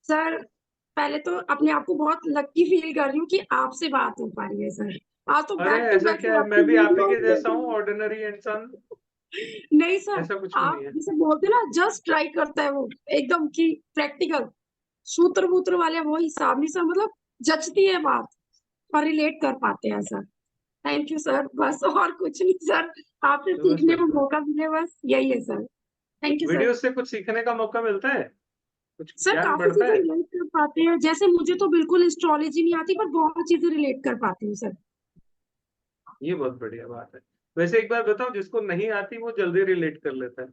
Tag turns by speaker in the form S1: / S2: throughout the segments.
S1: Sir पहले तो अपने आप को बहुत लकी फील कर रही हूँ कि आपसे बात हो पा रही है सर। आज तो
S2: अरे
S1: बैक टू
S2: ऐसा
S1: बैक
S2: क्या
S1: मैं
S2: है,
S1: आपकी
S2: मैं भी आप ही के
S1: वीडियोस
S2: जैसा
S1: देख रही
S2: हूँ,
S1: हूँ।
S2: ऑर्डिनरी इंसान।
S1: नहीं सर,
S2: ऐसा कुछ भी
S1: आप
S2: नहीं है।
S1: जैसे बोलते हैं ना जस्ट ट्राई करता है वो एकदम कि प्रैक्टिकल सूत्र-वूत्र वाले वो हिसाब नहीं सर, मतलब जचती है बात और रिलेट कर पाते हैं सर। थैंक यू सर, बस और कुछ नहीं सर, आपसे
S2: तो बस
S1: सीखने को
S2: बिल्कुल,
S1: मौका मिले बस यही है sir. Thank you sir.
S2: Video से कुछ सीखने का मौका मिलता है, कुछ
S1: सर
S2: ज्ञान
S1: काफ़ी
S2: बढ़ता
S1: चीज़ें
S2: है।
S1: रिलेट कर पाते हैं, जैसे मुझे तो बिल्कुल एस्ट्रोलॉजी नहीं आती पर बहुत चीज़ें रिलेट कर पाती हूँ सर।
S2: ये बहुत बढ़िया बात है। वैसे एक बात बताऊं, जिसको नहीं आती वो जल्दी रिलेट कर लेता है।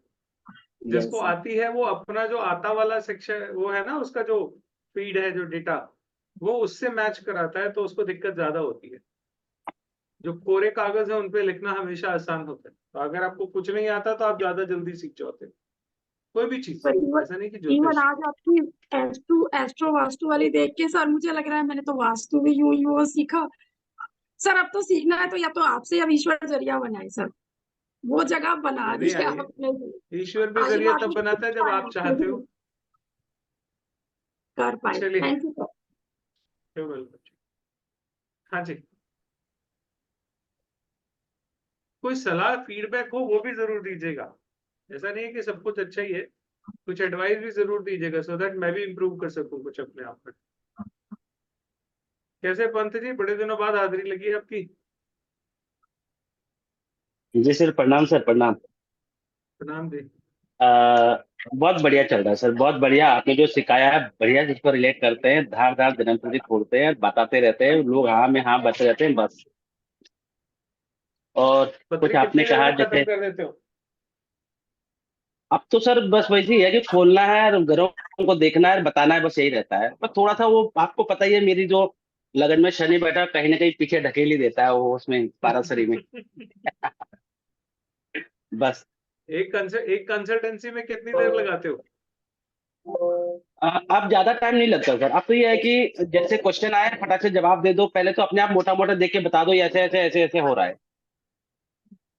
S2: जिसको
S1: यस सर।
S2: आती है वो अपना जो आता वाला सेक्शन वो है ना, उसका जो फीड है, जो डेटा, वो उससे मैच कराता है, तो उसको दिक्कत ज्यादा होती है। जो कोरे कागज है उन पे लिखना हमेशा आसान होता है, तो अगर आपको कुछ नहीं आता तो आप ज्यादा जल्दी सीख जाते हैं कोई भी चीज।
S1: पर इवन
S2: ऐसा नहीं कि
S1: इवन
S2: ज्योतिष।
S1: आज आपकी एस्ट्रो वास्तु वाली देख के सर मुझे लग रहा है मैंने तो वास्तु भी यूं सीखा। सर अब तो सीखना है तो या तो आपसे या ईश्वर जरिया बनाए सर। वो जगह बना दी
S2: नहीं
S1: है
S2: आइए,
S1: आपने भी।
S2: ईश्वर भी जरिए
S1: आशीर्वाद
S2: तब
S1: में
S2: बनाता है जब आप चाहते हो।
S1: कर पाए।
S2: चलिए,
S1: थैंक यू सर।
S2: वेलकम। हाँ जी, कोई सलाह फीडबैक हो वो भी जरूर दीजिएगा। ऐसा नहीं है कि सब कुछ अच्छा ही है, कुछ एडवाइस भी जरूर दीजिएगा, सो दैट मैं भी इम्प्रूव कर सकूं कुछ अपने आप में। कैसे पंत जी, बड़े दिनों बाद हाजिरी लगी है आपकी।
S3: जी सर, प्रणाम सर, प्रणाम।
S2: प्रणाम जी।
S3: बहुत बढ़िया चल रहा है सर, बहुत बढ़िया। आपने जो सिखाया है बढ़िया, जिसको रिलेट करते हैं, धार धार दिनचर्या खोलते हैं, बताते रहते हैं लोग, हाँ में हाँ बचे रहते हैं बस। और कुछ
S2: पत्री
S3: आपने
S2: कितनी देर
S3: कहा
S2: में खत्म
S3: जैसे,
S2: कर देते हो।
S3: अब तो सर बस वैसे ही है कि खोलना है और घरों को देखना है, बताना है, बस यही रहता है। पर थोड़ा सा वो आपको पता ही है, मेरी जो लगन में शनि बैठा कहीं ना कहीं पीछे ढकेल ही देता है वो उसमें पारासरी में। बस।
S2: एक कंसल्टेंसी में कितनी देर लगाते हो।
S3: अब ज्यादा टाइम नहीं लगता सर। अब तो ये है कि जैसे क्वेश्चन आए फटाक से जवाब दे दो, पहले तो अपने आप मोटा मोटा देख के बता दो, ये ऐसे ऐसे ऐसे ऐसे हो रहा है।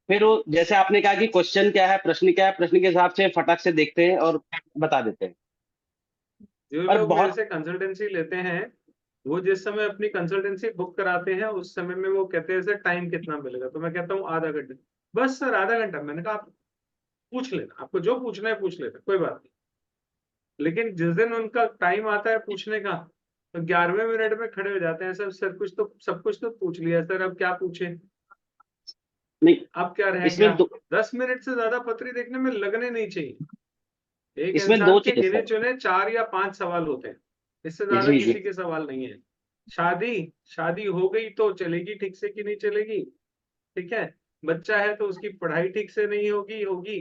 S3: फिर वो जैसे आपने कहा कि क्वेश्चन क्या है, प्रश्न क्या है, प्रश्न के हिसाब से फटाक से देखते हैं और बता देते हैं।
S2: जो
S3: और
S2: लोग मेरे
S3: बहुत।
S2: से कंसल्टेंसी लेते हैं, वो जिस समय अपनी कंसल्टेंसी बुक कराते हैं उस समय में वो कहते हैं सर टाइम कितना मिलेगा, तो मैं कहता हूँ आधा घंटा। बस सर आधा घंटा, मैंने कहा आप पूछ लेना, आपको जो पूछना है पूछ लेना, कोई बात नहीं। लेकिन जिस दिन उनका टाइम आता है पूछने का, तो 11वें मिनट में खड़े हो जाते हैं, सर सर कुछ तो सब कुछ तो पूछ लिया सर, अब क्या पूछे,
S3: नहीं,
S2: अब क्या रह गया।
S3: इसमें दो,
S2: 10 मिनट से ज्यादा पत्री देखने में लगने नहीं चाहिए। एक
S3: इसमें दो
S2: इंसान के
S3: चीजें
S2: गिने
S3: सर।
S2: चुने 4 या 5 सवाल होते हैं, इससे ज्यादा
S3: जी जी।
S2: किसी के सवाल नहीं है। शादी, शादी हो गई तो चलेगी ठीक से कि नहीं चलेगी, ठीक है। बच्चा है तो उसकी पढ़ाई ठीक से नहीं होगी, होगी।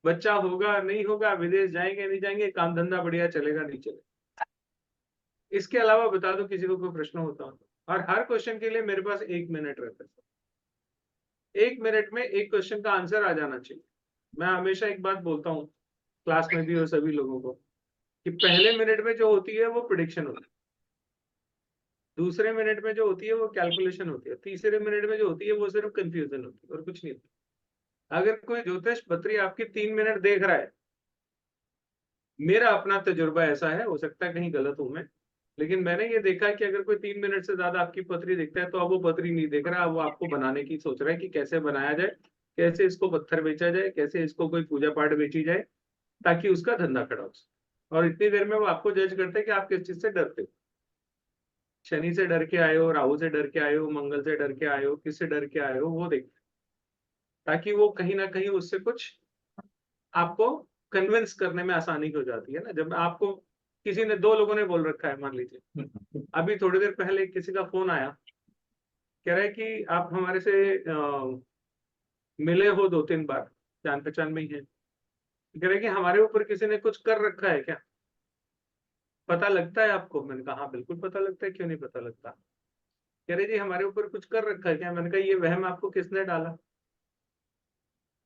S2: बच्चा होगा नहीं होगा, विदेश जाएंगे नहीं जाएंगे, काम धंधा बढ़िया चलेगा नहीं चलेगा। इसके अलावा बता दो किसी को कोई प्रश्न होता हो तो। और हर क्वेश्चन के लिए मेरे पास 1 मिनट रहता है, 1 मिनट में एक क्वेश्चन का आंसर आ जाना चाहिए। मैं हमेशा एक बात बोलता हूँ क्लास में भी और सभी लोगों को, कि पहले मिनट में जो होती है वो प्रिडिक्शन होती है, दूसरे मिनट में जो होती है वो कैलकुलेशन होती है, तीसरे मिनट में जो होती है वो सिर्फ कंफ्यूजन होती है और कुछ नहीं होता। अगर कोई ज्योतिष पत्री आपकी 3 मिनट देख रहा है, मेरा अपना तजुर्बा ऐसा है, हो सकता है कहीं गलत हूं मैं, लेकिन मैंने ये देखा है कि अगर कोई 3 मिनट से ज्यादा आपकी पत्री देखता है तो अब वो पत्री नहीं देख रहा, अब वो आपको बनाने की सोच रहा है कि कैसे बनाया जाए, कैसे इसको पत्थर बेचा जाए, कैसे इसको कोई पूजा पाठ बेची जाए, ताकि उसका धंधा खड़ा हो सके। और इतनी देर में वो आपको जज करते हैं कि आप किस चीज से डरते हो। शनि से डर के आए हो, राहु से डर के आए हो, मंगल से डर के आए हो, किससे डर के आए हो, वो देख, ताकि वो कहीं ना कहीं उससे कुछ आपको कन्विंस करने में आसानी हो जाती है ना। जब आपको किसी ने, 2 लोगों ने बोल रखा है, मान लीजिए अभी थोड़ी देर पहले किसी का फोन आया, कह रहा है कि आप हमारे से मिले हो 2-3 बार, जान पहचान में ही है, कह रहे हैं कि हमारे ऊपर किसी ने कुछ कर रखा है क्या, पता लगता है आपको। मैंने कहा हाँ बिल्कुल पता लगता है, क्यों नहीं पता लगता। कह रहे जी हमारे ऊपर कुछ कर रखा है क्या। मैंने कहा ये वहम आपको किसने डाला।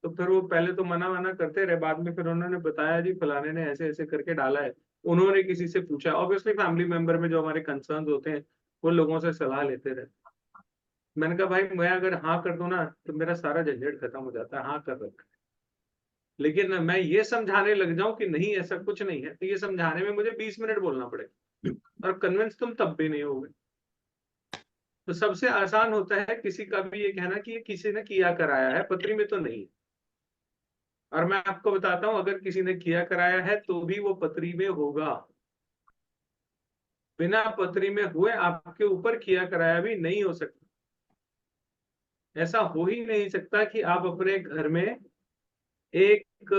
S2: तो फिर वो पहले तो मना वना करते रहे, बाद में फिर उन्होंने बताया जी फलाने ने ऐसे ऐसे करके डाला है। उन्होंने किसी से पूछा, ऑब्वियसली फैमिली मेंबर में जो हमारे कंसर्न होते हैं वो लोगों से सलाह लेते रहे। मैंने कहा भाई मैं अगर हाँ कर दूं ना तो मेरा सारा झंझट खत्म हो जाता है, हाँ कर रखा है। लेकिन मैं ये समझाने लग जाऊं कि नहीं ऐसा कुछ नहीं है, तो ये समझाने में मुझे 20 मिनट बोलना पड़ेगा। और कन्विंस तुम तब भी नहीं होगे। तो सबसे आसान होता है किसी का भी ये कहना कि ये किसी ने किया कराया है, पत्री में तो नहीं। और मैं आपको बताता हूं, अगर किसी ने किया कराया है तो भी वो पत्री में होगा। बिना पत्री में हुए आपके ऊपर किया कराया भी नहीं हो सकता। ऐसा हो ही नहीं सकता कि आप अपने घर में एक,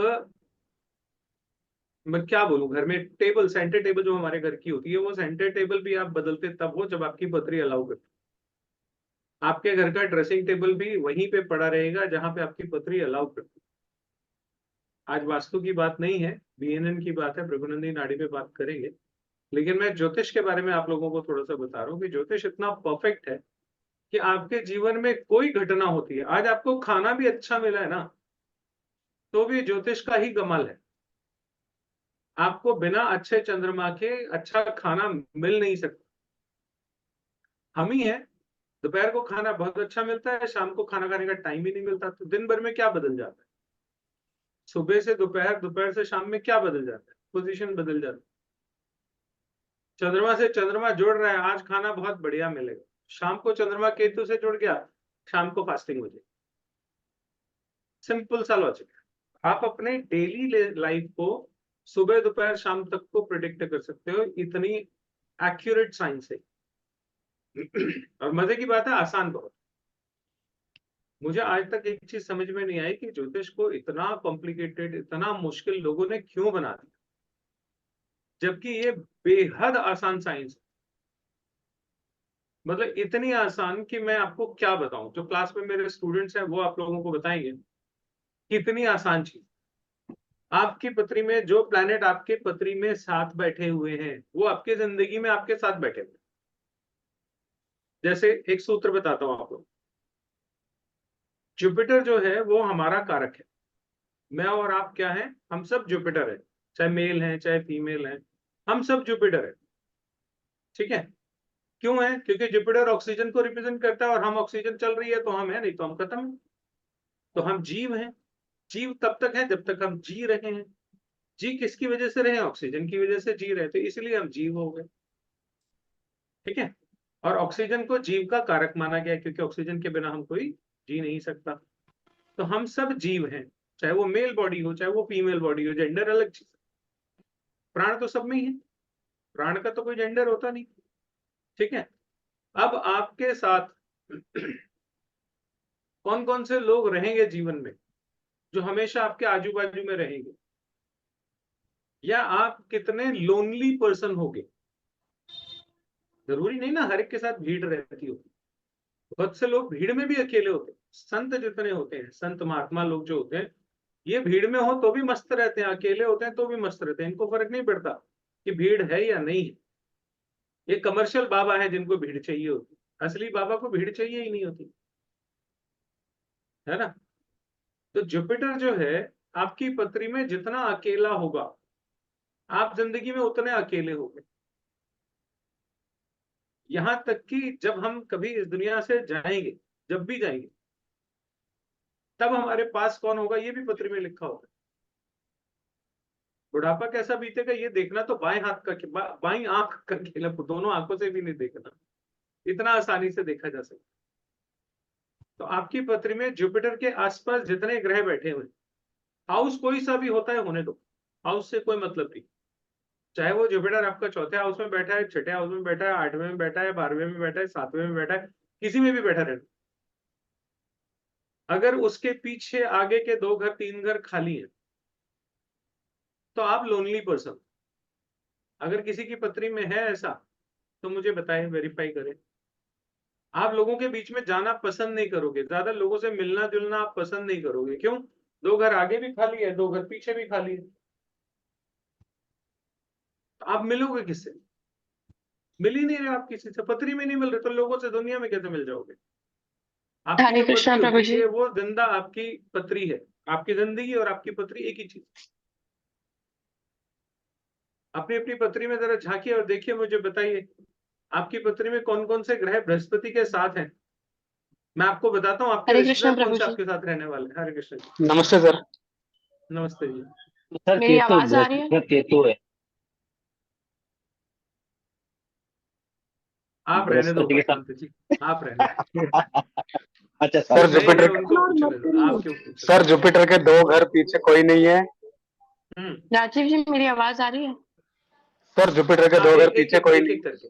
S2: मैं क्या बोलूं, घर में टेबल, सेंटर टेबल जो हमारे घर की होती है, वो सेंटर टेबल भी आप बदलते तब हो जब आपकी पत्री अलाउ करती। आपके घर का ड्रेसिंग टेबल भी वहीं पे पड़ा रहेगा जहां पे आपकी पत्री अलाउ करती। आज वास्तु की बात नहीं है, बीएनएन की बात है, भृगुनंदी नाड़ी पे बात करेंगे। लेकिन मैं ज्योतिष के बारे में आप लोगों को थोड़ा सा बता रहा हूँ कि ज्योतिष इतना परफेक्ट है कि आपके जीवन में कोई घटना होती है, आज आपको खाना भी अच्छा मिला है ना, तो भी ज्योतिष का ही कमाल है। आपको बिना अच्छे चंद्रमा के अच्छा खाना मिल नहीं सकता। हम ही है, दोपहर को खाना बहुत अच्छा मिलता है, शाम को खाना खाने का टाइम ही नहीं मिलता। तो दिन भर में क्या बदल जाता है? सुबह से दोपहर, दोपहर से शाम में क्या बदल जाता है? पोजीशन बदल जाती है। चंद्रमा से चंद्रमा जुड़ रहा है, आज खाना बहुत बढ़िया मिलेगा। शाम को चंद्रमा केतु से जुड़ गया, शाम को फास्टिंग हो जाएगी। सिंपल सा लॉजिक है। आप अपने डेली लाइफ को सुबह दोपहर शाम तक को प्रिडिक्ट कर सकते हो, इतनी एक्यूरेट साइंस है। और मजे की बात है, आसान बहुत। मुझे आज तक एक चीज समझ में नहीं आई कि ज्योतिष को इतना कॉम्प्लिकेटेड, इतना मुश्किल लोगों ने क्यों बना दिया, जबकि ये बेहद आसान साइंस है। मतलब इतनी आसान कि मैं आपको क्या बताऊं, जो क्लास में मेरे स्टूडेंट्स हैं वो आप लोगों को बताएंगे कितनी आसान चीज। आपकी पत्री में जो प्लैनेट आपके पत्री में साथ बैठे हुए हैं, वो आपकी जिंदगी में आपके साथ बैठे हुए। जैसे एक सूत्र बताता हूं आप लोग। जुपिटर जो है वो हमारा कारक है। मैं और आप क्या है? हम सब जुपिटर है, चाहे मेल है चाहे फीमेल है, हम सब जुपिटर है। ठीक है? क्यों है? क्योंकि जुपिटर ऑक्सीजन को रिप्रेजेंट करता है, और हम ऑक्सीजन चल रही है तो हम है, नहीं तो हम खत्म है। तो हम जीव हैं। जीव तब तक है जब तक हम जी रहे हैं। जी किसकी वजह से रहे? ऑक्सीजन की वजह से जी रहे, तो इसलिए हम जीव हो गए। ठीक है? और ऑक्सीजन को जीव का कारक माना गया, क्योंकि ऑक्सीजन के बिना हम कोई जी नहीं सकता। तो हम सब जीव हैं, चाहे वो मेल बॉडी हो चाहे वो फीमेल बॉडी हो, जेंडर अलग चीज। प्राण तो सब में ही है, प्राण का तो कोई जेंडर होता नहीं। ठीक है? अब आपके साथ कौन कौन से लोग रहेंगे जीवन में, जो हमेशा आपके आजू बाजू में रहेंगे, या आप कितने लोनली पर्सन होगे। जरूरी नहीं ना हर एक के साथ भीड़ रहती हो। बहुत से लोग भीड़ में भी अकेले होते हैं। संत जितने होते हैं, संत महात्मा लोग जो होते हैं, ये भीड़ में हो तो भी मस्त रहते हैं, अकेले होते हैं तो भी मस्त रहते हैं। इनको फर्क नहीं पड़ता कि भीड़ है या नहीं है। ये कमर्शियल बाबा है जिनको भीड़ चाहिए होती, असली बाबा को भीड़ चाहिए ही नहीं होती, है ना? तो जुपिटर जो है आपकी पत्री में जितना अकेला होगा, आप जिंदगी में उतने अकेले होंगे। यहां तक कि जब हम कभी इस दुनिया से जाएंगे, जब भी जाएंगे, तब हमारे पास कौन होगा ये भी पत्री में लिखा होगा। बुढ़ापा कैसा बीतेगा ये देखना तो बाएं हाथ का, बाईं आंख का खेल है, दोनों आंखों से भी नहीं देखना, इतना आसानी से देखा जा सकता। तो आपकी पत्री में जुपिटर के आसपास जितने ग्रह बैठे हुए, हाउस कोई सा भी होता है होने दो, हाउस से कोई मतलब नहीं। चाहे वो जुपिटर आपका चौथे हाउस में बैठा है, छठे हाउस में बैठा है, आठवें में बैठा है, 12वें में बैठा है, 7वें में बैठा है, किसी में भी बैठा रहे, अगर उसके पीछे आगे के 2 घर 3 घर खाली हैं, तो आप लोनली पर्सन। अगर किसी की पत्री में है ऐसा, तो मुझे बताएं, वेरीफाई करें। आप लोगों के बीच में जाना पसंद नहीं करोगे, ज्यादा लोगों से मिलना जुलना आप पसंद नहीं करोगे। क्यों? 2 घर आगे भी खाली है, 2 घर पीछे भी खाली है, तो आप मिलोगे किससे? मिल ही नहीं रहे आप किसी से, पत्री में नहीं मिल रहे, तो लोगों से दुनिया में कैसे मिल जाओगे? आपकी
S4: हरे
S2: जो
S4: कृष्णा
S2: पत्री
S4: प्रभु
S2: होती
S4: जी।
S2: है वो जिंदा आपकी पत्री है। आपकी जिंदगी और आपकी पत्री एक ही चीज। अपनी अपनी पत्री में जरा झांकिए और देखिए, मुझे बताइए आपकी पत्री में कौन कौन से ग्रह बृहस्पति के साथ हैं। मैं आपको बताता हूँ आपके
S4: हरे कृष्णा
S2: रिश्तेदार कौन
S4: प्रभु
S2: से
S4: जी।
S2: आपके साथ रहने वाले हैं। हरे कृष्ण जी।
S3: नमस्ते सर।
S2: नमस्ते जी।
S3: सर
S4: मेरी
S3: केतु,
S4: आवाज आ रही है?
S3: बृहस्पति केतु है।
S2: आप रहने दो
S3: बृहस्पति के
S2: कांत जी, आप रहने दो।
S3: साथ अच्छा
S4: सर
S3: सर
S2: नहीं है
S4: जुपिटर
S2: उनको
S1: और
S2: पूछने दो,
S1: मरकरी
S2: आप
S1: है।
S2: क्यों पूछ रहे
S4: सर जुपिटर के 2 घर पीछे कोई नहीं है।
S2: हो?
S5: राजीव जी मेरी आवाज आ रही है?
S4: सर जुपिटर के
S2: हाँ
S4: 2 घर
S2: एक एक
S4: पीछे
S2: एक
S4: कोई
S2: एक
S4: नहीं।
S2: एक करके,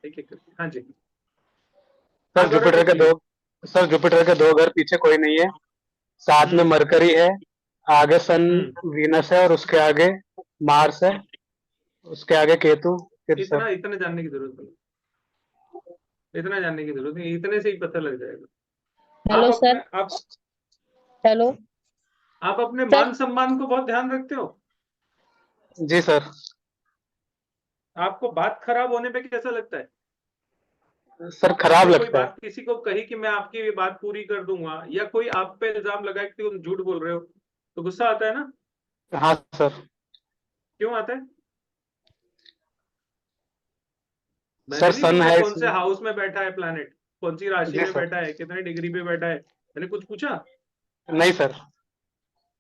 S2: एक एक करके, हाँ जी।
S4: सर
S2: हाँ गौरव
S4: जुपिटर
S2: जी
S4: के
S2: बोलिए।
S4: 2 सर जुपिटर के 2 घर पीछे कोई नहीं है। साथ में मरकरी है, आगे सन वीनस है और उसके आगे मार्स है, उसके आगे केतु। फिर
S2: इतना
S4: सर
S2: इतना जानने की जरूरत नहीं, इतना जानने की जरूरत नहीं, इतने से ही पता लग जाएगा।
S5: हेलो
S2: आप
S5: सर।
S2: अपने
S5: हेलो
S2: आप अपने
S5: सर।
S2: मान सम्मान को बहुत ध्यान रखते हो।
S4: जी सर।
S2: आपको बात खराब होने पे कैसा लगता है?
S4: सर खराब
S2: आपने कोई
S4: लगता है।
S2: बात किसी को कही कि मैं आपकी ये बात पूरी कर दूंगा, या कोई आप पे इल्जाम लगाए कि तुम झूठ बोल रहे हो, तो गुस्सा आता है ना?
S4: हाँ सर।
S2: क्यों आता है? मैंने
S4: सर
S2: नहीं
S4: सन
S2: पूछा
S4: है
S2: कौन से
S4: इसमें।
S2: हाउस में बैठा है प्लैनेट, कौन सी राशि
S4: जी
S2: में
S4: सर।
S2: बैठा है, कितने डिग्री पे बैठा है, मैंने कुछ पूछा?
S4: नहीं सर।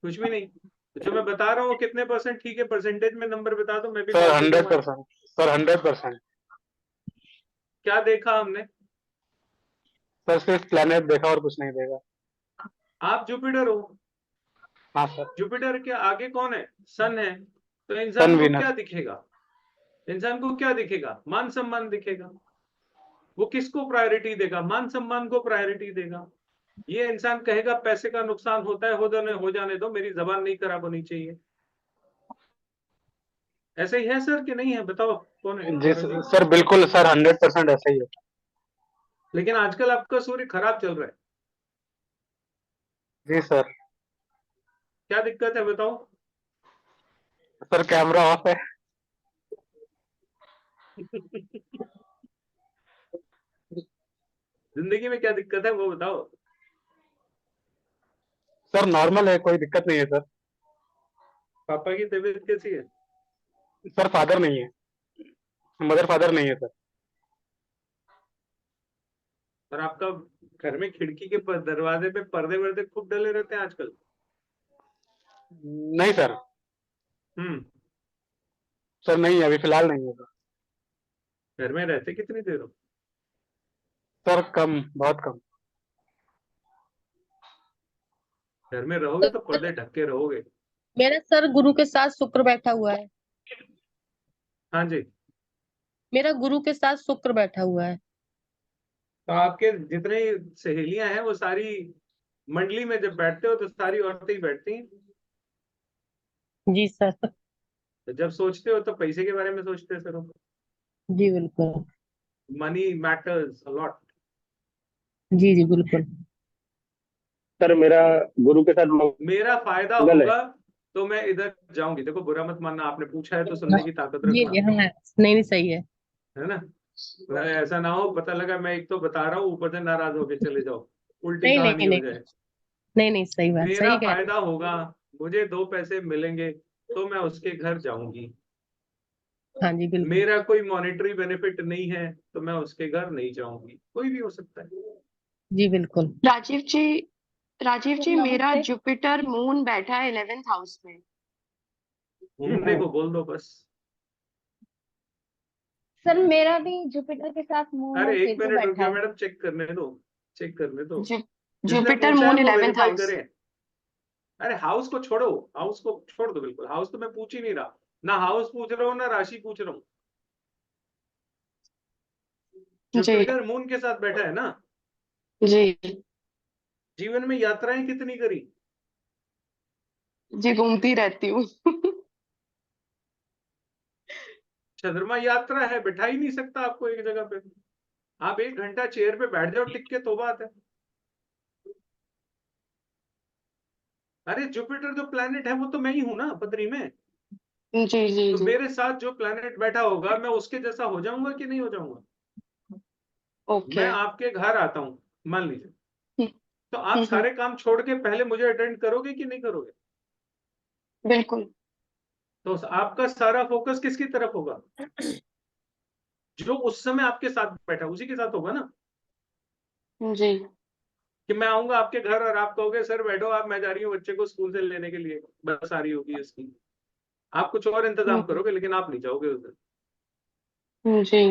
S2: कुछ भी नहीं। तो जो मैं बता रहा हूँ कितने परसेंट ठीक है, परसेंटेज में नंबर बता दो, मैं भी
S4: सर
S2: मार्क दे दूंगा।
S4: 100%। सर 100%।
S2: क्या देखा हमने?
S4: सर सिर्फ प्लेनेट देखा और कुछ नहीं देखा।
S2: आप जुपिटर हो,
S4: हाँ सर।
S2: जुपिटर के आगे कौन है? सन है। तो
S4: सन
S2: इंसान को क्या
S4: वीनस।
S2: दिखेगा? इंसान को क्या दिखेगा? मान सम्मान दिखेगा। वो किसको प्रायोरिटी देगा? मान सम्मान को प्रायोरिटी देगा। ये इंसान कहेगा पैसे का नुकसान होता है, हो जाने दो, मेरी जबान नहीं खराब होनी चाहिए। ऐसे ही है सर कि नहीं है? बताओ कौन है
S4: जी
S2: गौरव जी?
S4: सर बिल्कुल सर 100% ऐसा ही है।
S2: लेकिन आजकल आपका सूर्य खराब चल रहा है,
S4: जी सर।
S2: क्या दिक्कत है बताओ?
S4: सर कैमरा ऑफ है।
S2: जिंदगी में क्या दिक्कत है वो बताओ।
S4: सर नॉर्मल है, कोई दिक्कत नहीं है सर।
S2: पापा की तबीयत कैसी है?
S4: सर फादर नहीं है, मदर फादर नहीं है सर।
S2: और आपका घर में खिड़की के दरवाजे पे पर्दे वर्दे खूब डले रहते हैं आजकल।
S4: नहीं सर।
S2: हम्म।
S4: सर नहीं है, अभी फिलहाल नहीं है सर।
S2: घर में रहते कितनी देर हो?
S4: सर कम, बहुत कम।
S2: घर में रहोगे तो पर्दे ढक के रहोगे।
S5: मेरा सर गुरु के साथ शुक्र बैठा हुआ है।
S2: हाँ जी।
S5: मेरा गुरु के साथ शुक्र बैठा हुआ है।
S2: तो आपके जितनी सहेलियां हैं वो सारी मंडली में जब बैठते हो तो सारी औरतें ही बैठती हैं।
S5: जी सर।
S2: तो जब सोचते हो तो पैसे के बारे में सोचते हैं सर।
S5: जी बिल्कुल।
S2: Money matters a lot.
S5: जी जी बिल्कुल।
S3: सर मेरा गुरु के साथ
S2: मेरा फायदा
S3: मंगल है।
S2: होगा तो मैं इधर जाऊंगी। देखो बुरा मत मानना, आपने पूछा है तो सुनने की ताकत
S5: जी
S2: रखना,
S5: जी हाँ। नहीं नहीं सही है।
S2: है ना? ऐसा ना हो पता लगा मैं एक तो बता रहा हूँ ऊपर से नाराज होके चले जाओ, उल्टी
S5: नहीं
S2: कहानी
S5: नहीं
S2: हो
S5: नहीं
S2: जाए।
S5: नहीं नहीं सही बात,
S2: मेरा
S5: सही कह रहे
S2: फायदा होगा, मुझे 2 पैसे मिलेंगे तो मैं उसके घर जाऊंगी।
S5: हैं। हाँ जी बिल्कुल।
S2: मेरा कोई मॉनेटरी बेनिफिट नहीं है तो मैं उसके घर नहीं जाऊंगी। कोई भी हो सकता है।
S5: जी बिल्कुल। राजीव जी मेरा जुपिटर मून बैठा है 11th हाउस में।
S2: घूमने को बोल दो बस।
S6: सर मेरा भी जुपिटर के साथ मून और
S2: अरे एक
S6: केतु
S2: मिनट
S6: बैठा
S2: रुकिए
S6: है।
S2: मैडम, चेक करने दो, चेक करने दो।
S5: जु,
S2: जिसने
S5: जुपिटर
S2: पूछा है
S5: मून
S2: वो
S5: 11th
S2: वेरीफाई
S5: हाउस।
S2: करे। अरे हाउस को छोड़ो, हाउस को छोड़ दो बिल्कुल। हाउस तो मैं पूछ ही नहीं रहा, ना हाउस पूछ रहा हूँ ना राशि पूछ रहा हूँ।
S5: जी
S2: जुपिटर मून के साथ बैठा है ना।
S5: जी
S2: जीवन में यात्राएं कितनी करी?
S5: जी घूमती रहती हूँ।
S2: चंद्रमा यात्रा है, बैठा ही नहीं सकता आपको एक जगह पे। आप 1 घंटा चेयर पे बैठ जाओ टिक के तो बात है। अरे जुपिटर जो प्लेनेट है वो तो मैं ही हूं ना पृथ्वी में।
S5: जी जी
S2: तो
S5: जी।
S2: मेरे साथ जो प्लेनेट बैठा होगा मैं उसके जैसा हो जाऊंगा कि नहीं हो जाऊंगा? मैं
S5: ओके।
S2: आपके घर आता हूं मान लीजिए,
S5: हम्म,
S2: तो आप सारे काम छोड़ के पहले मुझे अटेंड करोगे कि नहीं करोगे?
S5: बिल्कुल।
S2: तो आपका सारा फोकस किसकी तरफ होगा? जो उस समय आपके साथ बैठा उसी के साथ होगा ना।
S5: जी
S2: कि मैं आऊंगा आपके घर और आप कहोगे सर बैठो आप, मैं जा रही हूँ बच्चे को स्कूल से लेने के लिए, बस आ रही होगी इसकी। आप कुछ और इंतजाम करोगे लेकिन आप नहीं जाओगे उधर।
S5: जी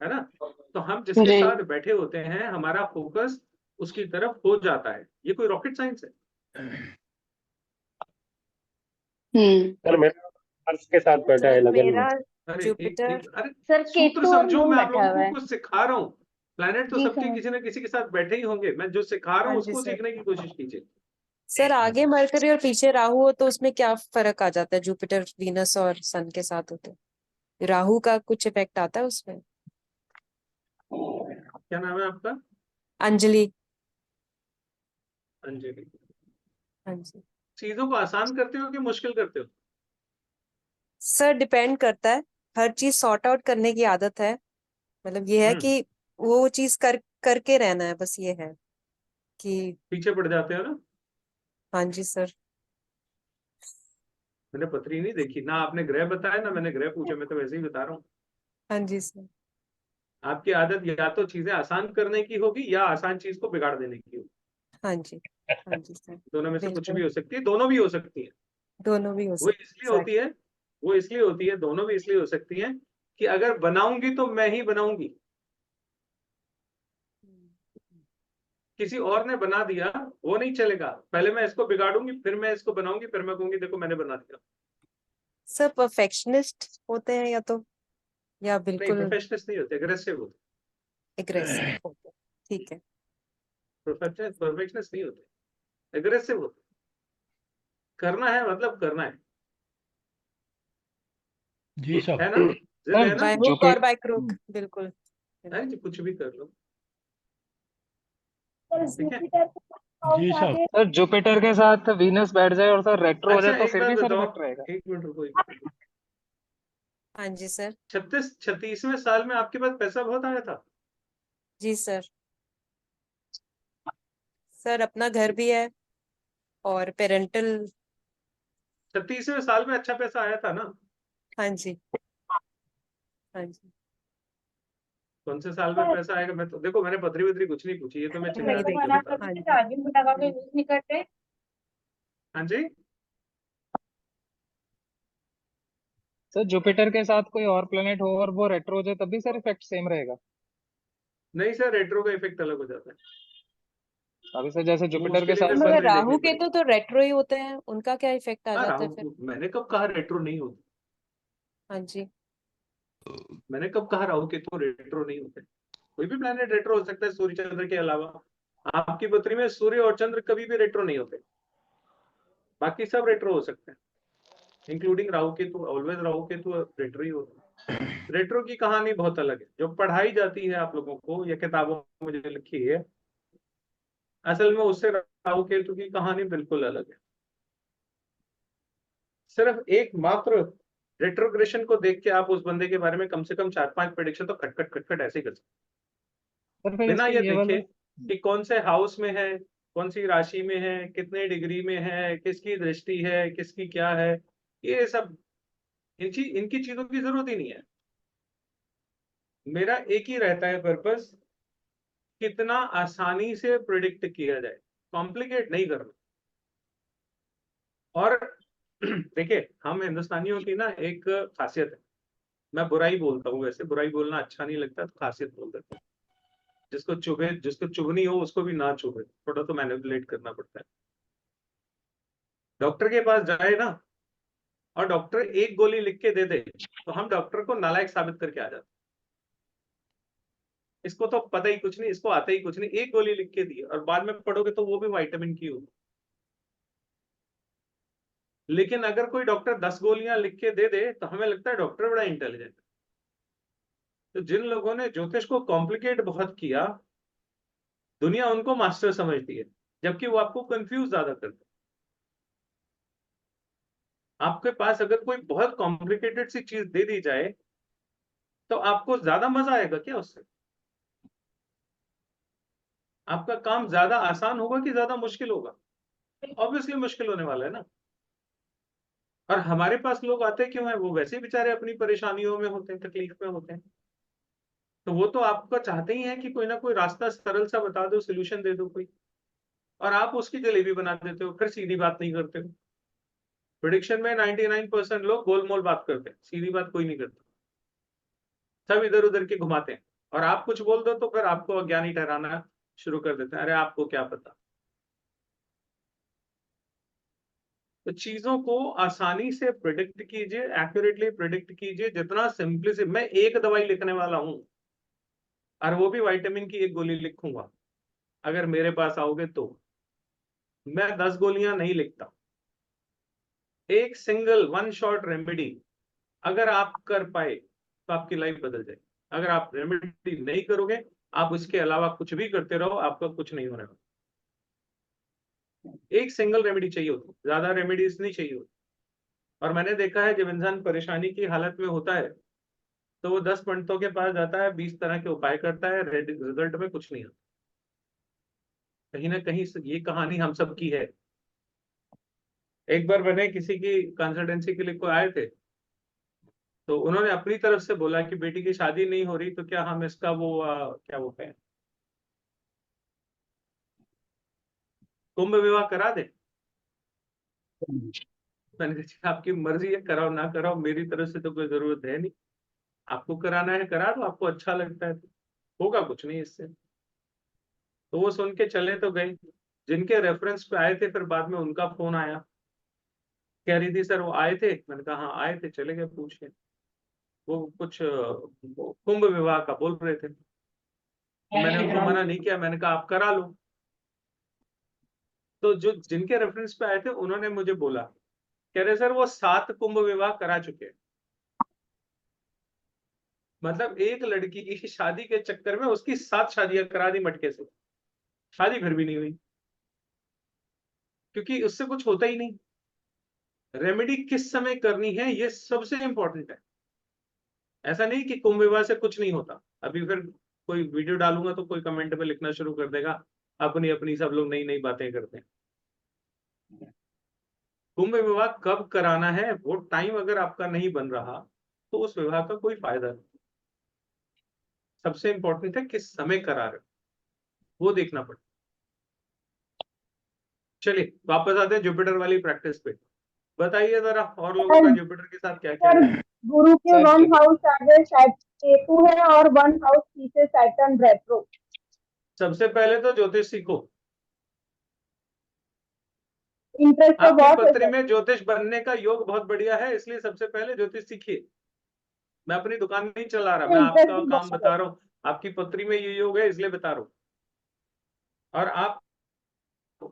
S2: है ना। तो हम जिसके
S5: जी।
S2: साथ बैठे होते हैं हमारा फोकस उसकी तरफ हो जाता है। ये कोई रॉकेट साइंस है?
S4: सर मेरा मार्स के साथ बैठा है
S7: सर
S4: लगन में।
S7: मेरा
S2: अरे
S7: जुपिटर
S2: अरे
S6: सर
S2: सूत्र
S6: केतु और
S2: समझो,
S6: मून
S2: मैं आप
S6: बैठा
S2: लोगों
S6: हुआ
S2: को
S6: है।
S2: कुछ सिखा रहा हूँ। प्लैनेट तो
S6: जी
S2: सबके
S6: सर।
S2: किसी न किसी के साथ बैठे ही होंगे, मैं जो सिखा रहा
S7: हाँ
S2: हूँ
S7: जी
S2: उसको
S7: सर।
S2: सीखने की कोशिश कीजिए।
S7: सर आगे मरकरी और पीछे राहु हो तो उसमें क्या फर्क आ जाता है, जुपिटर वीनस और सन के साथ होते? राहु का कुछ इफेक्ट आता है उसमें?
S2: क्या नाम है आपका?
S7: अंजलि।
S2: अंजलि।
S7: हाँ जी
S2: चीजों को आसान करते हो कि मुश्किल करते हो?
S7: सर, डिपेंड करता है। हर चीज सॉर्ट आउट करने की आदत है। मतलब ये है
S2: हम्म
S7: कि वो चीज करके रहना है, बस ये है कि।
S2: पीछे पड़ जाते हो ना।
S7: हाँ जी सर।
S2: मैंने पत्री नहीं देखी ना, आपने ग्रह बताया ना मैंने ग्रह पूछा, मैं तो वैसे ही बता रहा हूँ।
S7: हाँ जी सर।
S2: आपकी आदत या तो चीजें आसान करने की होगी या आसान चीज को बिगाड़ देने की होगी।
S7: हाँ जी। हाँ जी सर।
S2: दोनों में से कुछ
S7: बिल्कुल।
S2: भी हो सकती है, दोनों भी हो सकती है।
S7: दोनों भी हो
S2: वो
S7: सकते
S2: इसलिए
S7: हैं।
S2: होती है, वो इसलिए होती है, दोनों भी इसलिए हो सकती है कि अगर बनाऊंगी तो मैं ही बनाऊंगी, किसी और ने बना दिया वो नहीं चलेगा। पहले मैं इसको बिगाड़ूंगी, फिर मैं इसको बनाऊंगी, फिर मैं कहूंगी देखो मैंने बना दिया।
S7: सर परफेक्शनिस्ट होते हैं या तो, या
S2: नहीं,
S7: बिल्कुल
S2: प्रोफेशनलिस्ट नहीं होते, अग्रेसिव होते।
S7: एग्रेसिव होते हैं? ठीक है।
S2: परफेक्शनिस्ट नहीं होते, एग्रेसिव होते। करना है मतलब करना
S4: जी
S2: है ना, जिद है
S4: सर
S2: ना।
S7: बाय हुक और
S4: जुपिटर
S7: बाय क्रूक, बिल्कुल।
S2: है जी, कुछ भी कर लो।
S6: सर
S2: ठीक है।
S6: जुपिटर
S4: जी
S6: हाउस
S4: सर
S6: आगे।
S4: सर जुपिटर के साथ वीनस बैठ जाए और सर रेट्रो हो
S2: अच्छा
S4: जाए तो
S2: एक
S4: फिर
S2: बात
S4: भी सर
S2: बताओ,
S4: इफेक्ट रहेगा?
S2: 1 मिनट रुको, 1 मिनट।
S7: हाँ जी सर।
S2: 36वें साल में आपके पास पैसा बहुत आया था?
S7: जी सर। सर अपना घर भी है और पेरेंटल।
S2: 36वें साल में अच्छा पैसा आया था ना?
S7: हाँ जी। हाँ जी।
S2: कौन से साल में पैसा आएगा? मैं तो देखो, मैंने पत्री वत्री कुछ नहीं पूछी, ये तो मैं चिल्ला
S7: नहीं
S2: के
S7: देखिए।
S2: बता रहा
S7: हाँ
S2: हूँ।
S7: जी।
S6: चार्जिंग लगा के यूज नहीं करते।
S2: हाँ जी।
S4: सर जुपिटर के साथ कोई और प्लेनेट हो और वो रेट्रो हो जाए तब भी सर इफेक्ट सेम रहेगा?
S2: नहीं सर, रेट्रो का इफेक्ट अलग हो जाता है,
S4: अभी सर जैसे
S2: वो
S4: जुपिटर
S2: उसके
S4: के
S2: लिए
S4: साथ
S2: फिर
S4: सर
S7: मगर
S2: पत्री
S7: राहु
S2: देखनी
S7: केतु
S2: पड़ेगी।
S7: तो रेट्रो ही होते हैं, उनका क्या इफेक्ट आ
S2: हाँ
S7: जाता है फिर?
S2: मैंने कब कहा रेट्रो नहीं होती?
S7: हाँ जी।
S2: मैंने कब कहा राहु केतु रेट्रो नहीं होते? कोई भी प्लेनेट रेट्रो हो सकता है सूर्य चंद्र के अलावा। आपकी पत्री में सूर्य और चंद्र कभी भी रेट्रो नहीं होते, बाकी सब रेट्रो हो सकते हैं including Rahu Ketu. Always Rahu Ketu retro ही होते हैं। रेट्रो की कहानी बहुत अलग है, जो पढ़ाई जाती है आप लोगों को या किताबों में जो लिखी है, असल में उससे राहु केतु की कहानी बिल्कुल अलग है। सिर्फ एक मात्र रेट्रोग्रेशन को देख के आप उस बंदे के बारे में कम से कम 4-5 प्रेडिक्शन तो खटखट खटखट ऐसे ही कर सकते
S4: सर फिर
S2: हैं, बिना
S4: इसके
S2: ये
S4: ये
S2: देखे
S4: वाले
S2: कि कौन से हाउस में है, कौन सी राशि में है, कितने डिग्री में है, किसकी दृष्टि है, किसकी क्या है। ये सब इनकी चीजों की जरूरत ही नहीं है। मेरा एक ही रहता है पर्पस, कितना आसानी से प्रिडिक्ट किया जाए, कॉम्प्लिकेट नहीं करना। और देखिए, हम हिंदुस्तानियों की ना एक खासियत है, मैं बुराई बोलता हूँ, वैसे बुराई बोलना अच्छा नहीं लगता तो खासियत बोल देता हूँ। जिसको चुभे, जिसको चुभनी हो उसको भी ना चुभे, थोड़ा तो मैनिपुलेट करना पड़ता है। डॉक्टर के पास जाए ना और डॉक्टर एक गोली लिख के दे दे तो हम डॉक्टर को नालायक साबित करके आ जाते हैं। इसको तो पता ही कुछ नहीं, इसको आता ही कुछ नहीं, एक गोली लिख के दी और बाद में पढ़ोगे तो वो भी विटामिन की होगी। लेकिन अगर कोई डॉक्टर 10 गोलियां लिख के दे दे तो हमें लगता है डॉक्टर बड़ा इंटेलिजेंट। तो जिन लोगों ने ज्योतिष को कॉम्प्लिकेट बहुत किया, दुनिया उनको मास्टर समझती है, जबकि वो आपको कंफ्यूज ज्यादा करते हैं। आपके पास अगर कोई बहुत कॉम्प्लिकेटेड सी चीज दे दी जाए तो आपको ज्यादा मजा आएगा क्या उससे? आपका काम ज्यादा आसान होगा कि ज्यादा मुश्किल होगा? ऑब्वियसली मुश्किल होने वाला है ना। और हमारे पास लोग आते क्यों हैं? वो वैसे ही बेचारे अपनी परेशानियों में होते हैं, तकलीफ में होते हैं। तो वो तो आपका चाहते ही है कि कोई ना कोई रास्ता सरल सा बता दो, सोल्यूशन दे दो कोई, और आप उसकी जलेबी बना देते हो, फिर सीधी बात नहीं करते हो। प्रिडिक्शन में 99% लोग गोलमोल बात करते हैं, सीधी बात कोई नहीं करता, सब इधर उधर के घुमाते हैं। और आप कुछ बोल दो तो फिर आपको अज्ञानी ठहराना शुरू कर देते हैं, अरे आपको क्या पता। तो चीजों को आसानी से प्रिडिक्ट कीजिए, एक्यूरेटली प्रिडिक्ट कीजिए, जितना सिंपली। मैं एक दवाई लिखने वाला हूं और वो भी विटामिन की एक गोली लिखूंगा, अगर मेरे पास आओगे तो। मैं 10 गोलियां नहीं लिखता। एक सिंगल वन शॉट रेमेडी अगर आप कर पाए तो आपकी लाइफ बदल जाएगी। अगर आप रेमेडी नहीं करोगे, आप उसके अलावा कुछ भी करते रहो, आपका कुछ नहीं होने वाला। एक सिंगल रेमेडी चाहिए होती, ज्यादा रेमेडीज नहीं चाहिए होती। और मैंने देखा है जब इंसान परेशानी की हालत में होता है तो वो 10 पंडितों के पास जाता है, 20 तरह के उपाय करता है, रिजल्ट में कुछ नहीं आता। कहीं ना कहीं ये कहानी हम सब की है। एक बार मैंने किसी की कंसल्टेंसी के लिए कोई आए थे, तो उन्होंने अपनी तरफ से बोला कि बेटी की शादी नहीं हो रही, तो क्या हम इसका वो क्या वो कहें, कुंभ विवाह करा दें। मैंने कहा "जी, आपकी मर्जी है, कराओ ना कराओ, मेरी तरफ से तो कोई जरूरत है नहीं। आपको कराना है करा दो, आपको अच्छा लगता है तो, होगा कुछ नहीं इससे।" तो वो सुन के चले तो गए। जिनके रेफरेंस पे आए थे फिर बाद में उनका फोन आया, कह रही थी सर वो आए थे। मैंने कहा हाँ आए थे, चले गए पूछ के। वो कुछ वो कुंभ विवाह का बोल रहे थे, तो मैंने उनको मना नहीं किया, मैंने कहा आप करा लो। तो जो जिनके रेफरेंस पे आए थे उन्होंने मुझे बोला, कह रहे सर वो 7 कुंभ विवाह करा चुके हैं। मतलब एक लड़की की शादी के चक्कर में उसकी 7 शादियां करा दी मटके से, शादी फिर भी नहीं हुई, क्योंकि उससे कुछ होता ही नहीं। रेमेडी किस समय करनी है ये सबसे इंपॉर्टेंट है। ऐसा नहीं कि कुंभ विवाह से कुछ नहीं होता। अभी फिर कोई वीडियो डालूंगा तो कोई कमेंट में लिखना शुरू कर देगा, अपनी अपनी सब लोग नई नई बातें करते हैं। कुंभ विवाह कब कराना है वो टाइम अगर आपका नहीं बन रहा तो उस विवाह का कोई फायदा नहीं। सबसे इंपॉर्टेंट है किस समय करा रहे हो, वो देखना पड़ेगा। चलिए वापस आते हैं जुपिटर वाली प्रैक्टिस पे। बताइए जरा और लोगों का जुपिटर के साथ क्या क्या
S6: सर
S2: है।
S6: गुरु के
S7: सर,
S6: 1 हाउस आगे केतु है और 1 हाउस पीछे सैटर्न रेट्रो।
S2: सबसे पहले तो ज्योतिष सीखो।
S6: इंटरेस्ट तो
S2: आपकी
S6: बहुत है
S2: पत्री
S6: सर।
S2: में ज्योतिष बनने का योग बहुत बढ़िया है, इसलिए सबसे पहले ज्योतिष सीखिए। मैं अपनी दुकान नहीं चला रहा, मैं
S6: इंटरेस्ट
S2: आपका
S6: भी
S2: काम
S6: बहुत है।
S2: बता रहा हूँ। आपकी पत्री में ये योग है इसलिए बता रहा हूँ। और आप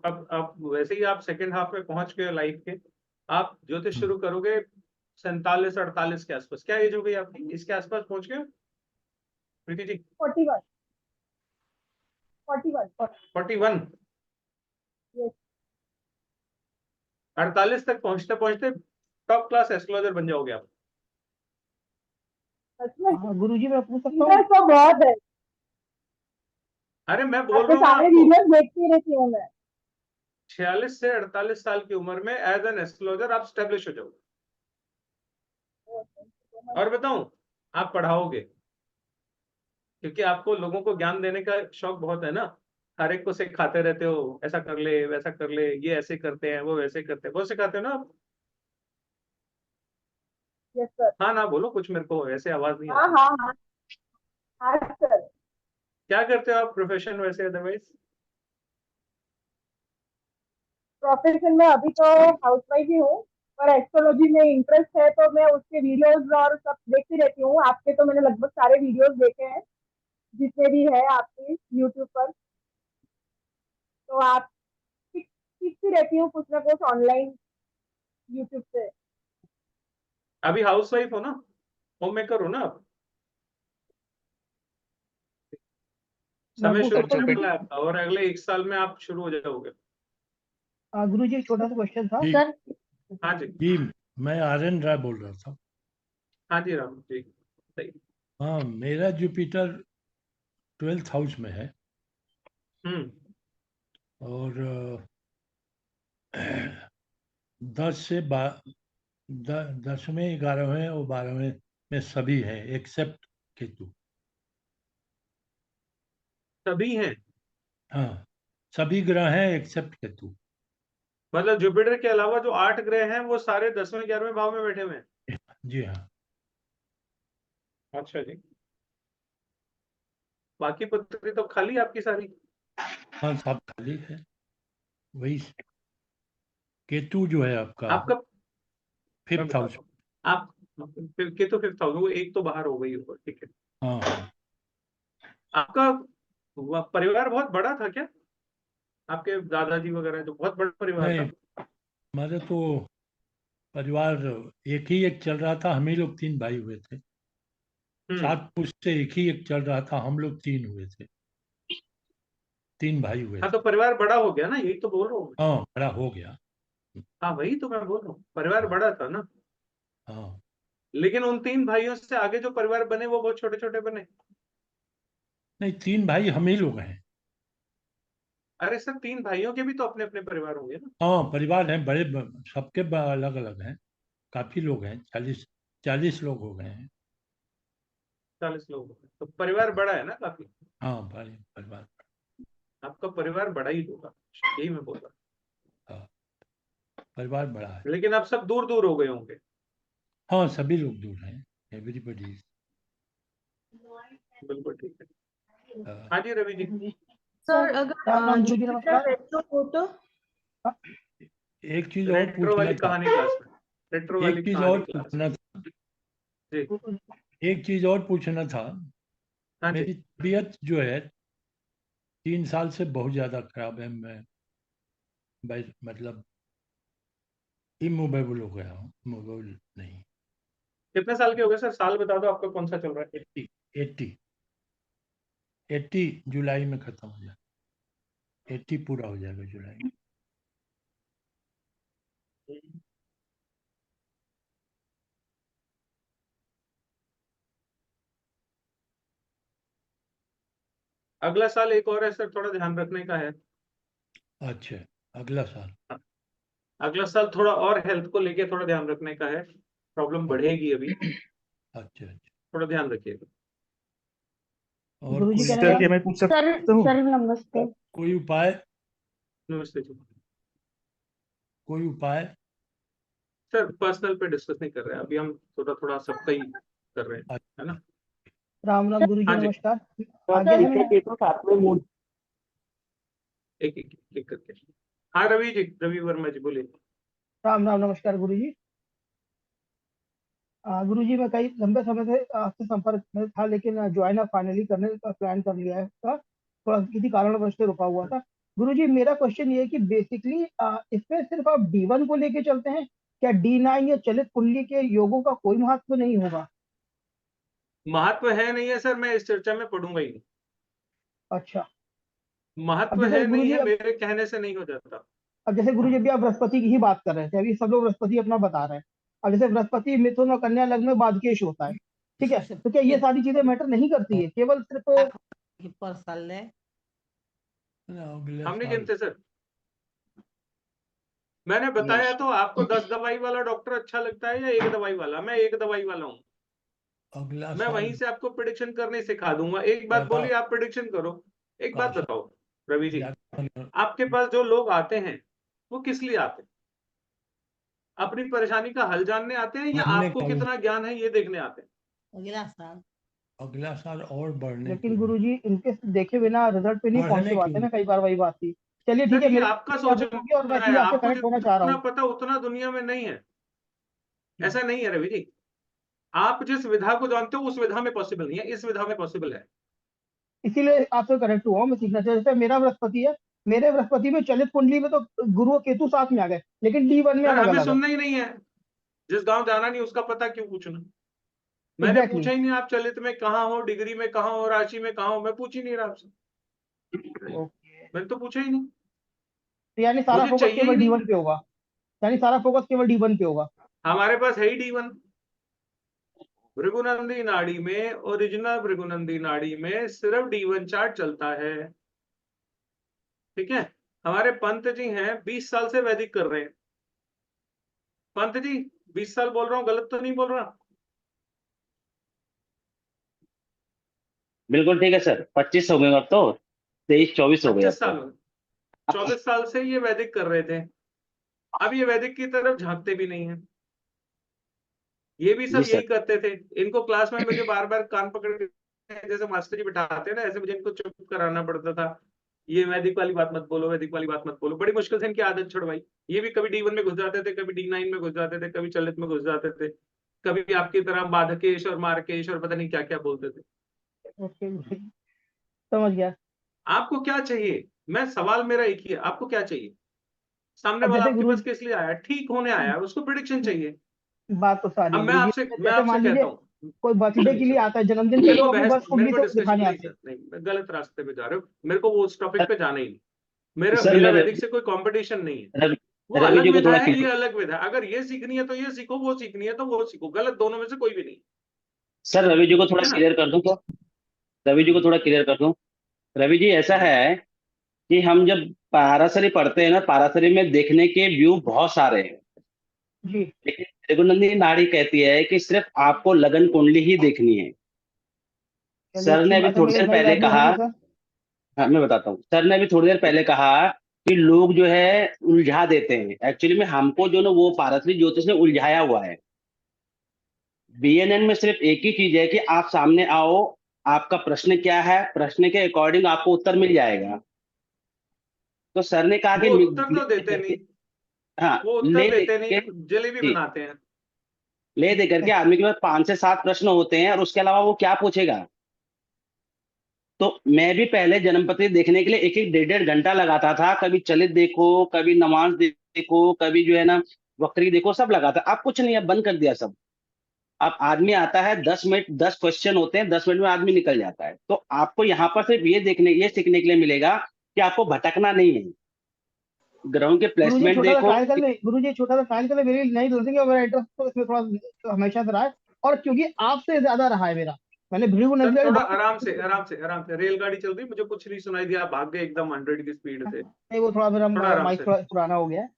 S2: अब वैसे ही आप सेकेंड हाफ में पहुंच गए लाइफ के, आप ज्योतिष शुरू करोगे 47-48 के आसपास। क्या एज हो गई आपकी, इसके आसपास पहुंच गए प्रीति जी?
S6: 41 41
S2: 41।
S6: यस
S2: 48 तक पहुंचते पहुंचते टॉप क्लास एस्ट्रोलॉजर बन जाओगे आप।
S6: सच में गुरुजी मैं पूछ सकता हूँ? इंटरेस्ट तो बहुत है।
S2: अरे मैं बोल
S6: आपके
S2: रहा हूँ ना
S6: सारे
S2: आपको,
S6: वीडियोस देखती रहती हूँ मैं।
S2: 46 से 48 साल की उम्र में एज एन एस्ट्रोलॉजर आप स्टेब्लिश हो जाओगे। और बताऊं, आप पढ़ाओगे, क्योंकि आपको लोगों को ज्ञान देने का शौक बहुत है ना। हर एक को सिखाते रहते हो, ऐसा कर ले वैसा कर ले, ये ऐसे करते हैं वो वैसे करते हैं, बहुत सिखाते हो ना आप।
S6: Yes sir.
S2: हाँ ना बोलो कुछ, मेरे को ऐसे आवाज नहीं
S6: हाँ
S2: आती।
S6: हाँ हाँ हाँ सर।
S2: क्या करते हो आप प्रोफेशन वैसे अदरवाइज?
S6: प्रोफेशन में अभी तो हाउसवाइफ ही हूँ, पर एस्ट्रोलॉजी में इंटरेस्ट है तो मैं उसके वीडियोस और सब देखती रहती हूँ। आपके तो मैंने लगभग सारे वीडियोस देखे हैं जितने भी है आपके यूट्यूब पर। तो आप सीखती रहती हूँ कुछ ना कुछ ऑनलाइन यूट्यूब से।
S2: अभी हाउस वाइफ हो ना, होम मेकर हो ना आप? समय शुरू होने वाला है आपका और अगले 1 साल में आप शुरू हो जाओगे।
S6: गुरु जी छोटा सा क्वेश्चन था
S8: जी
S6: सर।
S2: हाँ जी।
S8: जी मैं आर्यन राय बोल रहा था।
S2: हाँ जी राम जी, सही।
S8: हाँ, मेरा जुपिटर 12th हाउस में है
S2: हम्म।
S8: और 10 से 10वें 11वें और 12वें में सभी हैं एक्सेप्ट केतु।
S2: सभी हैं?
S8: हाँ, सभी ग्रह हैं एक्सेप्ट केतु।
S2: मतलब जुपिटर के अलावा जो 8 ग्रह हैं वो सारे 10वें 11वें भाव में बैठे हुए हैं?
S8: जी हाँ।
S2: अच्छा जी। बाकी पत्री तो खाली आपकी सारी।
S8: हाँ सब खाली है। वही केतु जो है आपका
S2: आपका मैं
S8: 5th
S2: बताता
S8: हाउस।
S2: हूँ। आप फिर के तो 5th हाउस, वो एक तो बाहर हो गई ऊपर, ठीक है।
S8: हाँ हाँ
S2: आपका परिवार बहुत बड़ा था क्या? आपके दादाजी वगैरह जो बहुत बड़ा परिवार
S8: नहीं,
S2: था?
S8: हमारे तो परिवार एक ही एक चल रहा था, हम ही लोग 3 भाई हुए थे। 7 पुश्त से एक ही एक चल रहा था, हम लोग 3 हुए थे, 3 भाई हुए
S2: हाँ
S8: थे।
S2: तो परिवार बड़ा हो गया ना, यही तो बोल रहा हूँ मैं।
S8: हाँ बड़ा हो गया।
S2: हाँ वही तो मैं बोल रहा हूँ, परिवार बड़ा था ना।
S8: हाँ
S2: लेकिन उन 3 भाइयों से आगे जो परिवार बने वो बहुत छोटे छोटे बने।
S8: नहीं, 3 भाई हम ही लोग हैं।
S2: अरे सर 3 भाइयों के भी तो अपने अपने परिवार होंगे ना।
S8: हाँ परिवार हैं बड़े, सबके अलग अलग हैं। काफी लोग हैं, 40 लोग हो गए हैं।
S2: 40 लोग हो गए। तो परिवार बड़ा है ना काफी।
S8: हाँ बड़े परिवार।
S2: आपका परिवार बड़ा ही होगा, यही मैं बोल रहा
S8: हाँ परिवार बड़ा है।
S2: हूँ। लेकिन अब सब दूर दूर हो गए होंगे।
S8: हाँ सभी लोग दूर हैं, एवरीबडी।
S2: बिल्कुल ठीक है। हाँ जी रवि जी।
S6: सर अगर जुपिटर रेट्रो हो तो
S8: एक चीज और
S2: रेट्रो
S8: पूछना
S2: वाली
S8: था।
S2: कहानी क्लास में, रेट्रो वाली
S8: एक चीज
S2: कहानी
S8: और
S2: क्लास
S8: पूछना
S2: में।
S8: था।
S2: जी
S8: एक चीज और पूछना था।
S2: हाँ जी।
S8: मेरी तबीयत जो है 3 साल से बहुत ज्यादा खराब है। मैं मतलब इमोबाइल हो गया हूँ, मोबाइल नहीं।
S2: कितने साल के हो गए सर? साल बता दो आपका कौन सा चल रहा है।
S8: 80 जुलाई में खत्म हो जाएगा। 80 पूरा हो जाएगा जुलाई में।
S2: अगला साल एक और है सर, थोड़ा ध्यान रखने का है।
S8: अच्छा, अगला साल।
S2: अगला साल थोड़ा और हेल्थ को लेके थोड़ा ध्यान रखने का है, प्रॉब्लम बढ़ेगी अभी,
S8: अच्छा अच्छा।
S2: थोड़ा ध्यान रखिएगा।
S8: और
S6: गुरुजी
S8: कोई
S6: कहने लगे सर सर नमस्ते।
S8: कोई उपाय,
S2: नमस्ते जी।
S8: कोई उपाय?
S2: सर पर्सनल पे डिस्कस नहीं कर रहे हैं अभी, हम थोड़ा थोड़ा सबका ही कर रहे हैं, है ना।
S6: राम राम गुरुजी
S2: हाँ जी,
S6: नमस्कार। आगे मैं
S2: एक एक एक करके। हाँ रवि जी, रवि वर्मा जी बोलिए।
S6: राम राम नमस्कार गुरुजी। गुरुजी मैं कई लंबे समय से आपसे संपर्क में था, लेकिन ज्वाइन फाइनली करने का प्लान कर लिया है था। थोड़ा किसी कारणवश से रुका हुआ था। गुरुजी मेरा क्वेश्चन ये है कि बेसिकली इसमें सिर्फ आप D1 को लेके चलते हैं, क्या D9 या चलित कुंडली के योगों का कोई महत्व नहीं होगा?
S2: महत्व है नहीं है सर, मैं इस चर्चा में पढ़ूंगा ही नहीं।
S6: अच्छा। अब
S2: महत्व
S6: जैसे
S2: है नहीं
S6: गुरुजी
S2: है, मेरे कहने से नहीं हो जाता।
S6: अब जैसे गुरुजी अभी आप बृहस्पति की ही बात कर रहे थे, अभी सब लोग बृहस्पति अपना बता रहे हैं। अब जैसे बृहस्पति मिथुन और कन्या लग्न में बादकेश होता है, ठीक है, तो क्या ये सारी चीजें मैटर नहीं करती है, केवल सिर्फ
S8: अगले
S2: हम नहीं
S8: साल।
S2: गिनते सर। मैंने बताया तो आपको 10 दवाई वाला डॉक्टर अच्छा लगता है या एक दवाई वाला? मैं एक दवाई वाला हूँ।
S8: अगला
S2: मैं
S8: साल
S2: वहीं से आपको प्रिडिक्शन करने सिखा दूंगा। एक बात
S8: ज्यादा
S2: बोलिए, आप प्रिडिक्शन करो। एक बात
S8: काश
S2: बताओ रवि जी,
S8: ज्यादा
S2: आपके पास जो लोग आते हैं वो किस लिए आते हैं? अपनी परेशानी का हल जानने आते हैं या
S8: बढ़ने
S2: आपको
S8: का,
S2: कितना ज्ञान है ये देखने आते हैं?
S8: अगला साल और बढ़ने के
S6: लेकिन
S8: लिए।
S6: गुरुजी इनके देखे बिना रिजल्ट पे नहीं पहुंचते
S8: बढ़ने के
S6: पाते ना,
S8: लिए।
S6: कई बार वही बात थी। चलिए ठीक
S2: सर
S6: है,
S2: ये
S6: मेरे
S2: आपका
S6: क्या होगी और
S2: सोचना
S6: मैं
S2: है,
S6: इसीलिए आपसे
S2: आपको
S6: कनेक्ट होना चाह रहा
S2: जितना
S6: हूँ।
S2: पता उतना दुनिया में नहीं है। ऐसा नहीं है रवि जी, आप जिस विधा को जानते हो उस विधा में पॉसिबल नहीं है, इस विधा में पॉसिबल है।
S6: इसीलिए आपसे कनेक्ट हुआ हूं, मैं सीखना चाहता हूं। जैसे मेरा बृहस्पति है, मेरे बृहस्पति में चलित कुंडली में तो गुरु और केतु साथ में आ गए, लेकिन D1 में
S2: सर
S6: अलग
S2: हमें
S6: अलग है।
S2: सुनना ही नहीं है, जिस गांव जाना नहीं उसका पता क्यों पूछना? मैंने
S6: एग्जैक्टली
S2: पूछा ही नहीं आप चलित में कहाँ हो, डिग्री में कहाँ हो, राशि में कहाँ हो, मैं पूछ ही नहीं रहा आपसे।
S6: ओके।
S2: मैंने तो पूछा ही नहीं,
S6: तो यानी सारा
S2: मुझे
S6: फोकस
S2: चाहिए ही
S6: केवल
S2: नहीं।
S6: D1 पे होगा? यानी सारा फोकस केवल D1 पे होगा?
S2: हमारे पास है ही D1। भृगुनंदी नाड़ी में, ओरिजिनल भृगुनंदी नाड़ी में सिर्फ D1 चार्ट चलता है, ठीक है। हमारे पंत जी हैं 20 साल से वैदिक कर रहे हैं। पंत जी 20 साल बोल रहा हूँ, गलत तो नहीं बोल रहा?
S3: बिल्कुल ठीक है सर, 25 हो गए अब तो, 23-24 हो गए अब
S2: 25
S3: तो।
S2: साल 24 साल से ये वैदिक कर रहे थे। अब ये वैदिक की तरफ झांकते भी नहीं है। ये भी
S3: जी
S2: सब
S3: सर।
S2: यही करते थे। इनको क्लास में मुझे बार बार कान पकड़ के जैसे मास्टर जी बिठाते हैं ना, ऐसे मुझे इनको चुप कराना पड़ता था। ये वैदिक वाली बात मत बोलो, वैदिक वाली बात मत बोलो, बड़ी मुश्किल से इनकी आदत छुड़वाई। ये भी कभी D1 में घुस जाते थे, कभी D9 में घुस जाते थे, कभी चलित में घुस जाते थे, कभी आपकी तरह बाधकेश और मार्केश और पता नहीं क्या क्या बोलते थे।
S6: ओके समझ गया।
S2: आपको क्या चाहिए? मैं सवाल मेरा एक ही है, आपको क्या चाहिए? सामने
S6: अब
S2: वाला
S6: जैसे
S2: आपके
S6: गुरु
S2: पास किस लिए आया है? ठीक होने आया है, उसको प्रिडिक्शन चाहिए।
S6: बात तो सारी
S2: अब
S6: है
S2: मैं
S6: गुरु जी,
S2: आपसे
S6: जैसे मान
S2: कहता
S6: लीजिए
S2: हूँ,
S6: कोई बर्थडे के लिए आता है, जन्मदिन पे,
S2: मेरे
S6: तो
S2: को
S6: अपनी
S2: बहस,
S6: बस
S2: मेरे
S6: कुंडली
S2: को
S6: तो
S2: डिस्कशन
S6: दिखाने
S2: नहीं
S6: आते
S2: सर,
S6: हैं।
S2: नहीं, मैं गलत रास्ते पे जा रहे हो। मेरे को वो उस टॉपिक पे जाना ही नहीं। मेरा
S3: सर
S2: मेरा
S3: मैं
S2: वैदिक से कोई कंपटीशन नहीं है।
S3: रवि
S2: वो
S3: रवि
S2: अलग
S3: जी को
S2: विधा
S3: थोड़ा
S2: है, ये
S3: क्लियर
S2: अलग विधा है। अगर ये सीखनी है तो ये सीखो, वो सीखनी है तो वो सीखो, गलत दोनों में से कोई भी नहीं,
S3: सर रवि जी को
S2: ठीक
S3: थोड़ा
S2: है ना?
S3: क्लियर कर दूं तो रवि जी को थोड़ा क्लियर कर दूं। रवि जी ऐसा है कि हम जब पाराशरी पढ़ते हैं ना, पाराशरी में देखने के व्यू बहुत सारे हैं,
S6: जी
S3: लेकिन त्रिगुणनंदिनी नाड़ी कहती है कि सिर्फ आपको लगन कुंडली ही देखनी है।
S6: चलिए
S3: सर
S6: अच्छी
S3: ने अभी
S6: बात है,
S3: थोड़ी
S6: मेरे
S3: देर
S6: नई
S3: पहले
S6: आइडिया
S3: कहा,
S6: होगी सर।
S3: हाँ मैं बताता हूँ, सर ने अभी थोड़ी देर पहले कहा कि लोग जो है उलझा देते हैं। एक्चुअली में हमको जो ना वो पारस्परिक ज्योतिष ने उलझाया हुआ है। BNN में सिर्फ एक ही चीज है कि आप सामने आओ, आपका प्रश्न क्या है, प्रश्न के अकॉर्डिंग आपको उत्तर मिल जाएगा। तो सर ने कहा कि
S2: वो उत्तर तो देते नहीं,
S3: हाँ
S2: वो उत्तर
S3: ले दे
S2: देते नहीं,
S3: के
S2: जलेबी
S3: जी,
S2: बनाते हैं।
S3: ले दे करके आदमी के पास 5 से 7 प्रश्न होते हैं और उसके अलावा वो क्या पूछेगा। तो मैं भी पहले जन्मपत्री देखने के लिए एक एक 1.5 घंटा लगाता था। कभी चलित देखो, कभी नमाज देखो, कभी जो है ना वक्री देखो, सब लगाता। अब कुछ नहीं, अब बंद कर दिया सब। अब आदमी आता है 10 मिनट, 10 क्वेश्चन होते हैं, 10 मिनट में आदमी निकल जाता है। तो आपको यहाँ पर सिर्फ ये सीखने के लिए मिलेगा कि आपको भटकना नहीं है। ग्रहों के
S6: गुरु जी
S3: प्लेसमेंट
S6: छोटा सा
S3: देखो।
S6: ट्रायल कर ले, गुरु जी छोटा सा ट्रायल कर ले, मेरी नई लर्निंग है, मेरा इंटरेस्ट तो इसमें थोड़ा हमेशा से रहा है, और क्योंकि आपसे ज्यादा रहा है मेरा, मैंने भृगु
S2: सर
S6: नंदिनी
S2: थोड़ा
S6: बहुत
S2: आराम से, आराम से, आराम से। रेलगाड़ी चल रही, मुझे कुछ नहीं सुनाई दिया, आप भाग गए एकदम 100 की स्पीड से।
S6: नहीं, वो थोड़ा मेरा
S2: थोड़ा आराम
S6: माइक
S2: से।
S6: थोड़ा पुराना हो गया है।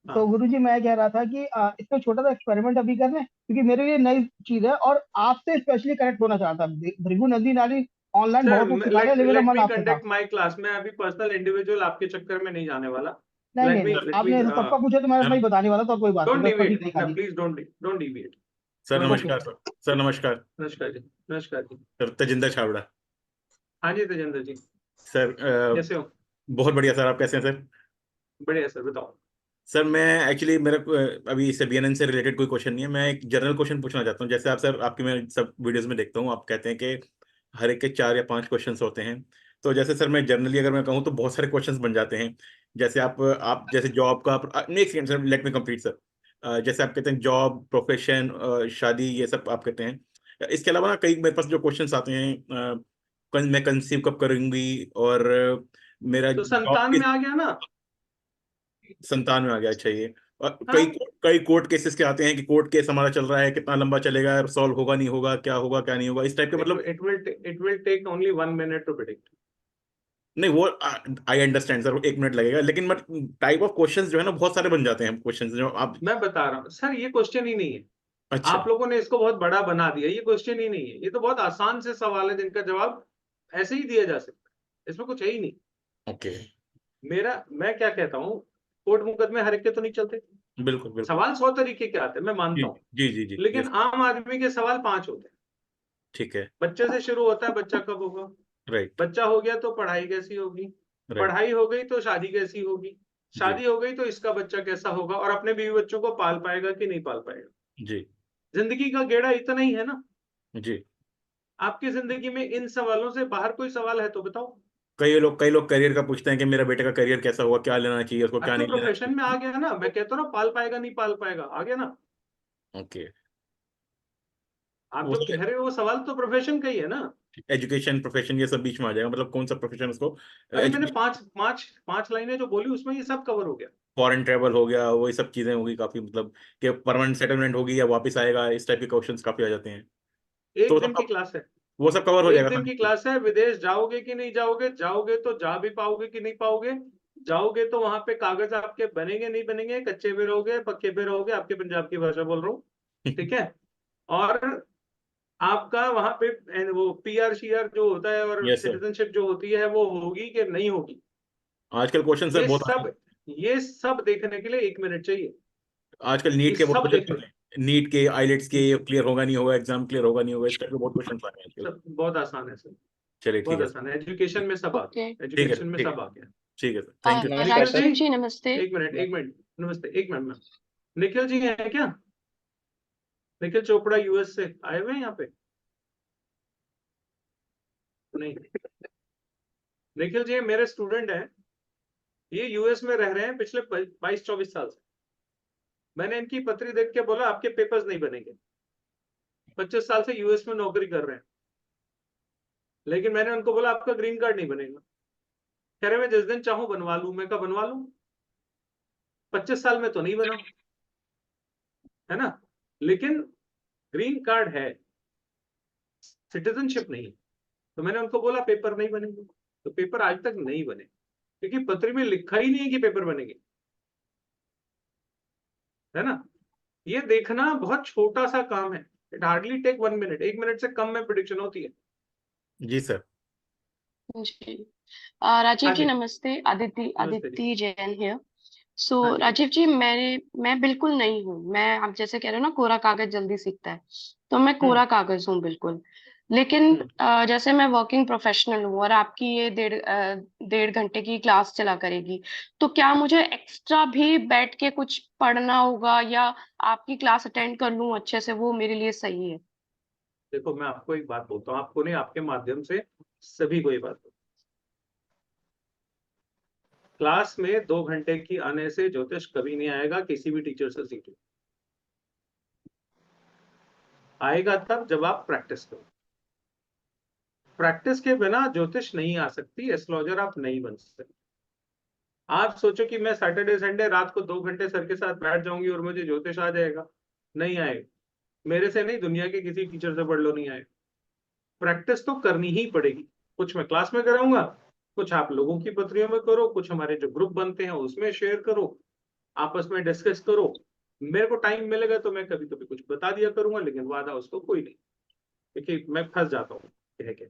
S6: तो
S2: हाँ,
S6: गुरु जी मैं कह रहा था कि इसमें छोटा सा एक्सपेरिमेंट अभी कर लें, क्योंकि मेरे लिए नई चीज है और आपसे स्पेशली कनेक्ट होना चाहता हूँ। भृगु नंदी नारी ऑनलाइन
S2: सर
S6: बहुत कुछ सिखा रहे हैं,
S2: लेट
S6: लेकिन मेरा
S2: लेट
S6: मन
S2: मी
S6: आपसे था।
S2: Conduct my class. मैं अभी पर्सनल इंडिविजुअल आपके चक्कर में नहीं जाने वाला।
S6: नहीं
S2: लेट
S6: नहीं
S2: मी
S6: नहीं,
S2: लेट मी
S6: आपने ऐसा सबका पूछा तो मैं ही बताने वाला था, कोई बात नहीं,
S2: डोंट
S6: बस तभी
S2: डिविएट
S6: दिखा
S2: ना,
S6: दी।
S2: Please don't deviate.
S9: Sir
S2: don't
S6: okay
S9: नमस्कार।
S2: डिविएट।
S9: सर नमस्कार।
S2: नमस्कार जी, नमस्कार जी।
S9: सर तेजिंदर छाबड़ा।
S2: हाँ जी तेजेंद्र जी,
S9: सर
S2: कैसे हो?
S9: बहुत बढ़िया सर, आप कैसे हैं सर?
S2: बढ़िया सर, बताओ।
S9: सर मैं एक्चुअली मेरा अभी इससे BNN से रिलेटेड कोई क्वेश्चन नहीं है। मैं एक जनरल क्वेश्चन पूछना चाहता हूँ। जैसे आप सर, आपकी मैं सब वीडियोस में देखता हूँ, आप कहते हैं कि हर एक के 4 या 5 क्वेश्चंस होते हैं। तो जैसे सर मैं जनरली अगर मैं कहूँ तो बहुत सारे क्वेश्चंस बन जाते हैं। जैसे आप जैसे जॉब का, एक second sir, let me complete sir. जैसे आप कहते हैं जॉब, प्रोफेशन, शादी, ये सब आप कहते हैं। इसके अलावा ना कई मेरे पास जो क्वेश्चन आते हैं, मैं कंसीव कब करूंगी, और मेरा
S2: तो
S9: जॉब
S2: संतान
S9: किस
S2: में आ गया ना।
S9: संतान में आ गया। अच्छा, ये और
S2: हाँ,
S9: कई कोर्ट केसेस के आते हैं कि कोर्ट केस हमारा चल रहा है, कितना लंबा चलेगा, सॉल्व होगा नहीं होगा, क्या नहीं होगा, इस टाइप के मतलब।
S2: it will take only 1 minute to predict.
S9: नहीं वो आई अंडरस्टैंड सर, 1 मिनट लगेगा, लेकिन बट टाइप ऑफ क्वेश्चंस जो है ना बहुत सारे बन जाते हैं क्वेश्चंस जो आप।
S2: मैं बता रहा हूँ सर, ये क्वेश्चन ही नहीं है।
S9: अच्छा।
S2: आप लोगों ने इसको बहुत बड़ा बना दिया, ये क्वेश्चन ही नहीं है। ये तो बहुत आसान से सवाल है जिनका जवाब ऐसे ही दिया जा सकता है, इसमें कुछ है ही नहीं।
S9: ओके।
S2: मैं क्या कहता हूँ, कोर्ट मुकदमे हर एक के तो नहीं चलते।
S9: बिल्कुल बिल्कुल।
S2: सवाल 100 तरीके के आते हैं, मैं
S9: जी
S2: मानता हूँ।
S9: जी जी जी
S2: लेकिन
S9: यस।
S2: आम आदमी के सवाल 5 होते हैं।
S9: ठीक है।
S2: बच्चे से शुरू होता है, बच्चा कब होगा,
S9: राइट
S2: बच्चा हो गया तो पढ़ाई कैसी होगी,
S9: राइट।
S2: पढ़ाई हो गई तो शादी कैसी होगी,
S9: जी
S2: शादी हो गई तो इसका बच्चा कैसा होगा, और अपने बीवी बच्चों को पाल पाएगा कि नहीं पाल पाएगा।
S9: जी
S2: जिंदगी का गेड़ा इतना ही है ना।
S9: जी।
S2: आपकी जिंदगी में इन सवालों से बाहर कोई सवाल है तो बताओ।
S9: कई लोग करियर का पूछते हैं कि मेरा बेटे का करियर कैसा होगा, क्या लेना चाहिए उसको, क्या
S2: अब तो
S9: नहीं लेना
S2: प्रोफेशन में आ
S9: चाहिए।
S2: गया ना, मैं कहता हूँ ना, पाल पाएगा नहीं पाल पाएगा, आ गया ना।
S9: ओके।
S2: आप
S9: वो
S2: जो कह रहे हो वो सवाल तो प्रोफेशन का ही है ना।
S9: एजुकेशन, प्रोफेशन, ये सब बीच में आ जाएगा, मतलब कौन सा प्रोफेशन उसको।
S2: अरे मैंने पांच लाइनें जो बोली उसमें ये सब कवर हो गया।
S9: फॉरेन ट्रेवल हो गया, वही सब चीजें होगी काफी, मतलब कि परमानेंट सेटलमेंट होगी या वापस आएगा, इस टाइप के क्वेश्चंस काफी आ जाते हैं। तो
S2: एक दिन की क्लास है,
S9: वो सब कवर हो
S2: एक
S9: जाएगा
S2: दिन
S9: सर।
S2: की क्लास है। विदेश जाओगे कि नहीं जाओगे, जाओगे तो जा भी पाओगे कि नहीं पाओगे, जाओगे तो वहां पे कागज आपके बनेंगे नहीं बनेंगे, कच्चे पे रहोगे पक्के पे रहोगे, आपके पंजाब की भाषा बोल रहा हूँ, ठीक है। और आपका वहां पे वो PR CR जो होता है और
S9: यस सर।
S2: सिटीजनशिप जो होती है वो होगी कि नहीं होगी।
S9: आजकल क्वेश्चन सर
S2: ये
S9: बहुत आ रहे हैं।
S2: सब ये सब देखने के लिए 1 मिनट चाहिए।
S9: आजकल
S2: ये
S9: नीट के बहुत
S2: सब
S9: क्वेश्चन
S2: देखने,
S9: चल रहे हैं। नीट के, आइलेट्स के क्लियर होगा नहीं होगा, एग्जाम क्लियर होगा नहीं होगा, इस टाइप के बहुत क्वेश्चन आ रहे हैं।
S2: सब बहुत आसान है सर,
S9: चलिए ठीक
S2: बहुत
S9: है
S2: आसान है। एजुकेशन में सब आ
S5: ओके
S2: गया, एजुकेशन में
S9: ठीक है
S2: सब आ गया।
S9: ठीक है सर, थैंक यू।
S3: नमस्कार
S2: निखिल
S3: सर।
S5: राजीव जी नमस्ते।
S2: एक मिनट, नमस्ते, एक मिनट। निखिल जी हैं क्या? निखिल चोपड़ा यूएस से आए हुए हैं यहाँ पे? नहीं, निखिल जी मेरे स्टूडेंट हैं, ये यूएस में रह रहे हैं पिछले 22-24 साल से। मैंने इनकी पत्री देख के बोला आपके पेपर्स नहीं बनेंगे। 25 साल से यूएस में नौकरी कर रहे हैं, लेकिन मैंने उनको बोला आपका ग्रीन कार्ड नहीं बनेगा। कह रहे मैं जिस दिन चाहूं बनवा लूं। मैं कहा बनवा लूं, 25 साल में तो नहीं बना, है ना? लेकिन ग्रीन कार्ड है, सिटीजनशिप नहीं। तो मैंने उनको बोला पेपर नहीं बनेंगे, तो पेपर आज तक नहीं बने, क्योंकि पत्र में लिखा ही नहीं है कि पेपर बनेंगे, है ना? ये देखना बहुत छोटा सा काम है। It hardly take 1 minute, 1 minute से कम में प्रिडिक्शन होती है।
S9: जी सर।
S5: जी राजीव
S2: हाँ
S5: जी
S2: जी,
S5: नमस्ते।
S2: नमस्ते जी।
S5: आदित्य जैन हियर। सो
S2: हाँ जी,
S5: राजीव जी मैं बिल्कुल नहीं हूँ। मैं आप जैसे कह रहे हो ना कोरा कागज जल्दी सीखता है, तो मैं कोरा कागज हूँ बिल्कुल। लेकिन जैसे मैं वर्किंग प्रोफेशनल हूँ और आपकी ये 1.5 घंटे की क्लास चला करेगी, तो क्या मुझे एक्स्ट्रा भी बैठ के कुछ पढ़ना होगा या आपकी क्लास अटेंड कर लूँ अच्छे से, वो मेरे लिए सही है?
S2: देखो मैं आपको एक बात बोलता हूँ, आपको नहीं, आपके माध्यम से सभी को ये बात बोलता हूँ। क्लास में 2 घंटे की आने से ज्योतिष कभी नहीं आएगा, किसी भी टीचर से सीख लो। आएगा तब जब आप प्रैक्टिस करो। प्रैक्टिस के बिना ज्योतिष नहीं आ सकती, एस्ट्रोलॉजर आप नहीं बन सकते। आप सोचो कि मैं सैटरडे संडे रात को 2 घंटे सर के साथ बैठ जाऊंगी और मुझे ज्योतिष आ जाएगा, नहीं आएगा। मेरे से नहीं, दुनिया के किसी टीचर से पढ़ लो, नहीं आएगा। प्रैक्टिस तो करनी ही पड़ेगी। कुछ मैं क्लास में कराऊंगा, कुछ आप लोगों की पत्रियों में करो, कुछ हमारे जो ग्रुप बनते हैं उसमें शेयर करो, आपस में डिस्कस करो। मेरे को टाइम मिलेगा तो मैं कभी कभी कुछ बता दिया करूंगा, लेकिन वादा उसको कोई नहीं, क्योंकि मैं फंस जाता हूँ कह के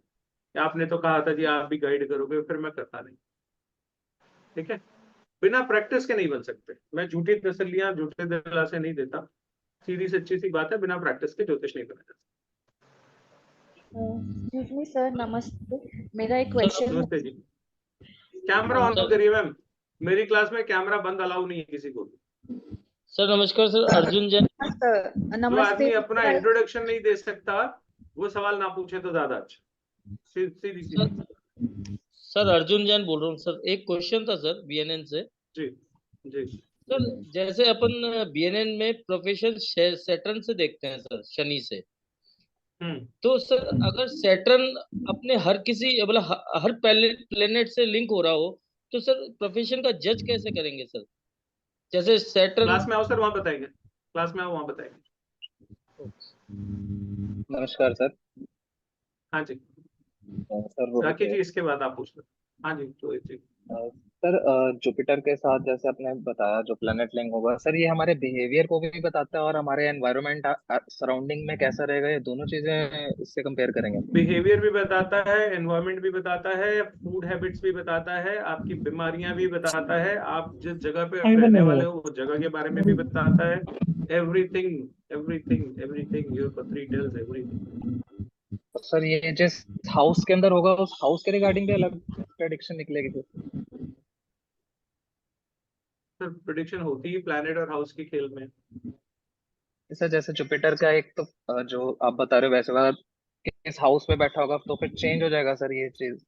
S2: आपने तो कहा था जी आप भी गाइड करोगे, फिर मैं करता नहीं। ठीक है, बिना प्रैक्टिस के नहीं बन सकते। मैं झूठी तसल्लियां झूठे दिलासे नहीं देता, सीधी सच्ची सी बात है, बिना प्रैक्टिस के ज्योतिष नहीं बना जाता।
S10: एक्सक्यूज मी सर, नमस्ते। मेरा एक
S3: सर
S10: क्वेश्चन
S2: नमस्ते जी। कैमरा ऑन करिए मैम, मेरी क्लास में कैमरा बंद अलाउ नहीं है किसी को भी।
S3: सर नमस्कार सर, अर्जुन जैन।
S10: सर
S2: जो
S10: नमस्ते।
S2: आदमी अपना इंट्रोडक्शन नहीं दे सकता वो सवाल ना पूछे तो ज्यादा अच्छा। सीधी सी बात।
S3: सर अर्जुन जैन बोल रहा हूँ सर। एक क्वेश्चन था सर बीएनएन से।
S2: जी जी।
S3: सर जैसे अपन बीएनएन में प्रोफेशन सैटर्न से देखते हैं सर, शनि से। तो सर अगर सैटर्न अपने हर किसी मतलब हर प्लेनेट से लिंक हो रहा हो, तो सर प्रोफेशन का जज कैसे करेंगे सर? जैसे सैटर्न।
S2: क्लास में आओ सर, वहां बताएंगे। क्लास में आओ, वहां बताएंगे।
S11: नमस्कार सर।
S2: हाँ जी
S11: सर रोहित
S2: राखी
S11: है।
S2: जी, इसके बाद आप पूछ लो। हाँ जी रोहित जी।
S11: सर जुपिटर के साथ जैसे आपने बताया जो प्लेनेट लिंक होगा सर, ये हमारे बिहेवियर को भी बताता है और हमारे एनवायरनमेंट सराउंडिंग में कैसा रहेगा, ये दोनों चीजें इससे कंपेयर करेंगे।
S2: बिहेवियर भी बताता है, एनवायरनमेंट भी बताता है, फूड हैबिट्स भी बताता है, आपकी बीमारियां भी बताता है, आप जिस जगह पे रहने वाले हो वो जगह के बारे में भी बताता है। एवरीथिंग एवरीथिंग एवरीथिंग, योर पत्री टेल्स एवरीथिंग।
S11: तो सर ये जिस हाउस के अंदर होगा उस हाउस के रिगार्डिंग भी अलग प्रेडिक्शन निकलेगी फिर?
S2: सर प्रेडिक्शन होती ही प्लैनेट और हाउस के खेल में।
S11: सर जैसे जुपिटर का एक तो जो आप बता रहे हो वैसे वाला किस हाउस में बैठा होगा तो फिर चेंज हो जाएगा सर ये चीज,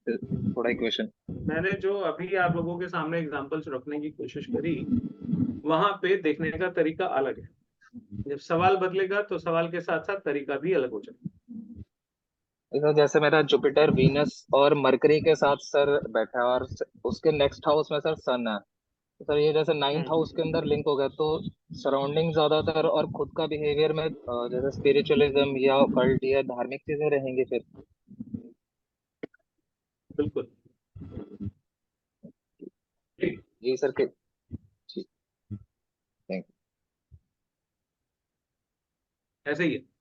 S11: थोड़ा इक्वेशन।
S2: मैंने जो अभी आप लोगों के सामने एग्जांपल्स रखने की कोशिश करी, वहां पे देखने का तरीका अलग है। जब सवाल बदलेगा तो सवाल के साथ साथ तरीका भी अलग हो जाएगा।
S11: सर जैसे मेरा जुपिटर वीनस और मरकरी के साथ सर बैठा है और उसके नेक्स्ट हाउस में सर सन है, तो सर ये जैसे 9th हाउस के अंदर लिंक हो गया तो सराउंडिंग ज्यादातर और खुद का बिहेवियर में जैसे स्पिरिचुअलिज्म या कल्ट या धार्मिक चीजें रहेंगी फिर?
S2: बिल्कुल ठीक।
S11: जी सर के जी, थैंक
S2: ऐसे ही है।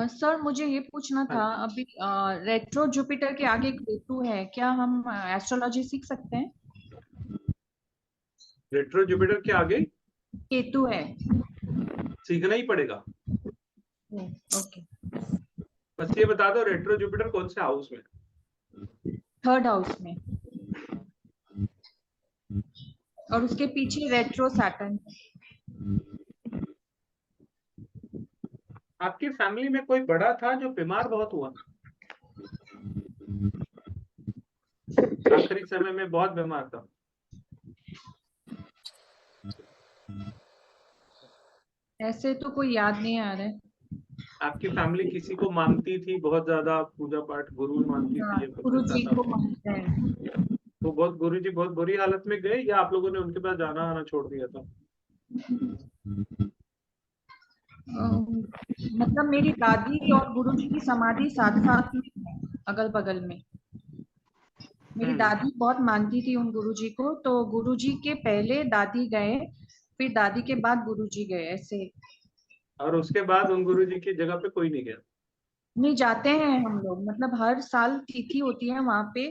S10: सर मुझे ये पूछना
S2: हाँ
S10: था,
S2: जी।
S10: अभी रेट्रो जुपिटर के आगे केतु है, क्या हम एस्ट्रोलॉजी सीख सकते हैं?
S2: रेट्रो जुपिटर के आगे
S10: केतु है।
S2: सीखना ही पड़ेगा।
S10: ओके,
S2: बस ये बता दो रेट्रो जुपिटर कौन से हाउस में?
S10: थर्ड हाउस में, और उसके पीछे रेट्रो सैटर्न।
S2: आपकी फैमिली में कोई बड़ा था जो बीमार बहुत हुआ? आखिरी समय में बहुत बीमार था?
S10: ऐसे तो कोई याद नहीं आ रहा है।
S2: आपकी फैमिली किसी को मानती थी बहुत ज्यादा, पूजा पाठ गुरु मानती
S10: हाँ,
S2: थी या कुछ
S10: गुरु
S2: ऐसा
S10: जी
S2: था?
S10: को मानते हैं।
S2: तो बहुत गुरु जी बहुत बुरी हालत में गए या आप लोगों ने उनके पास जाना आना छोड़ दिया था?
S10: मतलब मेरी दादी और गुरु जी की समाधि साथ साथ में है, अगल बगल में। मेरी दादी बहुत मानती थी उन गुरु जी को, तो गुरु जी के पहले दादी गए, फिर दादी के बाद गुरु जी गए, ऐसे।
S2: और उसके बाद उन गुरु जी की जगह पे कोई नहीं गया?
S10: नहीं, जाते हैं हम लोग, मतलब हर साल तिथि होती है वहां पे।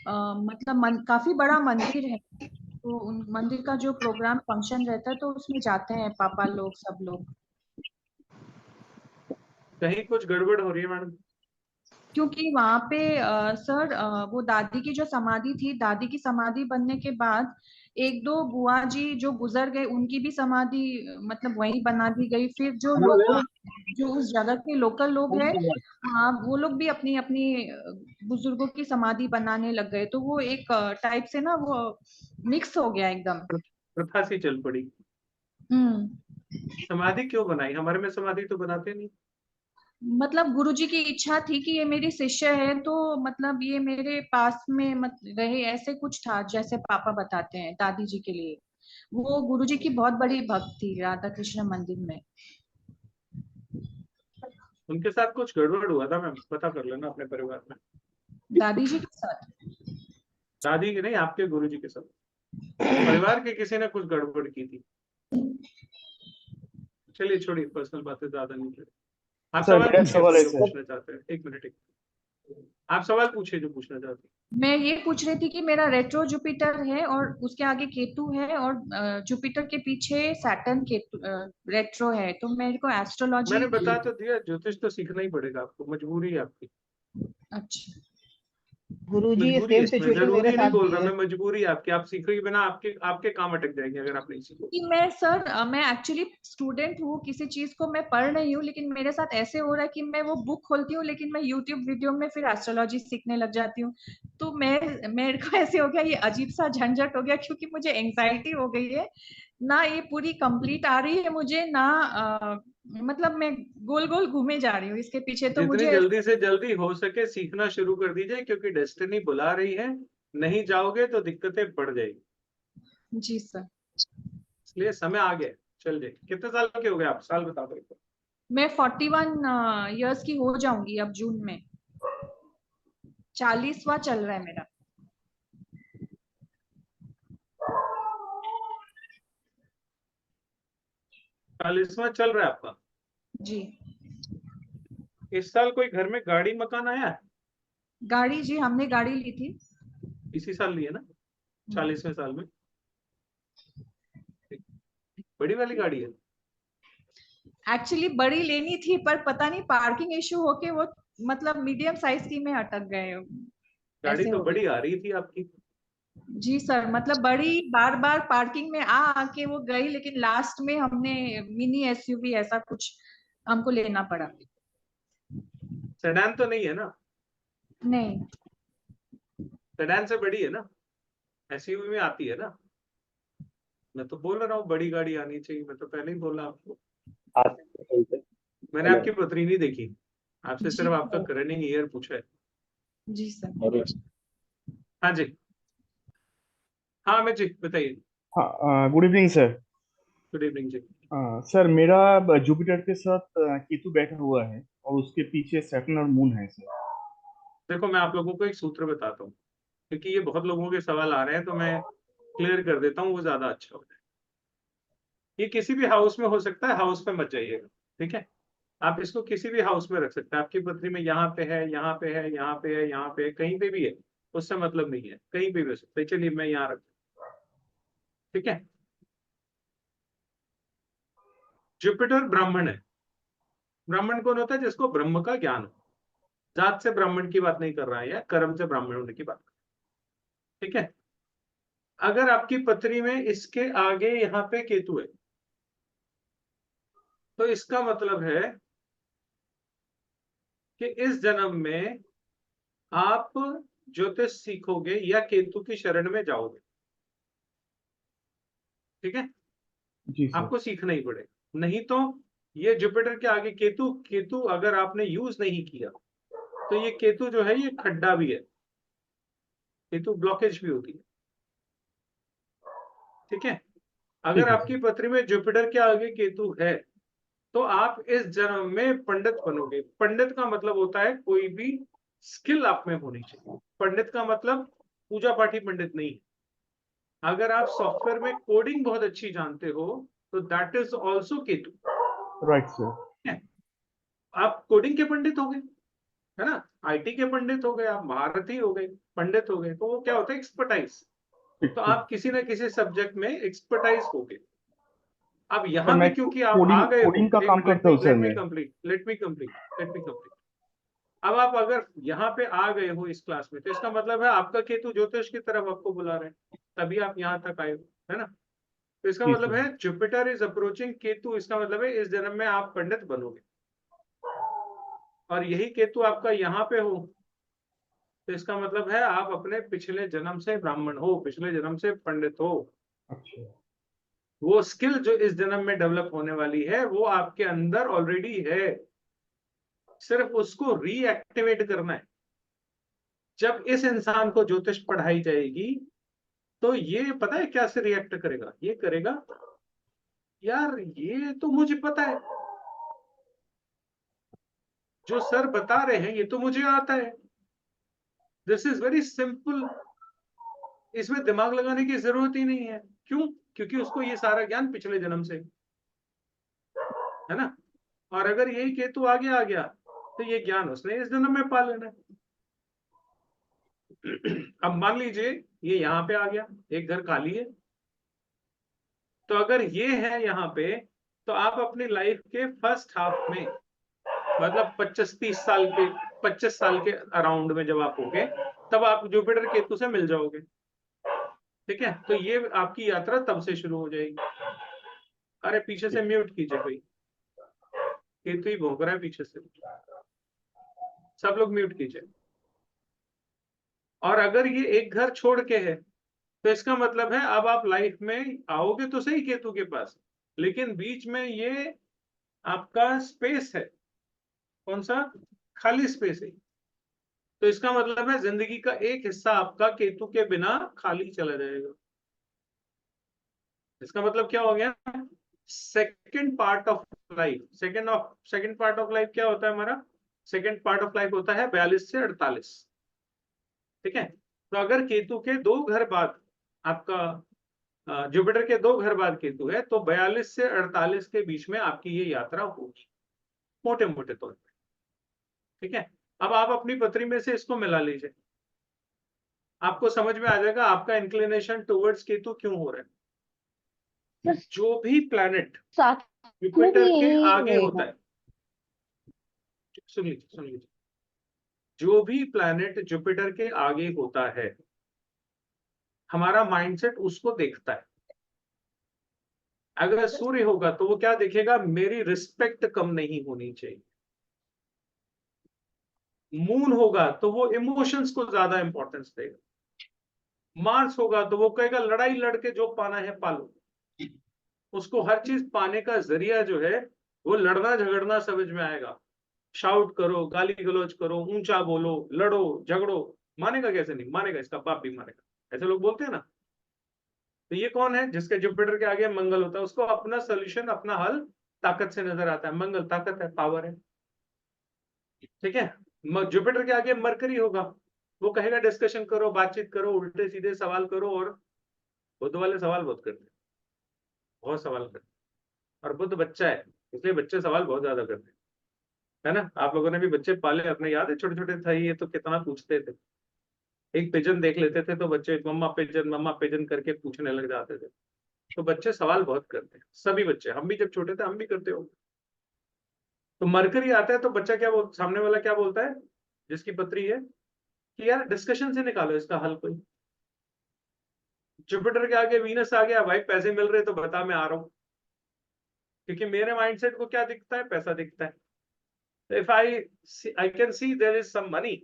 S10: मतलब काफी बड़ा मंदिर है, तो उन मंदिर का जो प्रोग्राम फंक्शन रहता है तो उसमें जाते हैं पापा लोग, सब लोग।
S2: कहीं कुछ गड़बड़ हो रही है मैडम?
S10: क्योंकि वहां पे सर, वो दादी की जो समाधि थी, दादी की समाधि बनने के बाद एक दो बुआ जी जो गुजर गए, उनकी भी समाधि मतलब वहीं बना दी गई। फिर जो लोकल, जो उस जगह के लोकल लोग हैं, हाँ, वो लोग भी अपनी अपनी बुजुर्गों की समाधि बनाने लग गए। तो वो एक टाइप से ना वो मिक्स हो गया एकदम।
S2: प्रथा सी चल पड़ी।
S10: हम्म।
S2: समाधि क्यों बनाई? हमारे में समाधि तो बनाते नहीं।
S10: मतलब गुरुजी की इच्छा थी कि ये मेरी शिष्य है, तो मतलब ये मेरे पास में मत रहे, ऐसे कुछ था, जैसे पापा बताते हैं दादी जी के लिए। वो गुरुजी की बहुत बड़ी भक्त थी राधा कृष्ण मंदिर में।
S2: उनके साथ कुछ गड़बड़ हुआ था मैम, पता कर लेना अपने परिवार में।
S10: दादी जी के साथ?
S2: दादी की नहीं, आपके गुरु जी के साथ परिवार के किसी ने कुछ गड़बड़ की थी। चलिए छोड़िए, पर्सनल बातें ज्यादा नहीं करें। आप
S12: सर
S2: सवाल
S12: मेरा
S2: पूछिए
S12: सवाल
S2: अपना
S12: है
S2: जो
S12: सर।
S2: पूछना चाहते हैं। एक मिनट, आप सवाल पूछिए जो पूछना चाहते हैं।
S10: मैं ये पूछ रही थी कि मेरा रेट्रो जुपिटर है और उसके आगे केतु है, और जुपिटर के पीछे सैटर्न केतु रेट्रो है, तो मेरे को एस्ट्रोलॉजी।
S2: मैंने बता तो दिया, ज्योतिष तो सीखना ही पड़ेगा आपको, मजबूरी है आपकी।
S10: अच्छा।
S6: गुरुजी, ये
S2: मजबूरी है
S6: सेम
S2: इसमें,
S6: सिचुएशन मेरे
S2: जरूरी नहीं
S6: साथ
S2: बोल
S6: भी
S2: रहा
S6: है।
S2: मैं, मजबूरी है आपकी। आप सीखोगे बिना आपके आपके काम अटक जाएंगे अगर आप नहीं सीखोगे।
S10: कि मैं सर, मैं एक्चुअली स्टूडेंट हूँ, किसी चीज को मैं पढ़ रही हूँ, लेकिन मेरे साथ ऐसे हो रहा है कि मैं वो बुक खोलती हूँ, लेकिन मैं यूट्यूब वीडियो में फिर एस्ट्रोलॉजी सीखने लग जाती हूँ। तो मेरे को ऐसे हो गया, ये अजीब सा झंझट हो गया, क्योंकि मुझे एंग्जाइटी हो गई है ना, ये पूरी कंप्लीट आ रही है मुझे ना। मतलब मैं गोल गोल घूमे जा रही हूँ इसके पीछे, तो
S2: जितनी
S10: मुझे।
S2: जल्दी से जल्दी हो सके सीखना शुरू कर दीजिए, क्योंकि डेस्टिनी बुला रही है। नहीं जाओगे तो दिक्कतें बढ़ जाएगी।
S10: जी सर।
S2: इसलिए समय आ गया, चल जाए। कितने साल के हो गए आप? साल बता दो एक बार।
S10: मैं 41 इयर्स की हो जाऊंगी अब जून में। 40वां चल रहा है मेरा।
S2: 40वां चल रहा है आपका?
S10: जी।
S2: इस साल कोई घर में गाड़ी मकान आया है?
S10: गाड़ी, जी हमने गाड़ी ली थी।
S2: इसी साल ली है ना? 40वें साल में? बड़ी वाली गाड़ी है?
S10: एक्चुअली बड़ी लेनी थी, पर पता नहीं पार्किंग इशू होके वो मतलब मीडियम साइज की में अटक गए,
S2: गाड़ी
S10: ऐसे
S2: तो
S10: हो गई।
S2: बड़ी आ रही थी आपकी।
S10: जी सर, मतलब बड़ी बार बार पार्किंग में आ आके वो गई, लेकिन लास्ट में हमने मिनी एसयूवी ऐसा कुछ हमको लेना पड़ा।
S2: सेडान तो नहीं है ना?
S10: नहीं।
S2: सेडान से बड़ी है ना? एसयूवी में आती है ना? मैं तो बोल रहा हूँ बड़ी गाड़ी आनी चाहिए, मैं तो पहले ही बोला आपको। मैंने आपकी पत्री नहीं देखी, आपसे
S10: जी
S2: सिर्फ आपका
S10: सर।
S2: करंट ईयर पूछा है।
S10: जी सर।
S2: हाँ जी, हाँ अमित जी बताइए।
S12: हाँ, good evening sir.
S2: Good evening जी।
S12: सर मेरा जुपिटर के साथ केतु बैठा हुआ है और उसके पीछे सैटर्न और मून है सर।
S2: देखो मैं आप लोगों को एक सूत्र बताता हूँ, क्योंकि ये बहुत लोगों के सवाल आ रहे हैं, तो मैं क्लियर कर देता हूँ, वो ज्यादा अच्छा हो जाए। ये किसी भी हाउस में हो सकता है, हाउस पे मत जाइएगा, ठीक है? आप इसको किसी भी हाउस में रख सकते हैं। आपकी पत्री में यहाँ पे है, यहाँ पे है, यहाँ पे है, यहाँ पे है, कहीं पे भी है, उससे मतलब नहीं है, कहीं पे भी हो सकता है। चलिए मैं यहाँ रख, ठीक है? जुपिटर ब्राह्मण है, ब्राह्मण कौन होता है? जिसको ब्रह्म का ज्ञान हो। जात से ब्राह्मण की बात नहीं कर रहा है, या कर्म से ब्राह्मण होने की बात कर रहा है। ठीक है। अगर आपकी पत्री में इसके आगे यहाँ पे केतु है, तो इसका मतलब है कि इस जन्म में आप ज्योतिष सीखोगे या केतु की शरण में जाओगे। ठीक है,
S12: जी सर।
S2: आपको सीखना ही पड़ेगा। नहीं तो ये जुपिटर के आगे केतु, केतु अगर आपने यूज नहीं किया तो ये केतु जो है ये खड्डा भी है, केतु ब्लॉकेज भी होती है। ठीक है, अगर
S12: ठीक है
S2: आपकी पत्री में जुपिटर के आगे केतु है तो आप इस जन्म में पंडित बनोगे। पंडित का मतलब होता है कोई भी स्किल आप में होनी चाहिए। पंडित का मतलब पूजा पाठी पंडित नहीं है। अगर आप सॉफ्टवेयर में कोडिंग बहुत अच्छी जानते हो तो that is also Ketu.
S12: Right sir.
S2: आप कोडिंग के पंडित हो गए, है ना, आईटी के पंडित हो गए, आप महारथी हो गए, पंडित हो गए, तो वो क्या होता है? एक्सपर्टाइज। तो आप किसी ना किसी सब्जेक्ट में एक्सपर्टाइज हो गए। अब
S12: सर
S2: यहाँ पे
S12: मैं
S2: क्योंकि आप आ गए हो,
S12: कोडिंग का
S2: एक
S12: काम
S2: मिनट,
S12: करता हूँ सर
S2: लेट मी
S12: मैं।
S2: Complete, let me complete. अब आप अगर यहाँ पे आ गए हो इस क्लास में, तो इसका मतलब है आपका केतु ज्योतिष की तरफ आपको बुला रहे हैं, तभी आप यहाँ तक आए हो, है ना। तो इसका
S12: जी
S2: मतलब
S12: सर।
S2: है जुपिटर इज अप्रोचिंग केतु, इसका मतलब है इस जन्म में आप पंडित बनोगे। और यही केतु आपका यहाँ पे हो तो इसका मतलब है आप अपने पिछले जन्म से ब्राह्मण हो, पिछले जन्म से पंडित हो।
S12: अच्छा।
S2: वो स्किल जो इस जन्म में डेवलप होने वाली है वो आपके अंदर ऑलरेडी है, सिर्फ उसको रीएक्टिवेट करना है। जब इस इंसान को ज्योतिष पढ़ाई जाएगी तो ये पता है क्या से रिएक्ट करेगा? ये करेगा, यार ये तो मुझे पता है, जो सर बता रहे हैं ये तो मुझे आता है, दिस इज वेरी सिंपल, इसमें दिमाग लगाने की जरूरत ही नहीं है। क्यों? क्योंकि उसको ये सारा ज्ञान पिछले जन्म से, है ना। और अगर यही केतु आगे आ गया तो ये ज्ञान उसने इस जन्म में पा लेना है। अब मान लीजिए ये यहाँ पे आ गया, एक घर खाली है, तो अगर ये है यहाँ पे तो आप अपनी लाइफ के फर्स्ट हाफ में, मतलब 25 साल के अराउंड में जब आप होगे तब आप जुपिटर केतु से मिल जाओगे। ठीक है, तो ये आपकी यात्रा तब से शुरू हो जाएगी। अरे पीछे से म्यूट कीजिए भाई, केतु ही भौंक रहा है पीछे से, सब लोग म्यूट कीजिए। और अगर ये एक घर छोड़ के है तो इसका मतलब है अब आप लाइफ में आओगे तो सही केतु के पास, लेकिन बीच में ये आपका स्पेस है, कौन सा? खाली स्पेस है। तो इसका मतलब है जिंदगी का एक हिस्सा आपका केतु के बिना खाली चला जाएगा। इसका मतलब क्या हो गया? Second part of life, second part of life क्या होता है हमारा? सेकंड पार्ट ऑफ लाइफ होता है 42 से 48। ठीक है, तो अगर केतु के 2 घर बाद आपका जुपिटर के 2 घर बाद केतु है तो 42 से 48 के बीच में आपकी ये यात्रा होगी, मोटे मोटे तौर पे। ठीक है, अब आप अपनी पत्री में से इसको मिला लीजिए, आपको समझ में आ जाएगा आपका इंक्लिनेशन टुवर्ड्स केतु क्यों हो रहा है। जो भी प्लैनेट जुपिटर के आगे होता है, सुन लीजिए, जो भी प्लैनेट जुपिटर के आगे होता है हमारा माइंडसेट उसको देखता है। अगर सूर्य होगा तो वो क्या देखेगा? मेरी रिस्पेक्ट कम नहीं होनी चाहिए। मून होगा तो वो इमोशंस को ज्यादा इंपॉर्टेंस देगा। मार्स होगा तो वो कहेगा लड़ाई लड़के जो पाना है पालो। उसको हर चीज पाने का जरिया जो है वो लड़ना झगड़ना समझ में आएगा। शाउट करो, गाली गलौज करो, ऊंचा बोलो, लड़ो झगड़ो, मानेगा कैसे नहीं मानेगा? इसका बाप भी मानेगा। ऐसे लोग बोलते हैं ना। तो ये कौन है? जिसके जुपिटर के आगे मंगल होता है, उसको अपना सोल्यूशन, अपना हल ताकत से नजर आता है। मंगल ताकत है, पावर है। ठीक है, जुपिटर के आगे मरकरी होगा, वो कहेगा डिस्कशन करो, बातचीत करो, उल्टे सीधे सवाल करो। और बुद्ध वाले सवाल बहुत करते हैं, बहुत सवाल करते हैं। और बुद्ध बच्चा है इसलिए बच्चे सवाल बहुत ज्यादा करते हैं, है ना। आप लोगों ने भी बच्चे पाले अपने, याद है छोटे छोटे था ये तो कितना पूछते थे। एक पिजन देख लेते थे तो बच्चे मम्मा पिजन करके पूछने लग जाते थे। तो बच्चे सवाल बहुत करते हैं, सभी बच्चे, हम भी जब छोटे थे हम भी करते हो। तो मरकरी आता है तो बच्चा सामने वाला क्या बोलता है जिसकी पत्री है कि यार डिस्कशन से निकालो इसका हल कोई। जुपिटर के आगे वीनस आ गया, भाई पैसे मिल रहे तो बता मैं आ रहा हूं, क्योंकि मेरे माइंडसेट को क्या दिखता है, पैसा दिखता है। If I can see there is some money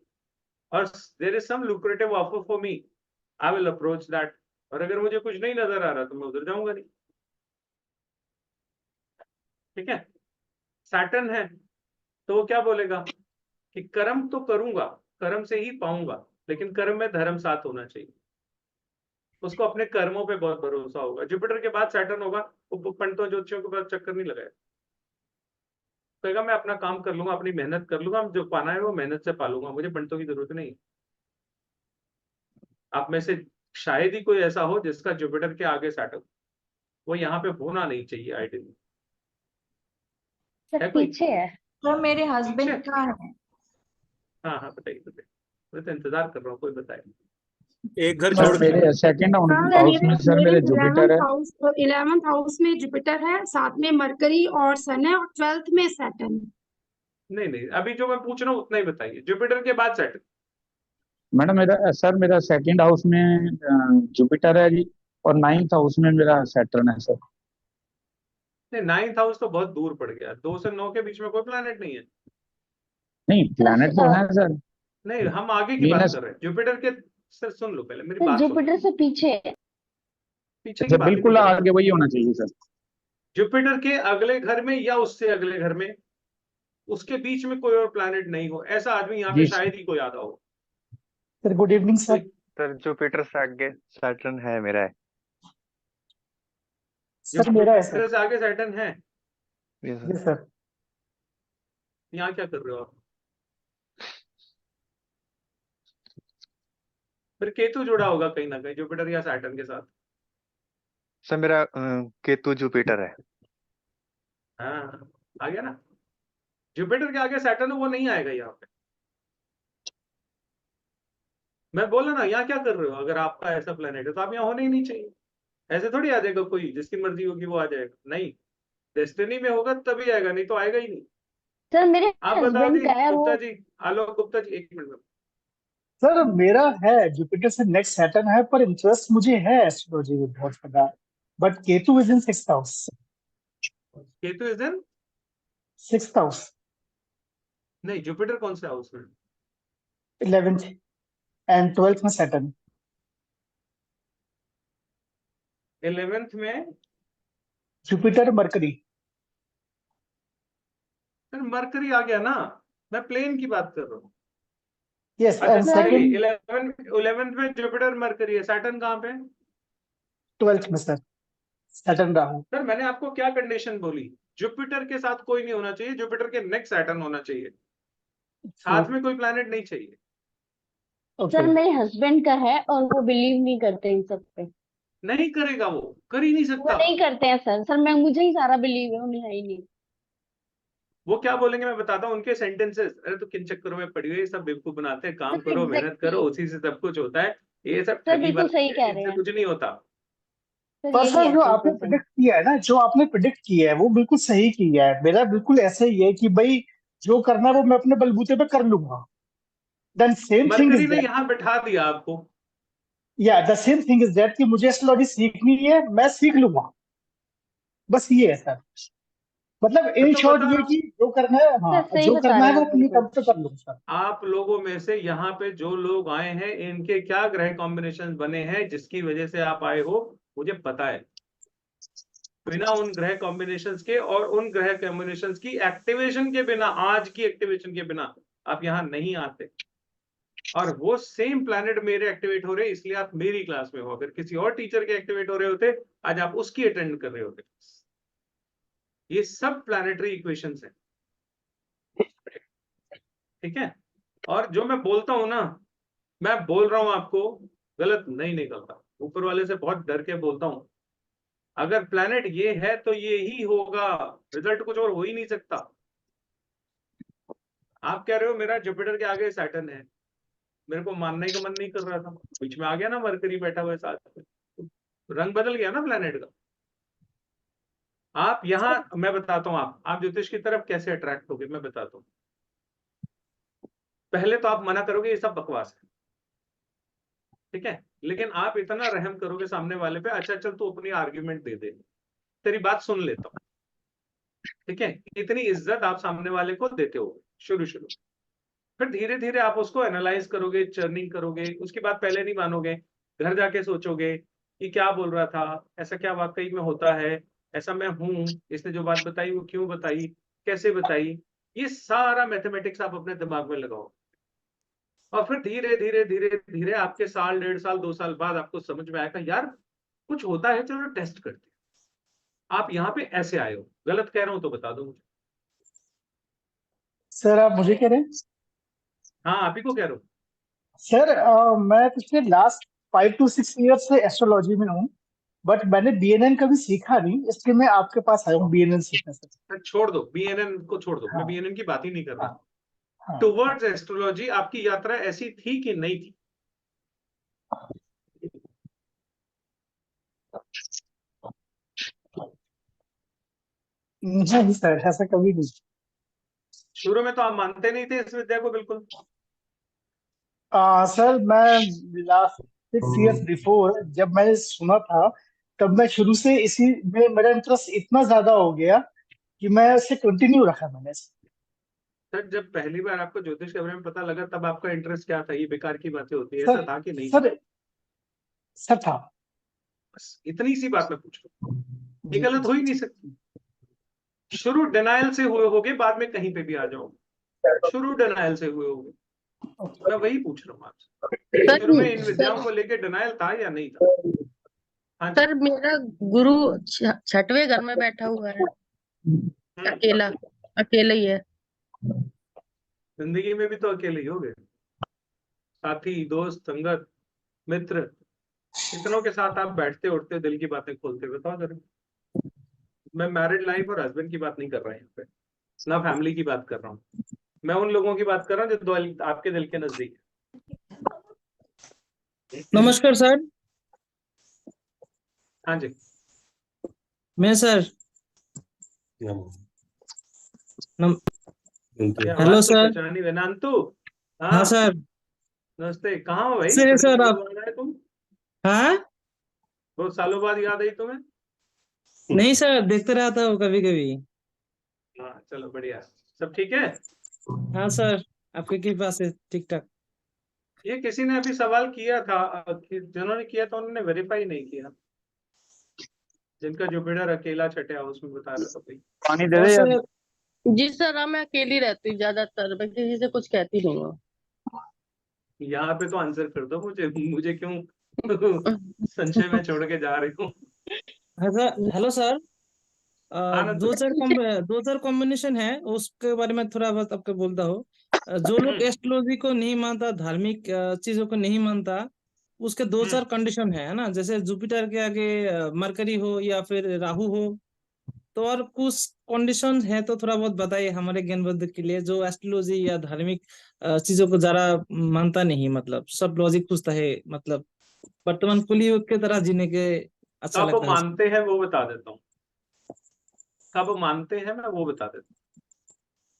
S2: और there is some lucrative offer for me, I will approach that. और अगर मुझे कुछ नहीं नजर आ रहा तो मैं उधर जाऊंगा नहीं। ठीक है। सैटर्न है तो वो क्या बोलेगा कि कर्म तो करूंगा, कर्म से ही पाऊंगा, लेकिन कर्म में धर्म साथ होना चाहिए। उसको अपने कर्मों पे बहुत भरोसा होगा। जुपिटर के बाद सैटर्न होगा, वो पंडितों ज्योतिषियों के पास चक्कर नहीं लगाएगा, कहेगा मैं अपना काम कर लूंगा, अपनी मेहनत कर लूंगा, जो पाना है वो मेहनत से पालूंगा, मुझे पंडितों की जरूरत नहीं। आप में से शायद ही कोई ऐसा हो जिसका जुपिटर के आगे सैटर्न, वो यहाँ पे होना नहीं चाहिए आइडियली। है कोई
S10: पीछे है तो मेरे हस्बैंड
S2: पीछे?
S10: का है।
S2: हाँ हाँ बताइए बताइए, मैं तो इंतजार कर रहा हूँ, कोई बताए।
S9: एक घर
S1: सर
S9: छोड़ के
S13: मेरे सेकंड
S1: हाँ,
S13: हाउस में सर मेरे जुपिटर है।
S1: 11th हाउस में जुपिटर है, साथ में मरकरी और सन है, और 12th में सैटर्न है।
S2: नहीं नहीं, अभी जो मैं पूछ रहा हूँ उतना ही बताइए। जुपिटर के बाद सैटर्न।
S13: मैडम मेरा सेकंड हाउस में जुपिटर है जी, और 9th हाउस में मेरा सैटर्न है सर।
S2: नहीं, 9th हाउस तो बहुत दूर पड़ गया, 2 से 9 के बीच में कोई प्लैनेट नहीं है।
S13: नहीं, प्लैनेट तो है सर।
S2: नहीं, हम आगे की बात
S13: वीनस
S2: कर रहे हैं जुपिटर के। सर सुन लो, पहले मेरी बात सुन।
S5: जुपिटर से पीछे है।
S2: पीछे की
S13: सर
S2: बात ही
S13: बिल्कुल
S2: नहीं कर रहा।
S13: आगे वही होना चाहिए सर।
S2: जुपिटर के अगले घर में या उससे अगले घर में, उसके बीच में कोई और प्लैनेट नहीं हो, ऐसा आदमी यहाँ पे
S13: जी
S2: शायद ही कोई आता हो।
S14: Sir good evening sir.
S2: कोई
S15: सर जुपिटर से आगे सैटर्न है मेरा है।
S14: सर मेरा है सर।
S2: जुपिटर से आगे सैटर्न है।
S15: यस
S14: जी
S15: सर।
S14: सर।
S2: यहाँ क्या कर रहे हो आप? फिर केतु जुड़ा होगा कहीं ना कहीं जुपिटर या सैटर्न के साथ।
S15: सर मेरा केतु जुपिटर है।
S2: हाँ आ गया ना। जुपिटर के आगे सैटर्न वो नहीं आएगा यहाँ पे। मैं बोला ना, यहाँ क्या कर रहे हो? अगर आपका ऐसा प्लेनेट है तो आप यहाँ होने ही नहीं चाहिए। ऐसे थोड़ी आ जाएगा कोई, जिसकी मर्जी होगी वो आ जाएगा, नहीं। डेस्टिनी में होगा तभी आएगा, नहीं तो आएगा ही नहीं।
S5: सर मेरे
S2: आप बता
S5: हस्बैंड
S2: दी
S5: का है वो।
S2: गुप्ता जी, आलोक गुप्ता जी, 1 मिनट में।
S14: सर मेरा है जुपिटर से नेक्स्ट सैटर्न है, पर इंटरेस्ट मुझे है एस्ट्रोलॉजी में बहुत ज्यादा। But Ketu is in 6th house.
S2: Ketu is in
S14: 6th house.
S2: नहीं, जुपिटर कौन से हाउस में?
S14: 11th एंड 12th में सैटर्न।
S2: 11th में
S14: जुपिटर मरकरी।
S2: फिर मरकरी आ गया ना, मैं प्लेन की बात कर रहा हूँ।
S14: यस
S2: अच्छा
S14: एंड
S2: सॉरी,
S14: सेकंड
S2: 11th में जुपिटर मरकरी है, सैटर्न कहाँ पे?
S14: 12th में सर सैटर्न राहु।
S2: सर मैंने आपको क्या कंडीशन बोली? जुपिटर के साथ कोई नहीं होना चाहिए, जुपिटर के नेक्स्ट सैटर्न होना चाहिए, साथ में कोई प्लैनेट नहीं चाहिए।
S5: सर मेरे हस्बैंड का है और वो बिलीव नहीं करते इन सब पे।
S2: नहीं करेगा, वो कर ही नहीं
S5: वो
S2: सकता।
S5: नहीं करते हैं सर। सर मैं मुझे ही सारा बिलीव है, उन्हें है ही नहीं।
S2: वो क्या बोलेंगे मैं बताता हूँ उनके सेंटेंसेस। अरे तो किन चक्करों में पड़ी हुई है, सब बेवकूफ बनाते हैं, काम
S5: सर
S2: करो, मेहनत
S5: एग्जैक्टली
S2: करो, उसी से सब कुछ होता है। ये सब
S5: सर
S2: ठगी
S5: बिल्कुल
S2: बात
S5: सही
S2: है,
S5: कह रहे
S2: इनसे
S5: हैं
S2: कुछ नहीं होता।
S5: सर।
S14: पर
S5: यही
S14: सर
S5: है
S14: जो आपने
S5: सिंपल सा।
S14: प्रिडिक्ट किया है ना, जो आपने प्रिडिक्ट किया है वो बिल्कुल सही किया है। मेरा बिल्कुल ऐसा ही है कि भाई जो करना है वो मैं अपने बलबूते पे कर लूंगा। Then same thing
S2: mercury
S14: is
S2: ने
S14: दैट,
S2: यहाँ बैठा दिया आपको।
S14: या the same thing is that कि मुझे एस्ट्रोलॉजी सीखनी है, मैं सीख लूंगा। बस ये है सर। मतलब इन
S2: तो
S14: शॉर्ट
S2: बता
S14: ये
S2: रहा हूँ,
S14: कि जो करना है,
S5: सर
S14: हाँ
S5: सही
S14: जो
S5: बता
S14: करना
S5: रहे
S14: है
S5: हैं
S14: वो
S5: आप
S14: अपने
S5: बिल्कुल।
S14: तब पे कर लूंगा सर।
S2: आप लोगों में से यहाँ पे जो लोग आए हैं इनके क्या ग्रह कॉम्बिनेशन बने हैं जिसकी वजह से आप आए हो, मुझे पता है। बिना उन ग्रह कॉम्बिनेशंस के और उन ग्रह कॉम्बिनेशंस की एक्टिवेशन के बिना, आज की एक्टिवेशन के बिना आप यहाँ नहीं आते। और वो सेम प्लैनेट मेरे एक्टिवेट हो रहे, इसलिए आप मेरी क्लास में हो। अगर किसी और टीचर के एक्टिवेट हो रहे होते, आज आप उसकी अटेंड कर रहे होते। ये सब प्लैनेटरी इक्वेशंस हैं, ठीक है। और जो मैं बोलता हूं ना, मैं बोल रहा हूं आपको, गलत नहीं निकलता, ऊपर वाले से बहुत डर के बोलता हूं। अगर प्लैनेट ये है तो ये ही होगा, रिजल्ट कुछ और हो ही नहीं सकता। आप कह रहे हो मेरा जुपिटर के आगे सैटर्न है, मेरे को मानने का मन नहीं कर रहा था, बीच में आ गया ना मरकरी बैठा हुआ है साथ में, रंग बदल गया ना प्लैनेट का। आप यहाँ, मैं बताता हूँ आप ज्योतिष की तरफ कैसे अट्रैक्ट होगे, मैं बताता हूँ। पहले तो आप मना करोगे ये सब बकवास है, ठीक है, लेकिन आप इतना रहम करोगे सामने वाले पे, अच्छा चल तू अपनी आर्ग्यूमेंट दे दे, तेरी बात सुन लेता हूँ, ठीक है, इतनी इज्जत आप सामने वाले को देते हो शुरू शुरू। फिर धीरे धीरे आप उसको एनालाइज करोगे, चर्निंग करोगे, उसकी बात पहले नहीं मानोगे, घर जाके सोचोगे कि क्या बोल रहा था, ऐसा क्या वाकई में होता है, ऐसा मैं हूं, इसने जो बात बताई वो क्यों बताई, कैसे बताई, ये सारा मैथमेटिक्स आप अपने दिमाग में लगाओ। और फिर धीरे धीरे धीरे धीरे आपके साल, 1.5 साल, 2 साल बाद आपको समझ में आएगा यार कुछ होता है, चलो टेस्ट करते हैं। आप यहाँ पे ऐसे आए हो, गलत कह रहा हूं तो बता दो मुझे।
S14: सर आप मुझे कह रहे हैं?
S2: हाँ, आप ही को कह रहा हूँ।
S14: सर मैं पिछले लास्ट 5 to 6 years से एस्ट्रोलॉजी में हूँ, बट मैंने बीएनएन कभी सीखा नहीं, इसलिए मैं आपके पास आया हूँ बीएनएन सीखने से।
S2: छोड़ दो बीएनएन को, छोड़ दो, मैं
S14: हाँ
S2: बीएनएन की बात ही नहीं कर रहा।
S14: हाँ हाँ
S2: टुवर्ड्स एस्ट्रोलॉजी आपकी यात्रा ऐसी थी कि नहीं थी?
S14: नहीं सर, ऐसा कभी नहीं।
S2: शुरू में तो आप मानते नहीं थे इस विद्या को बिल्कुल।
S14: सर मैं लास्ट 6 years बिफोर जब मैंने सुना था, तब मैं शुरू से इसी में मेरा इंटरेस्ट इतना ज्यादा हो गया कि मैं इसे कंटिन्यू रखा मैंने।
S2: सर जब पहली बार आपको ज्योतिष के बारे में पता लगा तब आपका इंटरेस्ट क्या था? ये बेकार की बातें होती है, ऐसा
S14: सर
S2: था कि नहीं?
S14: सर सर था।
S2: बस इतनी सी बात मैं पूछ रहा हूँ, ये गलत हो ही नहीं सकती। शुरू डिनायल से हुए होगे, बाद में कहीं पे भी आ जाओगे, शुरू डिनायल से हुए होगे, मैं वही पूछ रहा हूँ आपसे।
S16: सर
S2: शुरू में इन विद्याओं को लेके डिनायल था या नहीं था? हाँ जी।
S16: सर मेरा गुरु 6वें घर में बैठा हुआ है, अकेला, अकेला ही है।
S2: जिंदगी में भी तो अकेले ही हो गए, साथी, दोस्त, संगत, मित्र, कितनों के साथ आप बैठते उठते दिल की बातें खोलते, बताओ जरा। मैं मैरिड लाइफ और हस्बैंड की बात नहीं कर रहा यहाँ पे, ना फैमिली की बात कर रहा हूँ, मैं उन लोगों की बात कर रहा हूँ जो आपके दिल के नजदीक है।
S17: नमस्कार सर।
S2: हाँ जी।
S17: मैं सर
S2: ये
S17: हेलो
S2: आवाज तो
S17: सर।
S2: पहचानी वेनांतु।
S17: हाँ
S2: हाँ
S17: सर।
S2: नमस्ते, कहाँ हो भाई?
S17: से
S2: बड़े
S17: सर
S2: दिनों
S17: आप?
S2: बाद आए तुम,
S17: हाँ
S2: बहुत सालों बाद याद आई तुम्हें।
S17: नहीं सर, देखते रहता हूँ कभी कभी।
S2: हाँ चलो बढ़िया, सब ठीक है।
S17: हाँ सर, आपके कृपा से ठीक ठाक।
S2: ये किसी ने अभी सवाल किया था जिन्होंने किया था उन्होंने वेरीफाई नहीं किया, जिनका जुपिटर अकेला छठे हाउस में बता रहा था भाई।
S4: पानी दे
S17: और
S4: दे यार।
S17: सर
S16: जी सर, हाँ मैं अकेली रहती हूँ ज्यादातर, मैं किसी से कुछ कहती नहीं हूँ।
S2: यहाँ पे तो आंसर कर दो मुझे, मुझे क्यों संशय में छोड़ के जा रही हूँ।
S17: हाँ सर, हेलो सर।
S2: आनंद।
S17: दो चार कॉम्बिनेशन है, उसके बारे में थोड़ा बहुत आपको बोलता हूँ। जो लोग एस्ट्रोलॉजी को नहीं मानता, धार्मिक चीजों को नहीं मानता, उसके दो चार कंडीशन है ना, जैसे जुपिटर के आगे मरकरी हो या फिर राहु हो। तो और कुछ कंडीशन है तो थोड़ा बहुत बताइए हमारे ज्ञान वर्धक के लिए, जो एस्ट्रोलॉजी या धार्मिक चीजों को जरा मानता नहीं, मतलब सब लॉजिक पूछता है, मतलब वर्तमान कलियुग के तरह जीने के अच्छा
S2: कब
S17: लगता है उसको।
S2: मानते हैं वो बता देता हूँ, कब मानते हैं मैं वो बता देता हूँ।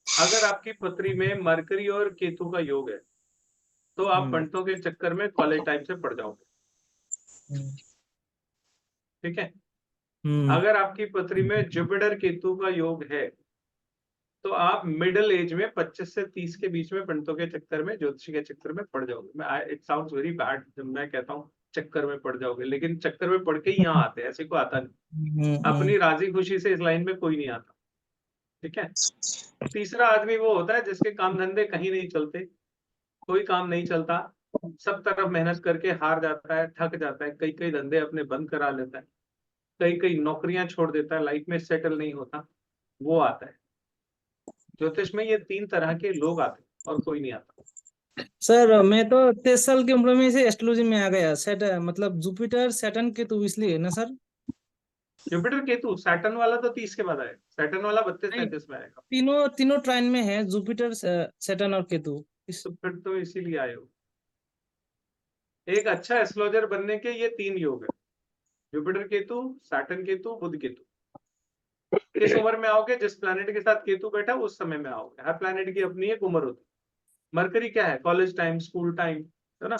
S2: अगर आपकी पत्री में मरकरी और केतु का योग है तो आप पंडितों के चक्कर में कॉलेज टाइम से पड़ जाओगे, ठीक है। अगर आपकी पत्री में जुपिटर केतु का योग है तो आप मिडिल एज में 25 से 30 के बीच में पंडितों के चक्कर में, ज्योतिषी के चक्कर में पड़ जाओगे। मैं इट साउंड्स वेरी बैड जब मैं कहता हूँ चक्कर में पड़ जाओगे, लेकिन चक्कर में पड़ के ही यहाँ आते हैं, ऐसे को आता नहीं। अपनी राजी खुशी से इस लाइन में कोई नहीं आता, ठीक है। तीसरा आदमी वो होता है जिसके काम धंधे कहीं नहीं चलते, कोई काम नहीं चलता, सब तरफ मेहनत करके हार जाता है, थक जाता है, कई कई धंधे अपने बंद करा लेता है, कई कई नौकरियां छोड़ देता है, लाइफ में सेटल नहीं होता, वो आता है ज्योतिष में। ये 3 तरह के लोग आते हैं और कोई नहीं आता।
S17: सर मैं तो 23 साल की उम्र में से एस्ट्रोलॉजी में आ गया। मतलब जुपिटर सैटर्न के तो इसलिए है ना सर?
S2: जुपिटर केतु, सैटर्न वाला तो 30 के बाद आएगा, सैटर्न वाला 32
S17: नहीं,
S2: 33 में आएगा।
S17: तीनों ट्राइन में है, जुपिटर सैटर्न और केतु।
S2: तो फिर तो इसीलिए आए हो। एक अच्छा एस्ट्रोलॉजर बनने के ये 3 योग है, जुपिटर केतु, सैटर्न केतु, बुध केतु। किस उम्र में आओगे, जिस प्लैनेट के साथ केतु बैठा है, उस समय में आओगे। हर प्लैनेट की अपनी एक उम्र होती है। मरकरी क्या है, कॉलेज टाइम, स्कूल टाइम, है ना।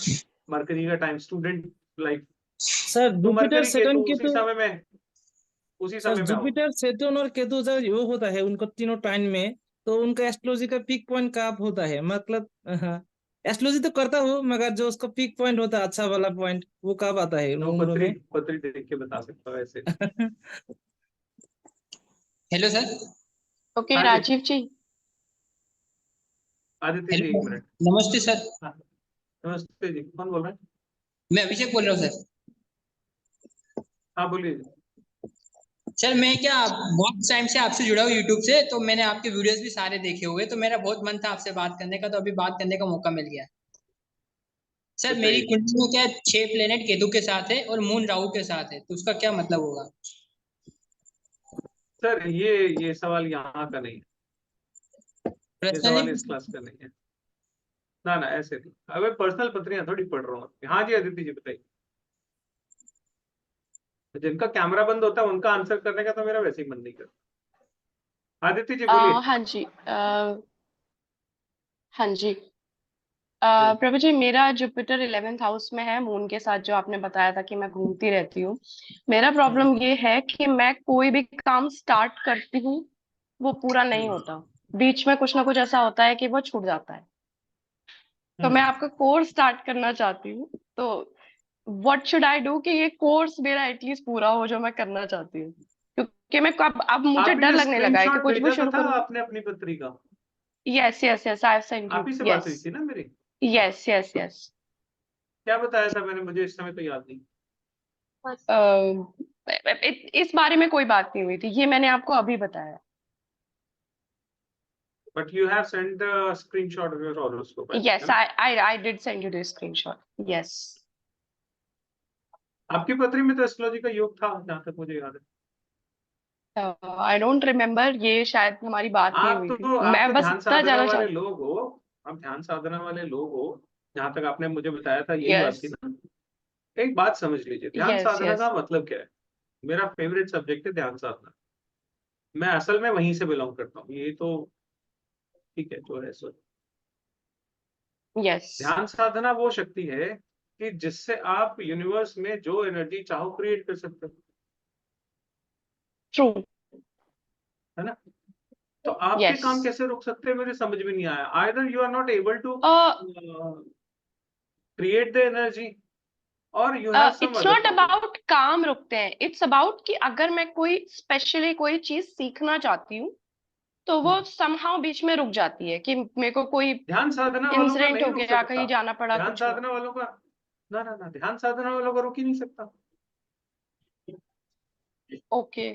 S2: मरकरी का टाइम स्टूडेंट लाइफ।
S17: सर
S2: तो
S17: Jupiter
S2: mercury
S17: Saturn
S2: Ketu
S17: Ketu
S2: उसी
S17: सर
S2: समय में आओगे।
S17: जुपिटर सेटर्न और केतु जब यो होता है उनको तीनों टाइम में, तो उनका एस्ट्रोलॉजी का पीक पॉइंट कब होता है? मतलब एस्ट्रोलॉजी तो करता हूँ, मगर जो उसका पीक पॉइंट होता है अच्छा वाला पॉइंट, वो कब आता है उन
S2: तो
S17: उम्रों में?
S2: पत्री देख के बता सकता हूँ ऐसे।
S18: Hello sir.
S5: ओके
S2: हाँ जी,
S5: राजीव जी।
S2: Aditya ji,
S18: hello,
S2: 1 minute.
S18: नमस्ते सर।
S2: हाँ, नमस्ते जी, कौन बोल रहे हैं?
S18: मैं अभिषेक बोल रहा हूँ सर।
S2: हाँ बोलिए।
S18: सर मैं क्या बहुत टाइम से आपसे जुड़ा हूँ यूट्यूब से, तो मैंने आपके वीडियोस भी सारे देखे हुए, तो मेरा बहुत मन था आपसे बात करने का, तो अभी बात करने का मौका मिल गया। सर मेरी
S2: बताइए।
S18: कुंडली में क्या 6 प्लेनेट केतु के साथ है और मून राहु के साथ है, तो उसका क्या मतलब होगा?
S2: सर ये सवाल यहाँ का नहीं है, ये
S18: पर्सनली
S2: सवाल इस क्लास का नहीं है। ना ना, ऐसे नहीं। अगर पर्सनल पत्रियां थोड़ी पढ़ रहा हूँ। हाँ जी आदित्य जी, बताइए। जिनका कैमरा बंद होता है उनका आंसर करने का तो मेरा वैसे ही मन नहीं करता। आदित्य जी बोलिए।
S5: हाँ जी हाँ जी
S2: जी।
S5: प्रभु जी, मेरा जुपिटर 11th हाउस में है, मून के साथ, जो आपने बताया था कि मैं घूमती रहती हूँ। मेरा प्रॉब्लम ये है कि मैं कोई भी काम स्टार्ट करती हूँ, वो पूरा नहीं होता। बीच में कुछ ना कुछ ऐसा होता है कि वो छूट जाता है। तो मैं आपका कोर्स स्टार्ट करना चाहती हूँ, तो व्हाट शुड आई डू कि ये कोर्स मेरा एटलीस्ट पूरा हो जो मैं करना चाहती हूँ, क्योंकि मैं अब मुझे
S2: आपने
S5: डर
S2: जो
S5: लगने लगा है कि
S2: स्क्रीनशॉट
S5: कुछ भी
S2: भेजा तो
S5: शुरू
S2: था
S5: करूँ।
S2: आपने अपनी पत्री का,
S5: yes yes yes, I have sent
S2: आप
S5: यू।
S2: ही से बात हुई
S5: यस
S2: थी ना मेरी?
S5: Yes yes yes.
S2: क्या बताया था मैंने, मुझे इस समय तो याद नहीं।
S5: इस बारे में कोई बात नहीं हुई थी, ये मैंने आपको अभी बताया।
S2: But you have send the screenshot of your horoscope, है
S5: यस,
S2: ना?
S5: I did send you the screenshot. Yes.
S2: आपकी पत्री में तो एस्ट्रोलॉजी का योग था, जहां तक मुझे याद है।
S5: आई डोंट रिमेम्बर, ये शायद हमारी बात नहीं
S2: आप
S5: हुई थी,
S2: तो
S5: मैं बस
S2: ध्यान
S5: इतना
S2: साधना
S5: जाना
S2: वाले
S5: चाहती
S2: लोग हो। आप ध्यान साधना वाले लोग हो, जहां तक आपने मुझे बताया था,
S5: हूँ।
S2: यही बात
S5: यस
S2: थी ना। एक बात समझ लीजिए, ध्यान
S5: यस
S2: साधना
S5: यस।
S2: का मतलब क्या है। मेरा फेवरेट सब्जेक्ट है ध्यान साधना। मैं असल में वहीं से बिलोंग करता हूँ, ये तो ठीक है जो है सो।
S5: यस
S2: ध्यान साधना वो शक्ति है कि जिससे आप यूनिवर्स में जो एनर्जी चाहो क्रिएट कर सकते हो,
S5: ट्रू।
S2: है ना। तो आपके
S5: यस।
S2: काम कैसे रुक सकते हैं, मुझे समझ में नहीं आया। Either you are not able to create the energy, और you have some
S5: it's
S2: other
S5: not
S2: problem.
S5: About काम रुकते हैं, इट्स अबाउट कि अगर मैं कोई स्पेशली कोई चीज सीखना चाहती हूँ, तो वो समहाउ बीच में रुक जाती है कि मेरे को कोई
S2: ध्यान साधना वालों का
S5: इंसिडेंट
S2: नहीं
S5: हो
S2: रुक
S5: गया,
S2: सकता।
S5: कहीं जाना पड़ा,
S2: ध्यान
S5: कुछ हुआ।
S2: साधना वालों का, ना ना ना, ध्यान साधना वालों का रुक ही नहीं सकता।
S5: Okay.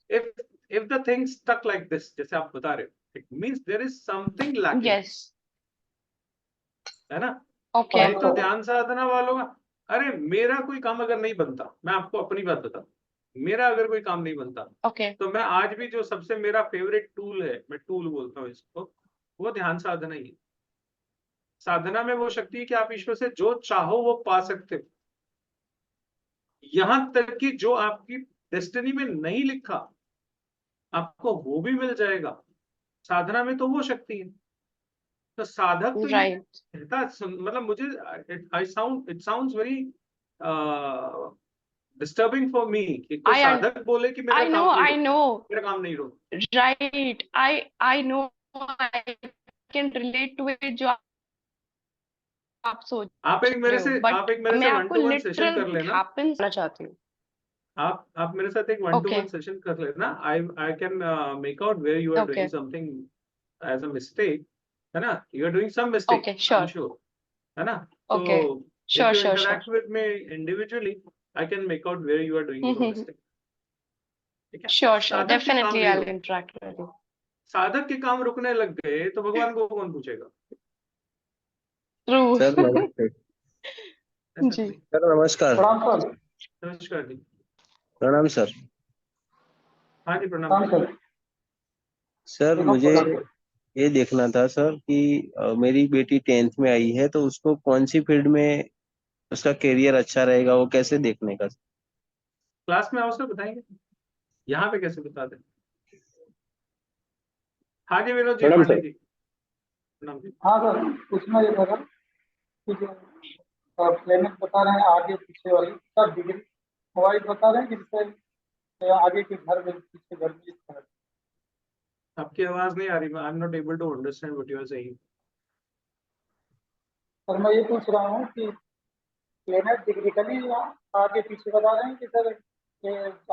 S2: if if the thing stuck like this, जैसे आप बता रहे हो, it means there is something lacking,
S5: yes.
S2: है ना।
S5: ओके।
S2: नहीं तो ध्यान साधना वालों का, अरे मेरा कोई काम अगर नहीं बनता, मैं आपको अपनी बात बता, मेरा अगर कोई काम नहीं बनता,
S5: ओके।
S2: तो मैं आज भी जो सबसे मेरा फेवरेट टूल है, मैं टूल बोलता हूँ इसको, वो ध्यान साधना ही है। साधना में वो शक्ति है कि आप ईश्वर से जो चाहो वो पा सकते हो, यहां तक कि जो आपकी डेस्टिनी में नहीं लिखा, आपको वो भी मिल जाएगा। साधना में तो वो शक्ति है। तो साधक तो ये
S5: राइट।
S2: कहता, मतलब मुझे it sounds very disturbing for me कि कोई
S5: आई
S2: साधक बोले कि मेरा
S5: आई नो
S2: काम नहीं
S5: आई
S2: रुक,
S5: नो।
S2: मेरा काम नहीं रुक।
S5: Right. I know, I can relate to it, जो आप सोच
S2: आप एक मेरे
S5: रहे हो,
S2: से
S5: बट मैं
S2: वन
S5: आपको
S2: टू वन सेशन
S5: लिटरल
S2: कर लेना।
S5: हैपेंस करना चाहती हूँ।
S2: आप मेरे साथ एक 1 to
S5: ओके
S2: 1 सेशन कर लेना। I can make out where you are
S5: okay
S2: doing something as a mistake, है ना। You are doing some mistake,
S5: okay.
S2: I am
S5: sure.
S2: Sure, है ना। तो
S5: okay.
S2: if
S5: sure
S2: you
S5: sure
S2: interact
S5: sure.
S2: with me individually, I can make out where you are doing your mistake. ठीक है।
S5: Sure sure,
S2: साधक के काम
S5: definitely
S2: नहीं
S5: I will
S2: रुकते।
S5: Interact with you.
S2: साधक के काम रुकने लग गए तो भगवान को कौन पूछेगा?
S5: ट्रू।
S19: सर नमस्ते।
S2: ऐसा
S5: जी।
S2: नहीं।
S19: सर नमस्कार।
S14: प्रणाम सर।
S2: नमस्कार जी।
S19: प्रणाम सर।
S2: हाँ जी, प्रणाम
S14: प्रणाम
S2: करिए।
S14: सर।
S19: सर
S14: प्रणाम
S19: मुझे
S14: प्रणाम सर।
S19: ये देखना था सर कि मेरी बेटी 10th में आई है, तो उसको कौन सी फील्ड में उसका करियर अच्छा रहेगा, वो कैसे देखने का?
S2: क्लास में आओ सर, बताएंगे। यहाँ पे कैसे बता दें? हाँ जी विनोद जी,
S19: मैडम
S2: पांडे
S19: सर।
S2: जी, प्रणाम जी।
S20: हाँ सर, पूछना ये था सर कि जो प्लेनेट बता रहे हैं आगे पीछे वाली सर, डिग्री वाइज बता रहे हैं कि जैसे आगे के घर में पीछे घर में इस तरह।
S2: आपकी आवाज नहीं आ रही, I am not able to understand what you are saying.
S20: Sir मैं ये पूछ रहा हूँ कि प्लेनेट डिग्रिकली आगे पीछे बता रहे हैं कि सर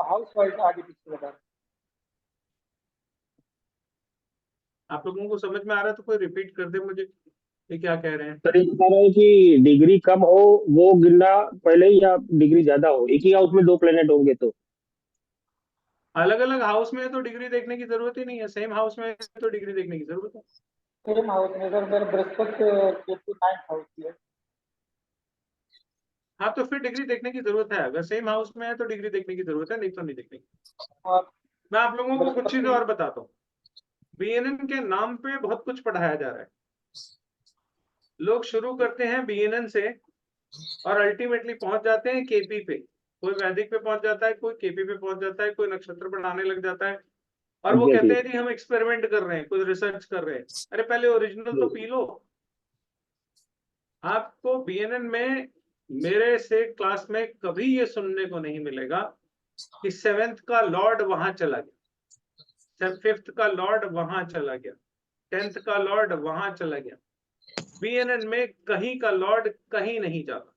S20: हाउस वाइज आगे पीछे बता रहे हैं?
S2: आप लोगों को समझ में आ रहा है तो कोई रिपीट कर दे मुझे, ये क्या कह रहे हैं।
S21: सर ये बता रहे हैं कि डिग्री कम हो वो गिनना पहले या डिग्री ज्यादा हो, एक ही हाउस में 2 प्लेनेट होंगे तो?
S2: अलग अलग हाउस में है तो डिग्री देखने की जरूरत ही नहीं है, सेम हाउस में है तो डिग्री देखने की जरूरत है।
S20: सेम हाउस में सर मेरा बृहस्पति केतु 9th हाउस की है।
S2: हाँ तो फिर डिग्री देखने की जरूरत है, अगर सेम हाउस में है तो डिग्री देखने की जरूरत है, नहीं तो नहीं देखने की।
S20: और
S2: मैं आप लोगों को कुछ चीजें
S20: बृहस्पति
S2: और बताता हूँ। बीएनएन के नाम पे बहुत कुछ पढ़ाया जा रहा है। लोग शुरू करते हैं बीएनएन से और अल्टीमेटली पहुंच जाते हैं केपी पे। कोई वैदिक पे पहुंच जाता है, कोई केपी पे पहुंच जाता है, कोई नक्षत्र पढ़ाने लग जाता है और वो कहते हैं जी हम एक्सपेरिमेंट कर रहे हैं, कोई रिसर्च कर रहे हैं। अरे पहले ओरिजिनल तो पी लो। आपको बीएनएन में मेरे से क्लास में कभी ये सुनने को नहीं मिलेगा कि 7th का लॉर्ड वहां चला गया, 5th का लॉर्ड वहां चला गया, 10th का लॉर्ड वहां चला गया। बीएनएन में कहीं का लॉर्ड कहीं नहीं जाता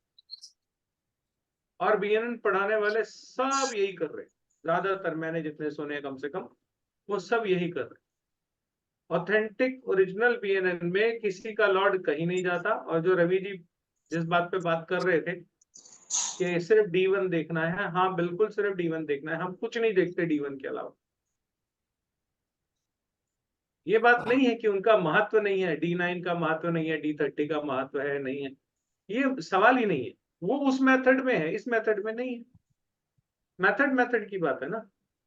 S2: और बीएनएन पढ़ाने वाले सब यही कर रहे हैं। ज्यादातर मैंने जितने सुने कम से कम वो सब यही कर रहे हैं। ऑथेंटिक ओरिजिनल बीएनएन में किसी का लॉर्ड कहीं नहीं जाता। और जो रवि जी जिस बात पे बात कर रहे थे कि सिर्फ D1 देखना है, हाँ बिल्कुल सिर्फ D1 देखना है, हम कुछ नहीं देखते D1 के अलावा। ये बात नहीं है कि उनका महत्व नहीं है, D9 का महत्व नहीं है, D30 का महत्व है, नहीं है, ये सवाल ही नहीं है। वो उस मेथड में है, इस मेथड में नहीं है। मेथड की बात है ना।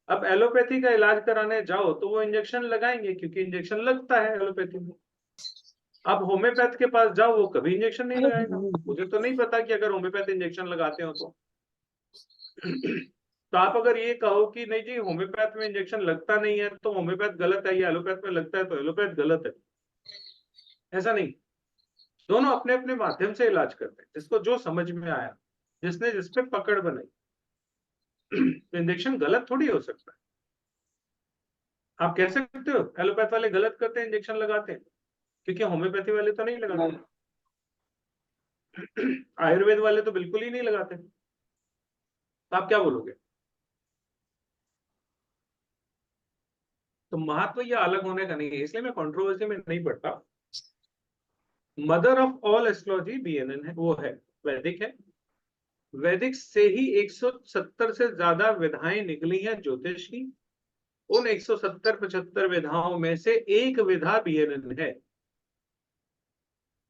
S2: अब एलोपैथी का इलाज कराने जाओ तो वो इंजेक्शन लगाएंगे क्योंकि इंजेक्शन लगता है एलोपैथी में। अब होम्योपैथ के पास जाओ वो कभी इंजेक्शन नहीं लगाएगा। मुझे तो नहीं पता कि अगर होम्योपैथ इंजेक्शन लगाते हो तो आप अगर ये कहो कि नहीं जी होम्योपैथ में इंजेक्शन लगता नहीं है तो होम्योपैथ गलत है, या एलोपैथ में लगता है तो एलोपैथ गलत है, ऐसा नहीं। दोनों अपने अपने माध्यम से इलाज करते हैं, जिसको जो समझ में आया, जिसने जिस पे पकड़ बनाई। तो इंजेक्शन गलत थोड़ी हो सकता है। आप कह सकते हो एलोपैथ वाले गलत करते हैं, इंजेक्शन लगाते हैं, क्योंकि होम्योपैथी वाले तो नहीं लगाते, आयुर्वेद वाले तो बिल्कुल ही नहीं लगाते। तो आप क्या बोलोगे? तो महत्व ये अलग होने का नहीं है, इसलिए मैं कंट्रोवर्सी में नहीं पढ़ता। Mother of all astrology BNN है, वो है वैदिक है। वैदिक से ही 170 से ज्यादा विधाएं निकली हैं ज्योतिष की। उन 170-75 विधाओं में से एक विधा बीएनएन है।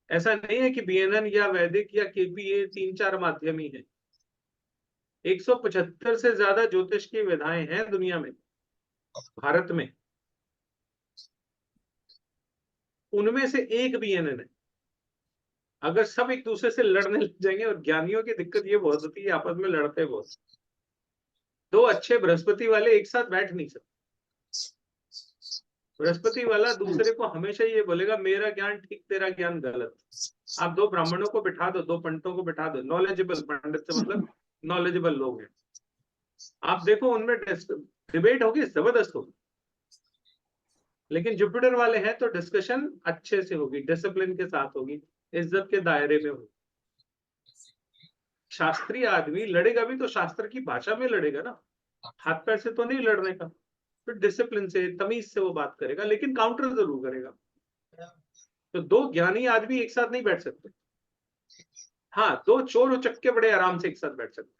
S2: ऐसा नहीं है कि बीएनएन या वैदिक या केपी ये 3-4 माध्यम ही है। 175 से ज्यादा ज्योतिष की विधाएं हैं दुनिया में, भारत में, उनमें से एक बीएनएन है। अगर सब एक दूसरे से लड़ने लग जाएंगे, और ज्ञानियों की दिक्कत ये बहुत होती है आपस में लड़ते बहुत। दो अच्छे बृहस्पति वाले एक साथ बैठ नहीं सकते। बृहस्पति वाला दूसरे को हमेशा ये बोलेगा मेरा ज्ञान ठीक तेरा ज्ञान गलत। आप दो ब्राह्मणों को बिठा दो, दो पंडितों को बिठा दो, नॉलेजेबल, पंडित से मतलब नॉलेजेबल लोग हैं, आप देखो उनमें डिबेट होगी, जबरदस्त होगी। लेकिन जुपिटर वाले हैं तो डिस्कशन अच्छे से होगी, डिसिप्लिन के साथ होगी, इज्जत के दायरे में होगी। शास्त्रीय आदमी लड़ेगा भी तो शास्त्र की भाषा में लड़ेगा ना, हाथ पैर से तो नहीं लड़ने का। फिर डिसिप्लिन से, तमीज से वो बात करेगा, लेकिन काउंटर जरूर करेगा। तो दो ज्ञानी आदमी एक साथ नहीं बैठ सकते। हाँ, दो चोर उचक्के बड़े आराम से एक साथ बैठ सकते,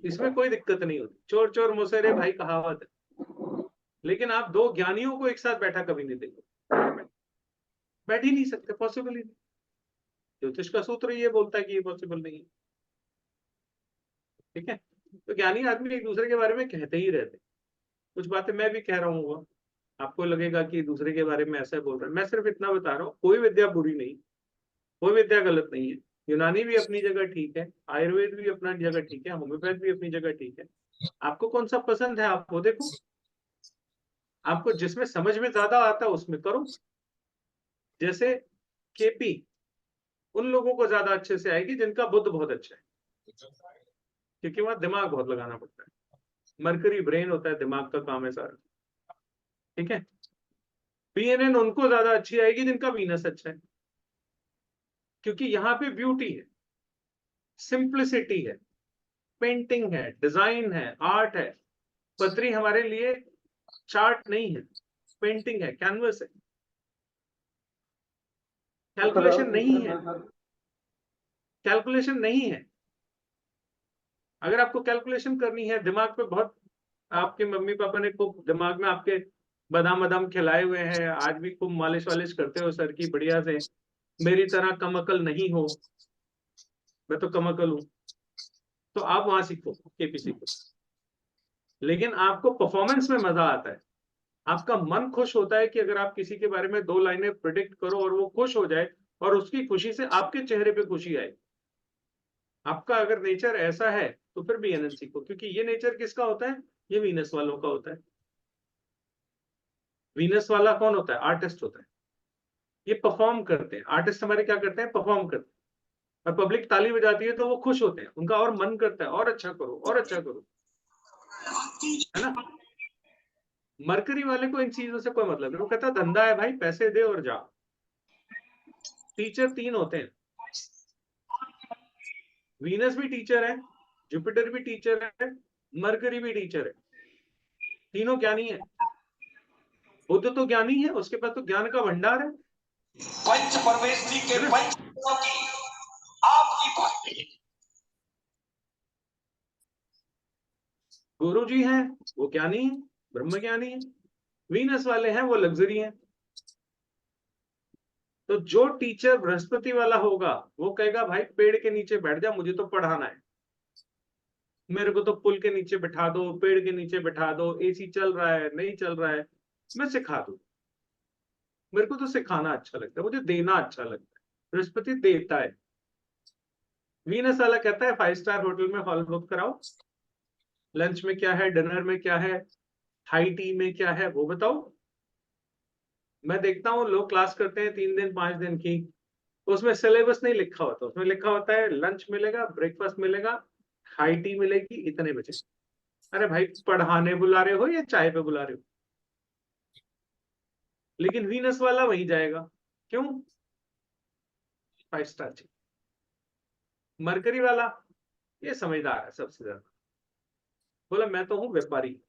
S2: इसमें कोई दिक्कत नहीं होती। चोर चोर मुसेरे भाई कहावत है। लेकिन आप दो ज्ञानियों को एक साथ बैठा कभी नहीं देखो, बैठ ही नहीं सकते, पॉसिबल ही नहीं। ज्योतिष का सूत्र ये बोलता है कि ये पॉसिबल नहीं है। ठीक है, तो ज्ञानी आदमी एक दूसरे के बारे में कहते ही रहते। कुछ बातें मैं भी कह रहा हूँ, आपको लगेगा कि दूसरे के बारे में ऐसा बोल रहा है। मैं सिर्फ इतना बता रहा हूँ, कोई विद्या बुरी नहीं, कोई विद्या गलत नहीं है। यूनानी भी अपनी जगह ठीक है, आयुर्वेद भी अपनी जगह ठीक है, होम्योपैथ भी अपनी जगह ठीक है। आपको कौन सा पसंद है आप वो देखो। आपको जिसमें समझ में ज्यादा आता है उसमें करो। जैसे केपी उन लोगों को ज्यादा अच्छे से आएगी जिनका बुद्ध बहुत अच्छा है, क्योंकि वहां दिमाग बहुत लगाना पड़ता है। मरकरी ब्रेन होता है, दिमाग का काम है सारा, ठीक है। बीएनएन उनको ज्यादा अच्छी आएगी जिनका वीनस अच्छा है, क्योंकि यहाँ पे ब्यूटी है, सिंप्लिसिटी है, पेंटिंग है, डिजाइन है, आर्ट है। पत्री हमारे लिए चार्ट नहीं है, पेंटिंग है, कैनवस है, कैलकुलेशन नहीं है, कैलकुलेशन नहीं है। अगर आपको कैलकुलेशन करनी है, दिमाग पे बहुत, आपके मम्मी पापा ने खूब दिमाग में आपके बादाम बादाम खिलाए हुए हैं, आज भी खूब मालिश वालिश करते हो सर की बढ़िया से, मेरी तरह कम अकल नहीं हो, मैं तो कम अकल हूं, तो आप वहां सीखो, केपी सीखो। लेकिन आपको परफॉर्मेंस में मजा आता है, आपका मन खुश होता है कि अगर आप किसी के बारे में 2 लाइनें प्रिडिक्ट करो और वो खुश हो जाए और उसकी खुशी से आपके चेहरे पे खुशी आए। आपका अगर नेचर ऐसा है तो फिर बीएनएन सीखो, क्योंकि ये नेचर किसका होता है? ये वीनस वालों का होता है। वीनस वाला कौन होता है? आर्टिस्ट होता है। ये परफॉर्म करते हैं, आर्टिस्ट हमारे क्या करते हैं? परफॉर्म करते हैं, और पब्लिक ताली बजाती है तो वो खुश होते हैं, उनका और मन करता है और अच्छा करो और अच्छा करो, है ना। मरकरी वाले को इन चीजों से कोई मतलब नहीं, वो कहता धंधा है भाई, पैसे दे और जा। टीचर 3 होते हैं, वीनस भी टीचर है, जुपिटर भी टीचर है, मरकरी भी टीचर है, तीनों ज्ञानी है। बुद्ध तो ज्ञानी है, उसके पास तो ज्ञान का भंडार है।
S7: पंच परमेष्ठी के पंच की आपकी भक्ति।
S2: गुरु जी हैं, वो ज्ञानी है, ब्रह्म ज्ञानी है। वीनस वाले हैं, वो लग्जरी हैं। तो जो टीचर बृहस्पति वाला होगा वो कहेगा भाई पेड़ के नीचे बैठ जा, मुझे तो पढ़ाना है, मेरे को तो पुल के नीचे बिठा दो, पेड़ के नीचे बिठा दो, एसी चल रहा है नहीं चल रहा है, मैं सिखा दूं। मेरे को तो सिखाना अच्छा लगता है, मुझे देना अच्छा लगता है, बृहस्पति देता है। वीनस वाला कहता है 5 स्टार होटल में हॉल बुक कराओ, लंच में क्या है, डिनर में क्या है, हाई टी में क्या है वो बताओ। मैं देखता हूँ लोग क्लास करते हैं 3 दिन 5 दिन की, तो उसमें सिलेबस नहीं लिखा होता, उसमें लिखा होता है लंच मिलेगा, ब्रेकफास्ट मिलेगा, हाई टी मिलेगी इतने बजे। अरे भाई पढ़ाने बुला रहे हो या चाय पे बुला रहे हो? लेकिन वीनस वाला वहीं जाएगा, क्यों? 5 स्टार चाहिए। मरकरी वाला ये समझदार है सबसे ज्यादा, बोला मैं तो हूं व्यापारी,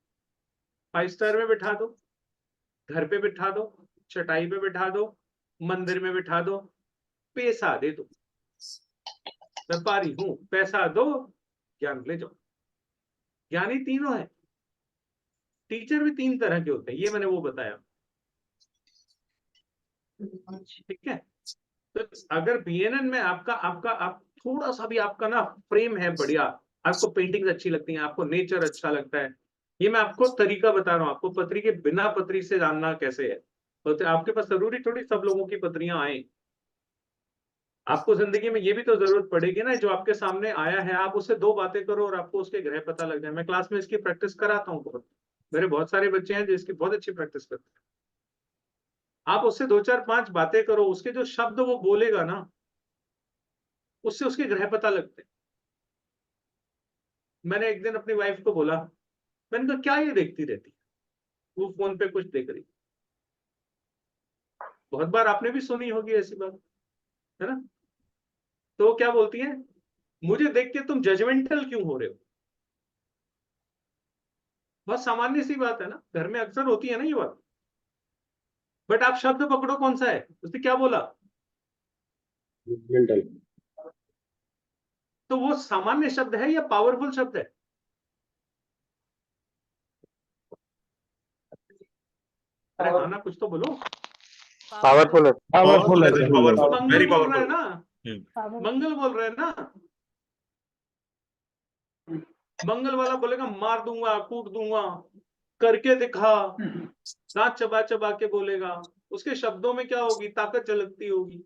S2: 5 स्टार में बिठा दो, घर पे बिठा दो, चटाई पे बिठा दो, मंदिर में बिठा दो, पैसा दे दो, व्यापारी हूं, पैसा दो, ज्ञान ले जाओ। ज्ञानी तीनों है। टीचर भी 3 तरह के होते हैं, ये मैंने वो बताया, ठीक है। तो अगर बीएनएन में आपका आपका आप थोड़ा सा भी आपका ना फ्रेम है बढ़िया, आपको पेंटिंग्स अच्छी लगती हैं, आपको नेचर अच्छा लगता है, ये मैं आपको तरीका बता रहा हूँ, आपको पत्री के बिना पत्री से जानना कैसे है। तो आपके पास जरूरी थोड़ी सब लोगों की पत्रियां आए, आपको जिंदगी में ये भी तो जरूरत पड़ेगी ना, जो आपके सामने आया है आप उससे 2 बातें करो और आपको उसके ग्रह पता लग जाए। मैं क्लास में इसकी प्रैक्टिस कराता हूँ बहुत, मेरे बहुत सारे बच्चे हैं जो इसकी बहुत अच्छी प्रैक्टिस करते हैं। आप उससे 2 4 5 बातें करो, उसके जो शब्द वो बोलेगा ना उससे उसके ग्रह पता लगते हैं। मैंने एक दिन अपनी वाइफ को बोला, मैंने कहा क्या ये देखती रहती है, वो फोन पे कुछ देख रही। बहुत बार आपने भी सुनी होगी ऐसी बात, है ना। तो वो क्या बोलती है, मुझे देख के तुम जजमेंटल क्यों हो रहे हो। बहुत सामान्य सी बात है ना, घर में अक्सर होती है ना ये बात। बट आप शब्द पकड़ो कौन सा है, उसने क्या बोला,
S21: जजमेंटल।
S2: तो वो सामान्य शब्द है या पावरफुल शब्द है? अरे हाँ ना, कुछ तो बोलो।
S4: पावरफुल है,
S9: पावरफुल है सर, पावरफुल,
S2: मंगल
S9: वेरी
S2: बोल रहा है
S9: पावरफुल।
S2: ना, मंगल बोल रहा है ना। मंगल वाला बोलेगा मार दूंगा, कूट दूंगा, करके दिखा, दांत चबा चबा के बोलेगा, उसके शब्दों में क्या होगी, ताकत झलकती होगी।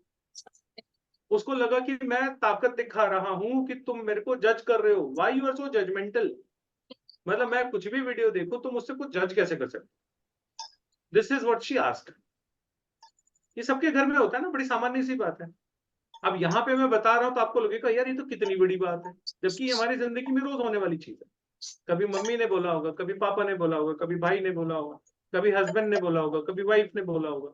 S2: उसको लगा कि मैं ताकत दिखा रहा हूं कि तुम मेरे को जज कर रहे हो, why you are so judgemental. मतलब मैं कुछ भी वीडियो देखूं तुम मुझसे कुछ जज कैसे कर सकते? This is what she asked. ये सबके घर में होता है ना, बड़ी सामान्य सी बात है। अब यहाँ पे मैं बता रहा हूँ तो आपको लगेगा यार ये तो कितनी बड़ी बात है, जबकि ये हमारी जिंदगी में रोज होने वाली चीज है। कभी मम्मी ने बोला होगा, कभी पापा ने बोला होगा, कभी भाई ने बोला होगा, कभी हस्बैंड ने बोला होगा, कभी वाइफ ने बोला होगा।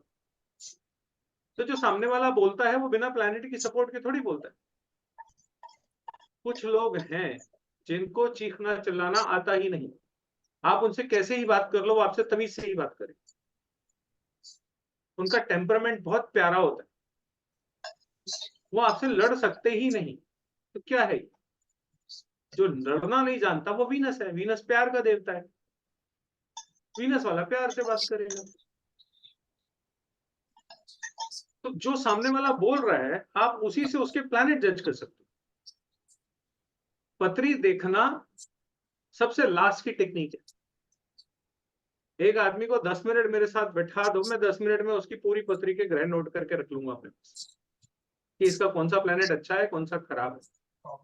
S2: तो जो सामने वाला बोलता है वो बिना प्लानिटी की सपोर्ट के थोड़ी बोलता है। कुछ लोग हैं जिनको चीखना चिल्लाना आता ही नहीं, आप उनसे कैसे ही बात कर लो वो आपसे तमीज से ही बात करें। उनका टेम्परामेंट बहुत प्यारा होता है, वो आपसे लड़ सकते ही नहीं। तो क्या है, जो लड़ना नहीं जानता वो वीनस है। वीनस प्यार का देवता है, वीनस वाला प्यार से बात करेगा। तो जो सामने वाला बोल रहा है आप उसी से उसके प्लैनेट जज कर सकते हो। पत्री देखना सबसे लास्ट की टेक्निक है। एक आदमी को 10 मिनट मेरे साथ बैठा दो, मैं 10 मिनट में उसकी पूरी पत्री के ग्रह नोट करके रख लूंगा अपने पास कि इसका कौन सा प्लैनेट अच्छा है, कौन सा खराब है।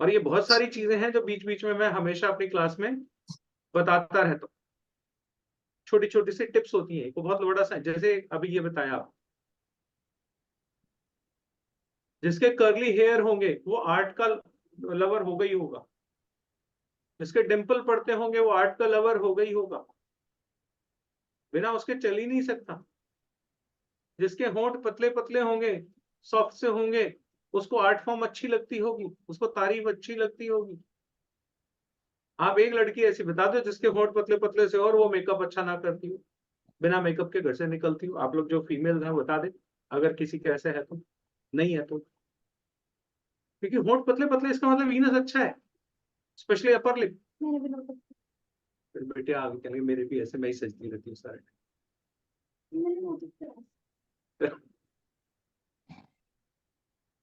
S2: और ये बहुत सारी चीजें हैं जो बीच बीच में मैं हमेशा अपनी क्लास में बताता रहता हूँ। छोटी छोटी सी टिप्स होती हैं, वो बहुत बड़ा सा, जैसे अभी ये बताया आप, जिसके कर्ली हेयर होंगे वो आर्ट का लवर होगा ही होगा, जिसके डिंपल पड़ते होंगे वो आर्ट का लवर होगा ही होगा, बिना उसके चल ही नहीं सकता। जिसके होंठ पतले पतले होंगे, सॉफ्ट से होंगे, उसको आर्ट फॉर्म अच्छी लगती होगी, उसको तारीफ अच्छी लगती होगी। आप एक लड़की ऐसी बता दो जिसके होंठ पतले पतले से और वो मेकअप अच्छा ना करती हो, बिना मेकअप के घर से निकलती हो। आप लोग जो फीमेल हैं बता दें अगर किसी के ऐसे है तो। नहीं है तो, क्योंकि होंठ पतले पतले इसका मतलब वीनस अच्छा है, स्पेशली अपर लिप। फिर बेटे आगे चलेंगे, मेरे भी ऐसे, मैं ही सजती रहती हूँ सारे।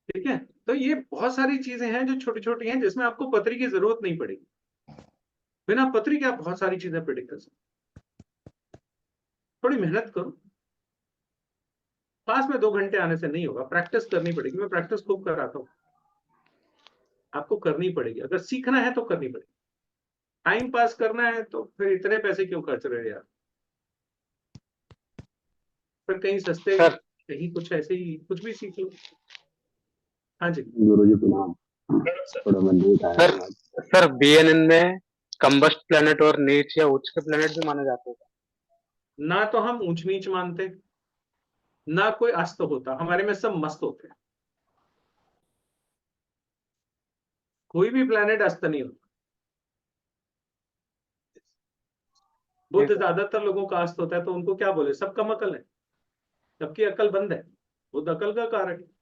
S2: ठीक है, तो ये बहुत सारी चीजें हैं जो छोटी छोटी हैं जिसमें आपको पत्री की जरूरत नहीं पड़ेगी। बिना पत्री के आप बहुत सारी चीजें प्रेडिक्ट कर सकते। थोड़ी मेहनत करो, क्लास में 2 घंटे आने से नहीं होगा, प्रैक्टिस करनी पड़ेगी। मैं प्रैक्टिस खूब कराता हूँ, आपको करनी पड़ेगी। अगर सीखना है तो करनी पड़ेगी। टाइम पास करना है तो फिर इतने पैसे क्यों खर्च रहे यार, फिर कहीं सस्ते, कहीं कुछ ऐसे ही कुछ भी सीख लो। हाँ जी
S19: गुरुजी प्रणाम। थोड़ा मैं लेट आया
S4: सर
S19: हूँ आज।
S4: सर बीएनएन में कंबस्ट प्लेनेट और नीच या उच्च के प्लेनेट भी माने जाते हैं?
S2: ना तो हम ऊंच नीच मानते, ना कोई अस्त होता, हमारे में सब मस्त होते हैं। कोई भी प्लेनेट अस्त नहीं होता। बुद्ध ज्यादातर लोगों का अस्त होता है तो उनको क्या बोले, सब कम अकल है, सबकी अकल बंद है। बुद्ध अकल का कारक है।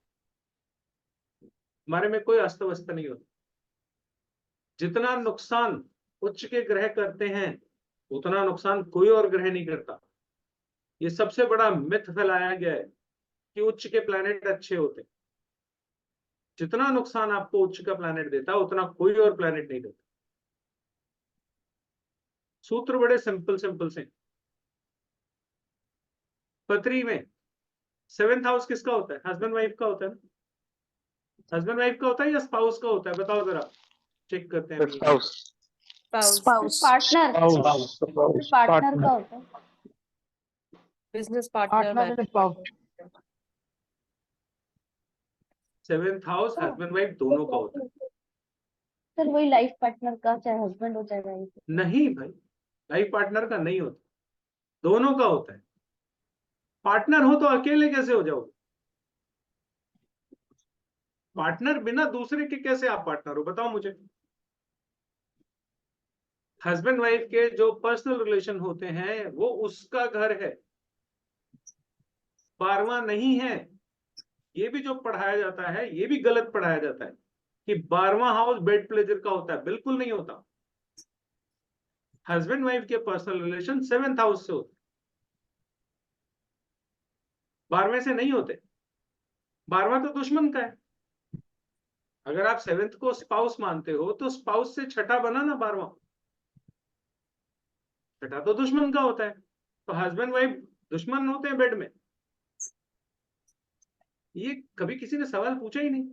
S2: हमारे में कोई अस्त वस्त नहीं होता। जितना नुकसान उच्च के ग्रह करते हैं उतना नुकसान कोई और ग्रह नहीं करता। ये सबसे बड़ा मिथ फैलाया गया है कि उच्च के प्लैनेट अच्छे होते। जितना नुकसान आपको उच्च का प्लैनेट देता है उतना कोई और प्लैनेट नहीं देता। सूत्र बड़े सिंपल सिंपल से। पत्री में 7th हाउस किसका होता है? हस्बैंड वाइफ का होता है ना? हस्बैंड वाइफ का होता है या स्पाउस का होता है? बताओ जरा, चेक करते हैं।
S16: स्पाउस
S6: पार्टनर
S13: स्पाउस
S6: पार्टनर का होता है।
S16: Business partner,
S6: partner and spouse.
S2: 7th house husband wife दोनों का होता है।
S6: सर वही लाइफ पार्टनर का, चाहे हस्बैंड हो चाहे वाइफ।
S2: नहीं भाई, लाइफ पार्टनर का नहीं होता, दोनों का होता है। पार्टनर हो तो अकेले कैसे हो जाओगे? पार्टनर बिना दूसरे के कैसे आप पार्टनर हो, बताओ मुझे। हस्बैंड वाइफ के जो पर्सनल रिलेशन होते हैं वो उसका घर है, 12वां नहीं है। ये भी जो पढ़ाया जाता है ये भी गलत पढ़ाया जाता है कि 12वां हाउस बेड प्लेजर का होता है। बिल्कुल नहीं होता। हस्बैंड वाइफ के पर्सनल रिलेशन 7th हाउस से होते, 12वें से नहीं होते। 12वां तो दुश्मन का है। अगर आप 7th को स्पाउस मानते हो तो स्पाउस से छठा बना ना 12वां, छठा तो दुश्मन का होता है। तो हस्बैंड वाइफ दुश्मन होते हैं बेड में? ये कभी किसी ने सवाल पूछा ही नहीं।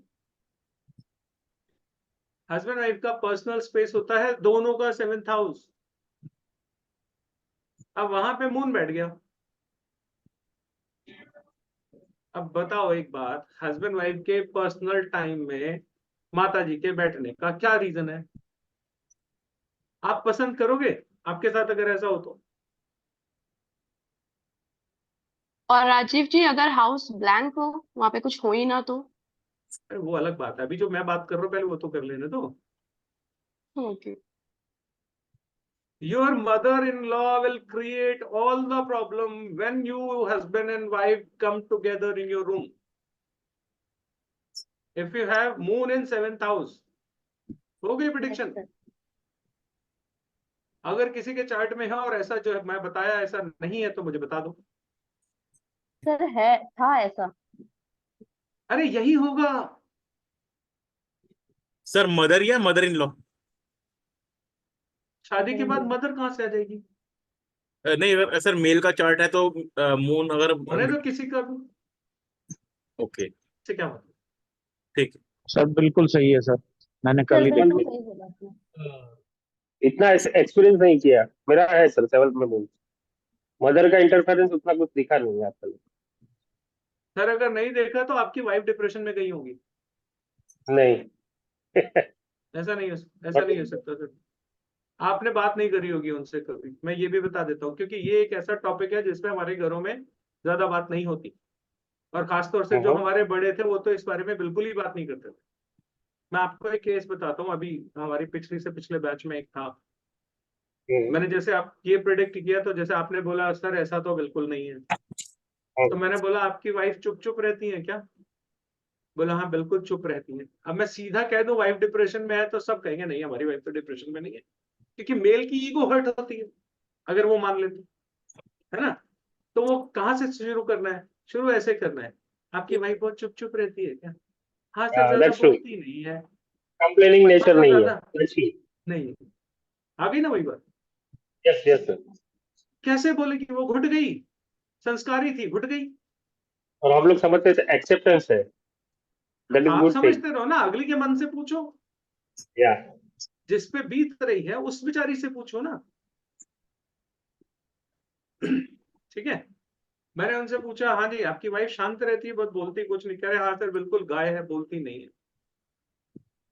S2: हस्बैंड वाइफ का पर्सनल स्पेस होता है दोनों का 7th हाउस। अब वहां पे मून बैठ गया, अब बताओ एक बात, हस्बैंड वाइफ के पर्सनल टाइम में माता जी के बैठने का क्या रीजन है? आप पसंद करोगे आपके साथ अगर ऐसा हो तो?
S5: और राजीव जी, अगर हाउस ब्लैंक हो, वहां पे कुछ हो ही ना तो?
S2: अरे वो अलग बात है, अभी जो मैं बात कर रहा हूँ पहले वो तो कर लेने दो।
S5: Okay.
S2: Your mother-in-law will create all the problem when you husband and wife come together in your room. If you have moon in 7th house, हो गई प्रिडिक्शन। अगर किसी के चार्ट में है और ऐसा जो है मैं बताया ऐसा नहीं है तो मुझे बता दो।
S16: सर है, था ऐसा।
S2: अरे यही होगा
S9: सर मदर या मदर इन लॉ?
S2: शादी के बाद मदर कहाँ से आ जाएगी?
S9: नहीं अगर सर मेल का चार्ट है तो मून अगर
S2: होने दो किसी का भी,
S9: ओके
S2: से क्या मतलब?
S9: ठीक है
S13: सर बिल्कुल सही है सर, मैंने कल
S16: सर
S13: ही
S16: बिल्कुल
S13: देखा।
S16: सही बोला आपने।
S21: इतना एक्सपीरियंस नहीं किया, मेरा है सर 7th में मून। मदर का इंटरफेरेंस उतना कुछ दिखा नहीं है आजकल।
S2: सर अगर नहीं देखा तो आपकी वाइफ डिप्रेशन में गई होगी।
S21: नहीं
S2: ऐसा नहीं हो सकता सर। आपने बात नहीं करी होगी उनसे कभी, मैं ये भी बता देता हूँ, क्योंकि ये एक ऐसा टॉपिक है जिसपे हमारे घरों में ज्यादा बात नहीं होती, और खासतौर से जो हमारे बड़े थे वो तो इस बारे में बिल्कुल ही बात नहीं करते थे। मैं आपको एक केस बताता हूँ, अभी हमारी पिछली से पिछले बैच में एक था। मैंने जैसे आप ये प्रिडिक्ट किया तो जैसे आपने बोला सर ऐसा तो बिल्कुल नहीं है, तो मैंने बोला आपकी वाइफ चुप चुप रहती है क्या? बोला हाँ बिल्कुल चुप रहती है। अब मैं सीधा कह दूं वाइफ डिप्रेशन में है तो सब कहेंगे नहीं हमारी वाइफ तो डिप्रेशन में नहीं है, क्योंकि मेल की ईगो हर्ट होती है अगर वो मान लेते, है ना? तो वो कहाँ से शुरू करना है? शुरू ऐसे करना है, आपकी वाइफ बहुत चुप चुप रहती है क्या? हाँ सर ज्यादा
S21: दैट्स ट्रू,
S2: बोलती नहीं है।
S21: कंप्लेनिंग
S2: हाँ
S21: नेचर
S2: सर
S21: नहीं है।
S2: ज्यादा
S21: Let's see.
S2: नहीं। आ गई ना वही बात।
S21: Yes yes sir.
S2: कैसे बोलेगी? वो घुट गई, संस्कारी थी घुट गई।
S21: और हम लोग समझते हैं एक्सेप्टेंस है, दैट इज
S2: आप
S21: गुड थिंग।
S2: समझते रहो ना, अगली के मन से पूछो,
S21: या
S2: जिस पे बीत रही है उस बेचारी से पूछो ना। ठीक है, मैंने उनसे पूछा हाँ जी आपकी वाइफ शांत रहती है, बहुत बोलती कुछ नहीं। कह रहे हाँ सर बिल्कुल गाय है, बोलती नहीं है।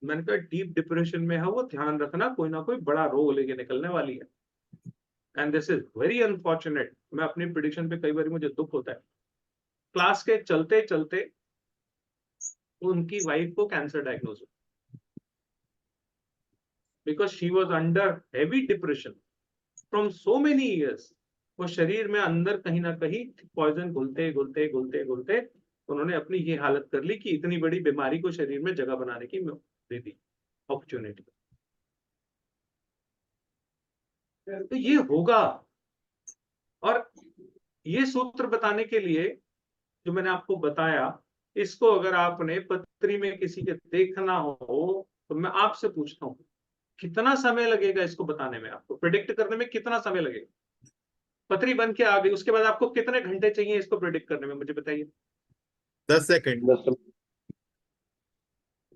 S2: मैंने कहा डीप डिप्रेशन में है वो, ध्यान रखना कोई ना कोई बड़ा रोग लेके निकलने वाली है। And this is very unfortunate. मैं अपनी प्रिडिक्शन पे कई बार मुझे दुख होता है। क्लास के चलते चलते उनकी वाइफ को कैंसर डायग्नोज हुआ, because she was under heavy depression from so many years. वो शरीर में अंदर कहीं ना कहीं पॉइजन घुलते घुलते घुलते घुलते उन्होंने अपनी ये हालत कर ली कि इतनी बड़ी बीमारी को शरीर में जगह बनाने की दे दी अपॉर्चुनिटी। तो ये होगा, और ये सूत्र बताने के लिए जो मैंने आपको बताया, इसको अगर आपने पत्री में किसी के देखना हो तो मैं आपसे पूछता हूँ कितना समय लगेगा इसको बताने में? आपको प्रिडिक्ट करने में कितना समय लगेगा? पत्री बन के आ गई, उसके बाद आपको कितने घंटे चाहिए इसको प्रिडिक्ट करने में, मुझे बताइए।
S9: 10 सेकंड।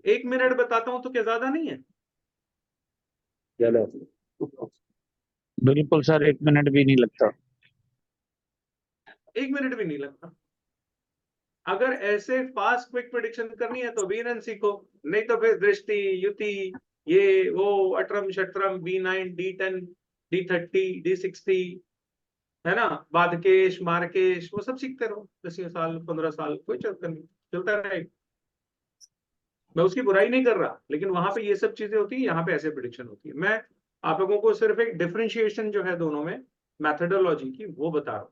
S2: 1 मिनट बताता हूं तो क्या ज्यादा नहीं है?
S21: ज्यादा।
S13: बिल्कुल सर, 1 मिनट भी नहीं लगता।
S2: 1 मिनट भी नहीं लगता। अगर ऐसे फास्ट क्विक प्रिडिक्शन करनी है तो वीरन सीखो, नहीं तो फिर दृष्टि, युति, ये वो अटरम शटरम, B9 D10 D30 D60, है ना, बादकेश मारकेश, वो सब सीखते रहो 10 साल 15 साल, कोई चक्कर नहीं, चलता रहेगा। मैं उसकी बुराई नहीं कर रहा, लेकिन वहां पे ये सब चीजें होती है, यहाँ पे ऐसे प्रिडिक्शन होती है। मैं आप लोगों को सिर्फ एक डिफरेंशिएशन जो है दोनों में मैथडोलॉजी की वो बता रहा हूं।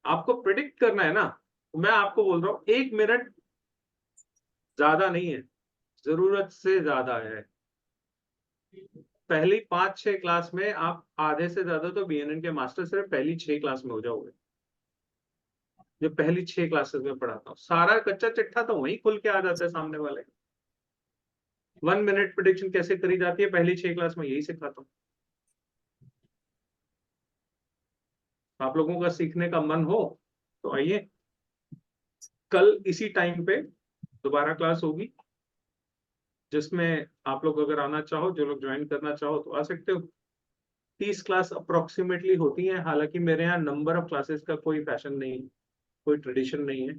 S2: आपको प्रिडिक्ट करना है ना, तो मैं आपको बोल रहा हूं 1 मिनट ज्यादा नहीं है, जरूरत से ज्यादा है। पहली 5-6 क्लास में आप आधे से ज्यादा तो BNN के मास्टर सिर्फ पहली 6 क्लास में हो जाओगे। जो पहली 6 क्लासेस में पढ़ाता हूँ, सारा कच्चा चिट्ठा तो वहीं खुल के आ जाता है सामने वाले। 1 मिनट प्रिडिक्शन कैसे करी जाती है पहली 6 क्लास में यही सिखाता हूँ। आप लोगों का सीखने का मन हो तो आइए, कल इसी टाइम पे दोबारा क्लास होगी, जिसमें आप लोग अगर आना चाहो, जो लोग ज्वाइन करना चाहो तो आ सकते हो। 30 क्लास अप्रोक्सीमेटली होती हैं, हालांकि मेरे यहाँ नंबर ऑफ क्लासेस का कोई फैशन नहीं है, कोई ट्रेडिशन नहीं है।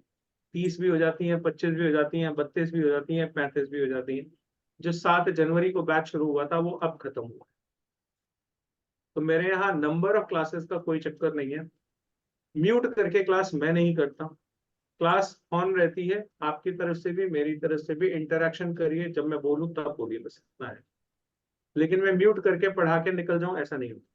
S2: 30 भी हो जाती हैं, 25 भी हो जाती हैं, 32 भी हो जाती हैं, 35 भी हो जाती हैं। जो 7 जनवरी को बैच शुरू हुआ था वो अब खत्म हुआ। तो मेरे यहाँ नंबर ऑफ क्लासेस का कोई चक्कर नहीं है। म्यूट करके क्लास मैं नहीं करता, क्लास ऑन रहती है। आपकी तरफ से भी मेरी तरफ से भी इंटरेक्शन करिए, जब मैं बोलूं तब बोलिए, बस इतना है। लेकिन मैं म्यूट करके पढ़ा के निकल जाऊं ऐसा नहीं होता।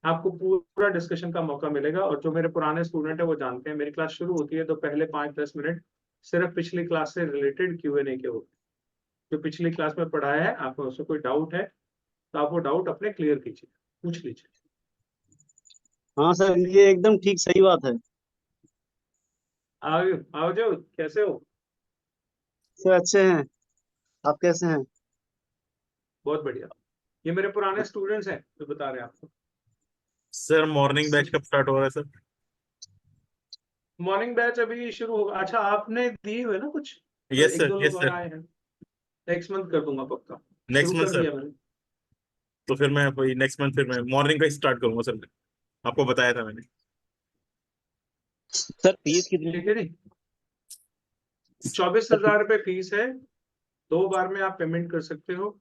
S2: आपको पूरा डिस्कशन का मौका मिलेगा। और जो मेरे पुराने स्टूडेंट है वो जानते हैं, मेरी क्लास शुरू होती है तो पहले 5-10 मिनट सिर्फ पिछली क्लास से रिलेटेड Q&A के होते हैं। जो पिछली क्लास में पढ़ाया है, आपको उसमें कोई डाउट है तो आप वो डाउट अपने क्लियर कीजिए, पूछ लीजिए।
S8: हाँ सर, ये एकदम ठीक सही बात है।
S2: आओ जो, कैसे हो?
S8: सर अच्छे हैं, आप कैसे हैं?
S2: बहुत बढ़िया। ये मेरे पुराने स्टूडेंट्स हैं जो बता रहे हैं आपको।
S9: सर मॉर्निंग बैच कब स्टार्ट हो रहा है सर?
S2: मॉर्निंग बैच अभी शुरू होगा। अच्छा, आपने दिए हुए ना कुछ?
S9: यस
S2: एक
S9: सर,
S2: दो
S9: यस
S2: लोग और
S9: सर।
S2: आए हैं। नेक्स्ट मंथ कर दूंगा पक्का।
S9: नेक्स्ट
S2: शुरू
S9: मंथ
S2: कर दिया
S9: सर?
S2: मैंने।
S9: तो फिर मैं वही नेक्स्ट मंथ फिर मैं मॉर्निंग का स्टार्ट करूंगा सर। आपको बताया था मैंने।
S8: सर फीस कितनी
S2: ठीक है जी। 24,000 रुपये फीस है। 2 बार में आप पेमेंट कर सकते हो।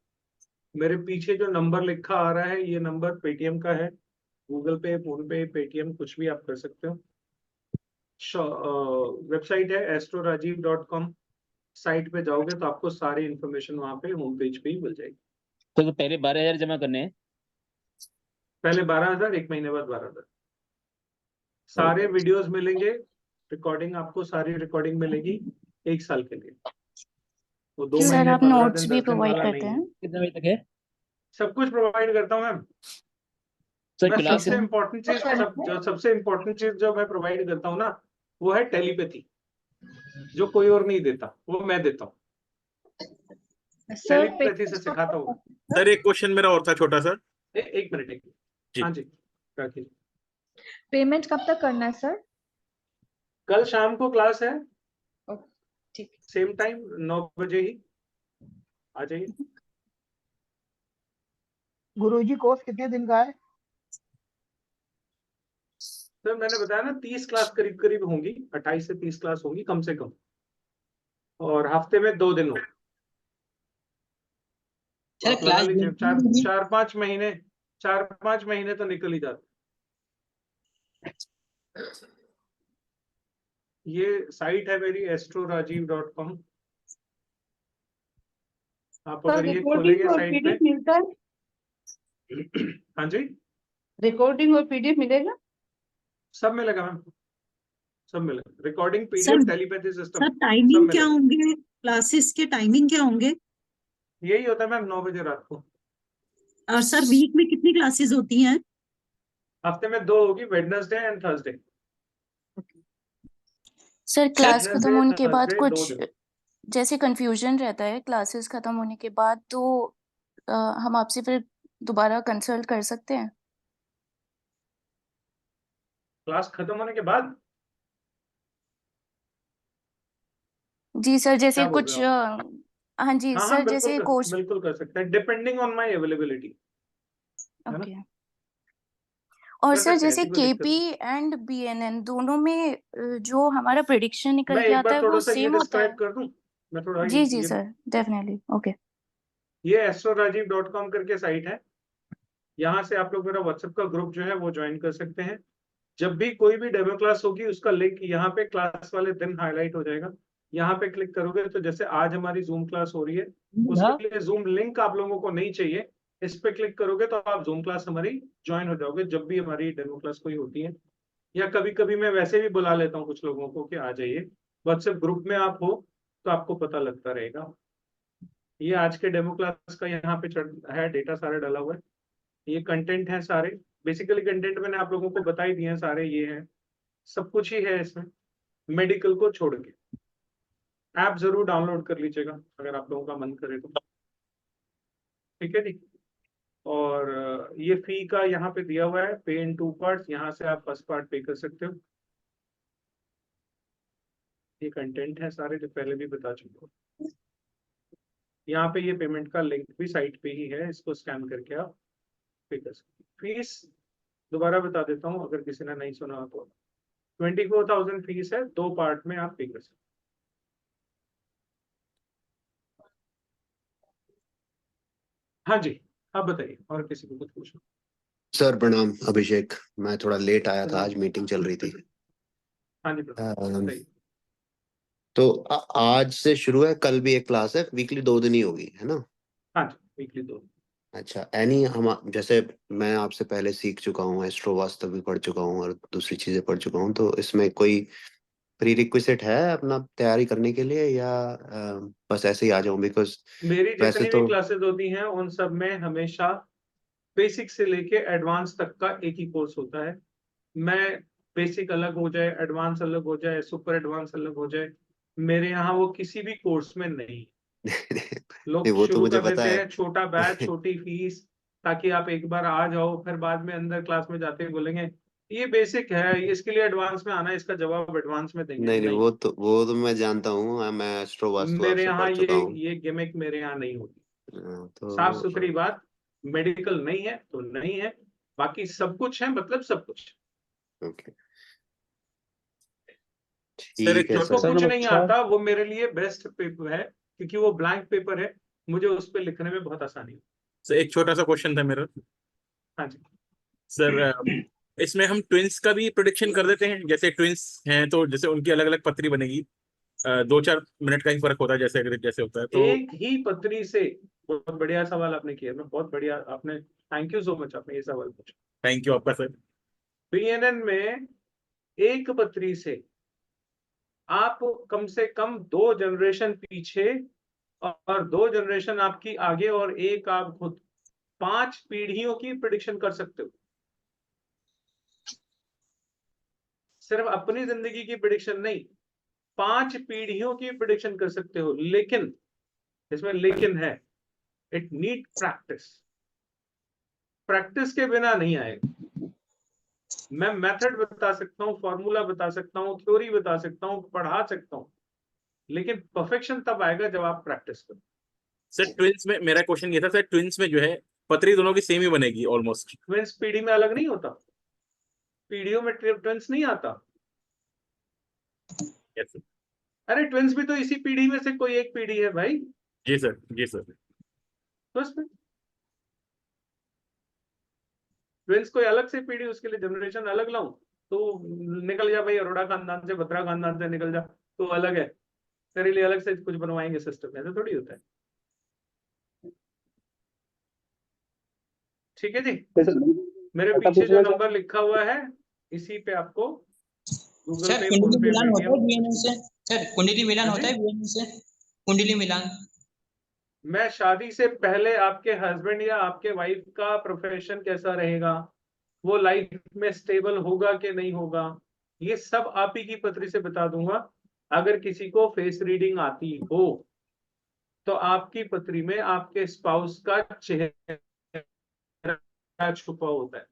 S2: मेरे पीछे जो नंबर लिखा आ रहा है, ये नंबर पेटीएम का है। गूगल पे, फोन पे, पेटीएम कुछ भी आप कर सकते हो। वेबसाइट है astrorajiv.com। साइट पे जाओगे तो आपको सारी इंफॉर्मेशन वहां पे होम पेज पे ही मिल जाएगी।
S22: तो पहले 12,000 जमा करने हैं?
S2: पहले 12,000, 1 महीने बाद 12,000। सारे वीडियोस मिलेंगे, रिकॉर्डिंग आपको सारी रिकॉर्डिंग मिलेगी 1 साल के लिए। वो 2
S5: सर
S2: महीने
S5: आप
S2: 15
S5: नोट्स
S2: दिन
S5: भी
S2: 10 दिन
S5: प्रोवाइड
S2: वाला
S5: करते
S2: नहीं है।
S5: हैं?
S22: कितने बजे तक है
S2: सब कुछ प्रोवाइड करता हूँ मैम।
S22: सर?
S2: मैं
S22: क्लास
S2: सबसे इम्पोर्टेंट चीज सबसे इम्पोर्टेंट चीज जो मैं प्रोवाइड करता हूँ ना, वो है टेलीपैथी। जो कोई और नहीं देता, वो मैं देता हूँ। टेलीपैथी से सिखाता हूँ।
S9: सर एक क्वेश्चन मेरा और था छोटा सा।
S2: एक मिनट।
S9: जी।
S2: हाँ जी, रखिए।
S10: पेमेंट कब तक करना है सर?
S2: कल शाम को क्लास है,
S10: ठीक।
S2: सेम टाइम 9 बजे ही आ जाइए।
S14: गुरुजी कोर्स कितने दिन का है?
S2: सर मैंने बताया ना 30 क्लास करीब करीब होंगी, 28 से 30 क्लास होंगी कम से कम। और हफ्ते में 2 दिन होगा।
S18: सर
S2: आप लगा
S18: क्लास
S2: लीजिए 4-5 महीने, 4-5 महीने तो निकल ही जाते। ये साइट है मेरी astrorajiv.com। आप
S1: सर
S2: अगर ये
S1: रिकॉर्डिंग
S2: खोलेंगे
S1: और
S2: साइट पे।
S1: पीडीएफ मिलता है?
S2: हाँ जी,
S1: रिकॉर्डिंग और पीडीएफ मिलेगा?
S2: सब मिलेगा मैम, सब मिलेगा। Recording,
S23: sir
S2: PDF, telepathy system
S23: sir
S2: सब
S23: टाइमिंग क्या
S2: मिलेगा।
S23: होंगे? क्लासेस के टाइमिंग क्या होंगे?
S2: यही होता है मैम, 9 बजे रात को।
S23: और सर वीक में कितनी क्लासेस होती हैं?
S2: हफ्ते में 2 होगी, Wednesday and Thursday.
S5: Sir class खत्म
S2: वेडनेसडे
S5: होने के बाद
S2: थर्सडे 2
S5: कुछ
S2: दिन।
S5: जैसे कंफ्यूजन रहता है क्लासेस खत्म होने के बाद, तो हम आपसे फिर दोबारा कंसल्ट कर सकते हैं?
S2: क्लास खत्म होने के बाद?
S5: जी सर, जैसे
S2: क्या बोल रहे
S5: कुछ
S2: हो आप?
S5: हाँ जी
S2: हाँ हाँ,
S5: सर, जैसे कोर्स।
S2: बिल्कुल कर सकते हैं, डिपेंडिंग ऑन माई अवेलेबिलिटी, है ना?
S5: ओके। और
S2: कर
S5: सर
S2: सकते हैं,
S5: जैसे
S2: ऐसी कोई दिक्कत
S5: केपी
S2: नहीं।
S5: एंड बीएनएन दोनों में जो हमारा प्रिडिक्शन निकल
S2: मैं
S5: के
S2: एक
S5: आता
S2: बार
S5: है
S2: थोड़ा
S5: वो
S2: सा ये
S5: सेम होता
S2: डिस्क्राइब
S5: है?
S2: कर दूं। मैं थोड़ा
S5: जी जी
S2: ये
S5: सर, डेफिनेटली। ओके।
S2: ये astrorajiv.com करके साइट है। यहाँ से आप लोग मेरा व्हाट्सएप का ग्रुप जो है वो ज्वाइन कर सकते हैं। जब भी कोई भी डेमो क्लास होगी उसका लिंक यहाँ पे क्लास वाले दिन हाईलाइट हो जाएगा। यहाँ पे क्लिक करोगे तो जैसे आज हमारी जूम क्लास हो रही है, उसके लिए जूम लिंक आप लोगों को नहीं चाहिए। इस पे क्लिक करोगे तो आप जूम क्लास हमारी ज्वाइन हो जाओगे जब भी हमारी डेमो क्लास कोई होती है। या कभी कभी मैं वैसे भी बुला लेता हूँ कुछ लोगों को कि आ जाइए। व्हाट्सएप ग्रुप में आप हो तो आपको पता लगता रहेगा। ये आज के डेमो क्लास का यहाँ पे है, डेटा सारा डाला हुआ है। ये कंटेंट है सारे, बेसिकली कंटेंट मैंने आप लोगों को बता ही दिए हैं सारे। ये है, सब कुछ ही है इसमें, मेडिकल को छोड़ के। ऐप जरूर डाउनलोड कर लीजिएगा अगर आप लोगों का मन करे तो। ठीक है जी। और ये फी का यहाँ पे दिया हुआ है, पे इन 2 पार्ट्स। यहाँ से आप फर्स्ट पार्ट पे कर सकते हो। ये कंटेंट है सारे जो पहले भी बता चुका हूँ। यहाँ पे ये पेमेंट का लिंक भी साइट पे ही है, इसको स्कैन करके आप पे कर सकते हो। फीस दोबारा बता देता हूँ अगर किसी ने नहीं सुना हो तो। 24,000 फीस है, 2 पार्ट में आप पे कर सकते। हाँ जी, आप बताइए और किसी को कुछ पूछना।
S3: सर प्रणाम, अभिषेक। मैं थोड़ा लेट आया था, आज मीटिंग चल रही थी।
S2: हाँ जी बताइए।
S3: तो आज से शुरू है, कल भी एक क्लास है, वीकली 2 दिन ही होगी, है ना?
S2: हाँ जी, वीकली 2।
S3: अच्छा, एनी हम जैसे मैं आपसे पहले सीख चुका हूँ, एस्ट्रो वास्तव भी पढ़ चुका हूँ और दूसरी चीजें पढ़ चुका हूँ, तो इसमें कोई प्री रिक्विजिट है अपना तैयारी करने के लिए, या बस ऐसे ही आ जाऊं? बिकॉज
S2: मेरी
S3: वैसे
S2: जितनी भी
S3: तो
S2: क्लासेस होती हैं उन सब में हमेशा बेसिक से लेके एडवांस तक का एक ही कोर्स होता है। मैं बेसिक अलग हो जाए, एडवांस अलग हो जाए, सुपर एडवांस अलग हो जाए, मेरे यहाँ वो किसी भी कोर्स में नहीं। लोग
S3: नहीं, वो तो
S2: शुरू
S3: मुझे
S2: कर
S3: पता
S2: देते
S3: है।
S2: हैं छोटा बैच, छोटी फीस, ताकि आप एक बार आ जाओ, फिर बाद में अंदर क्लास में जाते ही बोलेंगे ये बेसिक है, इसके लिए एडवांस में आना है, इसका जवाब एडवांस में देंगे।
S3: नहीं नहीं,
S2: नहीं,
S3: वो तो मैं जानता हूँ, मैं एस्ट्रो वास्तु
S2: मेरे
S3: आपसे
S2: यहाँ
S3: पढ़ चुका हूँ।
S2: ये गिमिक मेरे यहाँ नहीं होती। साफ
S3: तो
S2: सुथरी बात, मेडिकल नहीं है तो नहीं है, बाकी सब कुछ है, मतलब सब कुछ।
S3: ओके,
S9: सर एक
S3: ठीक है
S2: जिसको
S3: सर।
S2: कुछ नहीं आता वो मेरे लिए बेस्ट पेपर है, क्योंकि वो ब्लैंक पेपर है, मुझे उस पर लिखने में बहुत आसानी है।
S9: सर एक छोटा सा क्वेश्चन था मेरा।
S2: हाँ जी
S9: सर इसमें हम ट्विंस का भी प्रोडिक्शन कर देते हैं? जैसे ट्विंस हैं तो जैसे उनकी अलग अलग पत्री बनेगी, 2-4 मिनट का ही फर्क होता है, जैसे अगर जैसे होता है तो।
S2: एक ही पत्री से, बहुत बढ़िया सवाल आपने किया, मैं बहुत बढ़िया, आपने थैंक यू सो मच, आपने ये सवाल पूछा।
S9: थैंक यू आपका सर।
S2: बीएनएन में एक पत्री से आप कम से कम 2 जनरेशन पीछे और 2 जनरेशन आपकी आगे और एक आप खुद, 5 पीढ़ियों की प्रिडिक्शन कर सकते हो। सिर्फ अपनी जिंदगी की प्रिडिक्शन नहीं, 5 पीढ़ियों की प्रिडिक्शन कर सकते हो। लेकिन इसमें लेकिन है, इट नीड प्रैक्टिस। प्रैक्टिस के बिना नहीं आएगा। मैं मेथड बता सकता हूँ, फॉर्मूला बता सकता हूँ, थ्योरी बता सकता हूँ, पढ़ा सकता हूँ, लेकिन परफेक्शन तब आएगा जब आप प्रैक्टिस करो।
S9: सर ट्विंस में मेरा क्वेश्चन ये था, सर ट्विंस में जो है पत्री दोनों की सेम ही बनेगी ऑलमोस्ट?
S2: ट्विंस पीढ़ी में अलग नहीं होता, पीढ़ियों में ट्विंस नहीं आता।
S9: Yes sir.
S2: अरे ट्विंस भी तो इसी पीढ़ी में से कोई एक पीढ़ी है भाई।
S9: जी सर, जी सर।
S2: तो इसमें ट्विंस कोई अलग से पीढ़ी, उसके लिए जनरेशन अलग लाऊं तो निकल जा भाई, अरोड़ा खानदान से, बत्रा खानदान से निकल जा, तो अलग है, तेरे लिए अलग से कुछ बनवाएंगे सिस्टम, ऐसा थोड़ी होता है। ठीक है जी, मेरे पीछे जो नंबर लिखा हुआ है इसी पे आपको गूगल
S18: सर
S2: पे,
S18: कुंडली
S2: फोन पे,
S18: मिलान होता है
S2: पेटीएम।
S18: बीएनएन से? सर कुंडली मिलान
S2: हाँ
S18: होता
S2: जी?
S18: है बीएनएन से? कुंडली मिलान?
S2: मैं शादी से पहले आपके हस्बैंड या आपके वाइफ का प्रोफेशन कैसा रहेगा, वो लाइफ में स्टेबल होगा कि नहीं होगा, ये सब आप ही की पत्री से बता दूंगा। अगर किसी को फेस रीडिंग आती हो तो आपकी पत्री में आपके स्पाउस का चेहरा छुपा होता है,